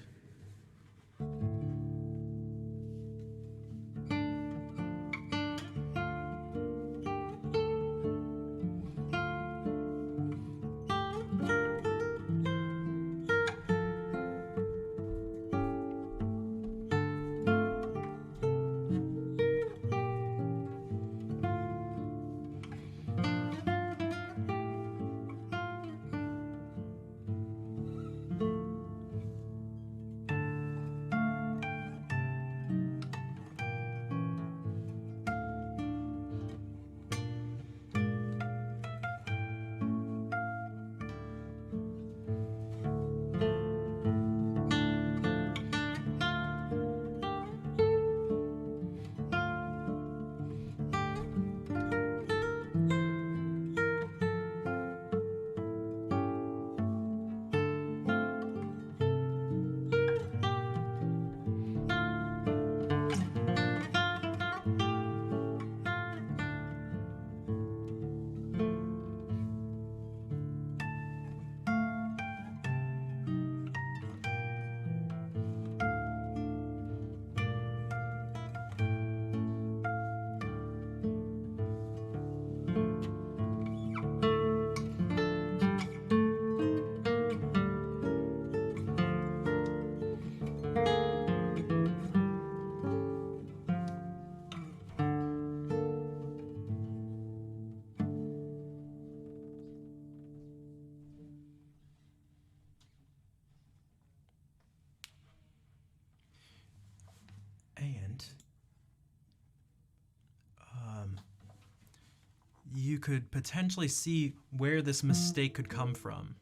you could potentially see where this mistake could come from.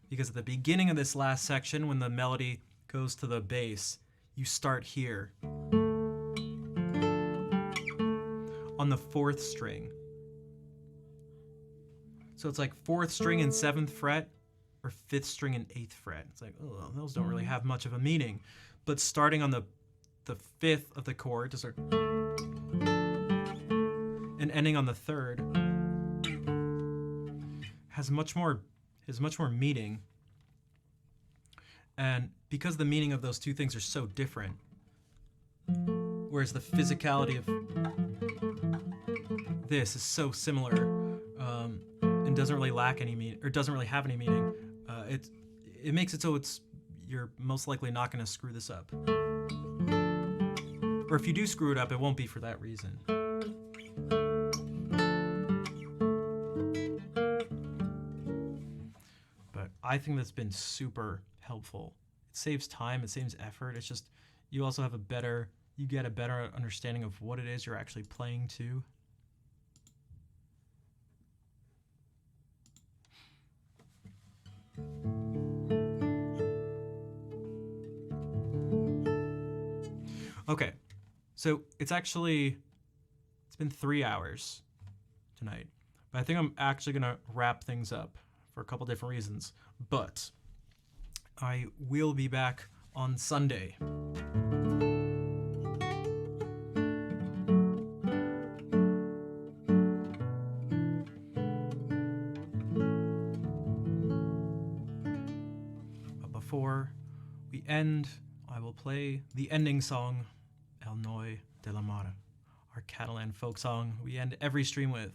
Because at the beginning of this last section, when the melody goes to the bass, you start here on the 4th string. So it's like 4th string and 7th fret, or 5th string and 8th fret. It's like, oh, those don't really have much of a meaning. But starting on the 5th of the chord to start, and ending on the 3rd has much more meaning. And because the meaning of those two things are so different, whereas the physicality of this is so similar, and doesn't really lack any meaning, or doesn't really have any meaning, it makes it so you're most likely not going to screw this up. Or if you do screw it up, it won't be for that reason. But I think that's been super helpful. It saves time, it saves effort. It's just, you also have you get a better understanding of what it is you're actually playing to. Okay, so it's been 3 hours tonight, but I think I'm actually gonna wrap things up for a couple different reasons, but I will be back on Sunday. But before we end, I will play the ending song, El Noi de la Mar, our Catalan folk song we end every stream with.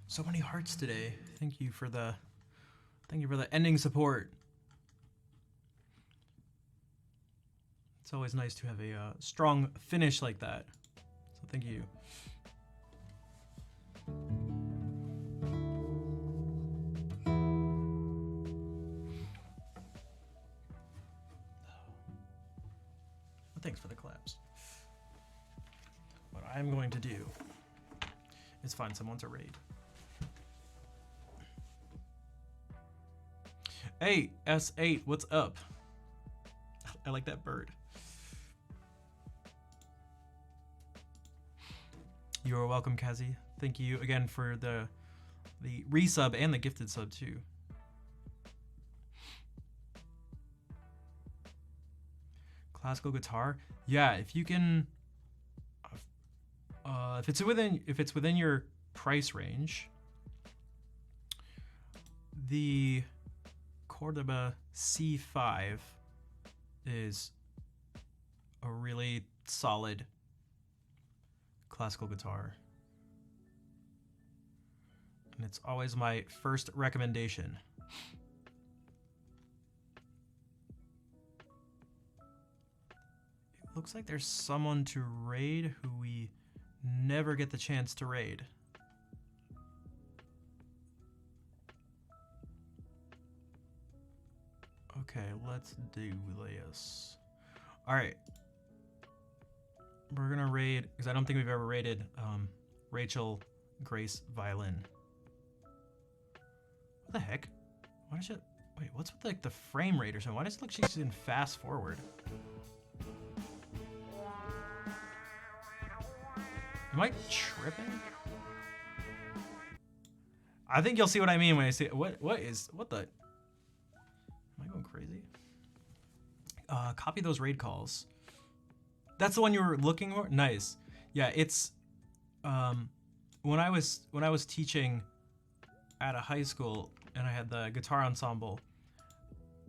So many hearts today. Thank you for the ending support. It's always nice to have a strong finish like that. So thank you. Thanks for the claps. What I'm going to do is find someone to raid. Hey, S8, what's up? I like that bird. You are welcome, Kazi. Thank you again for the resub and the gifted sub too. Classical guitar? Yeah, if you can, if it's within your price range, the Cordoba C5 is a really solid classical guitar. And it's always my first recommendation. It looks like there's someone to raid who we never get the chance to raid. Okay, let's do this. All right. We're gonna raid, because I don't think we've ever raided Rachel Grace Violin. What the heck? Why does it, wait, what's with like the frame rate or something? Why does it look she's in fast forward? Am I tripping? I think you'll see what I mean when I say, what the? Am I going crazy? Copy those raid calls. That's the one you were looking for? Nice. Yeah, it's when I was teaching at a high school and I had the guitar ensemble,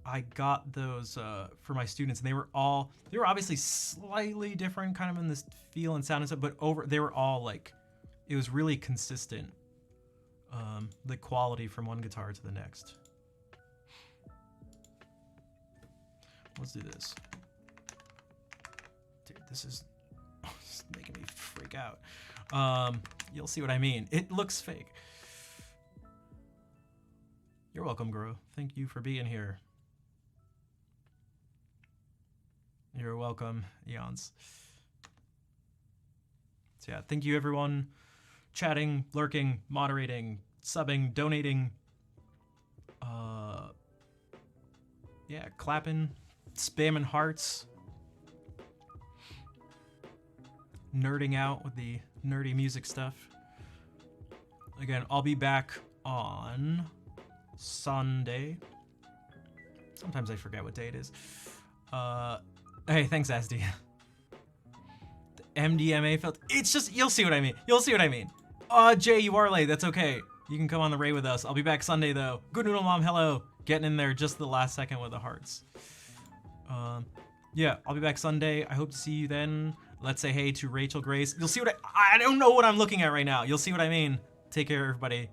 I got those for my students, and they were obviously slightly different kind of in this feel and sound and stuff, but they were all like, it was really consistent, the quality from one guitar to the next. Let's do this. Dude, this is making me freak out. You'll see what I mean. It looks fake. You're welcome, Guru. Thank you for being here. You're welcome, Eons. So yeah, thank you everyone chatting, lurking, moderating, subbing, donating, yeah, clapping, spamming hearts, nerding out with the nerdy music stuff. Again, I'll be back on Sunday. Sometimes I forget what day it is. Hey, thanks, Asdi. The MDMA felt. It's just, you'll see what I mean. You'll see what I mean. Jay, you are late. That's okay. You can come on the raid with us. I'll be back Sunday, though. Good Noodle Mom, hello. Getting in there just the last second with the hearts. Yeah, I'll be back Sunday. I hope to see you then. Let's say hey to Rachel Grace. You'll see what I don't know what I'm looking at right now. You'll see what I mean. Take care, everybody.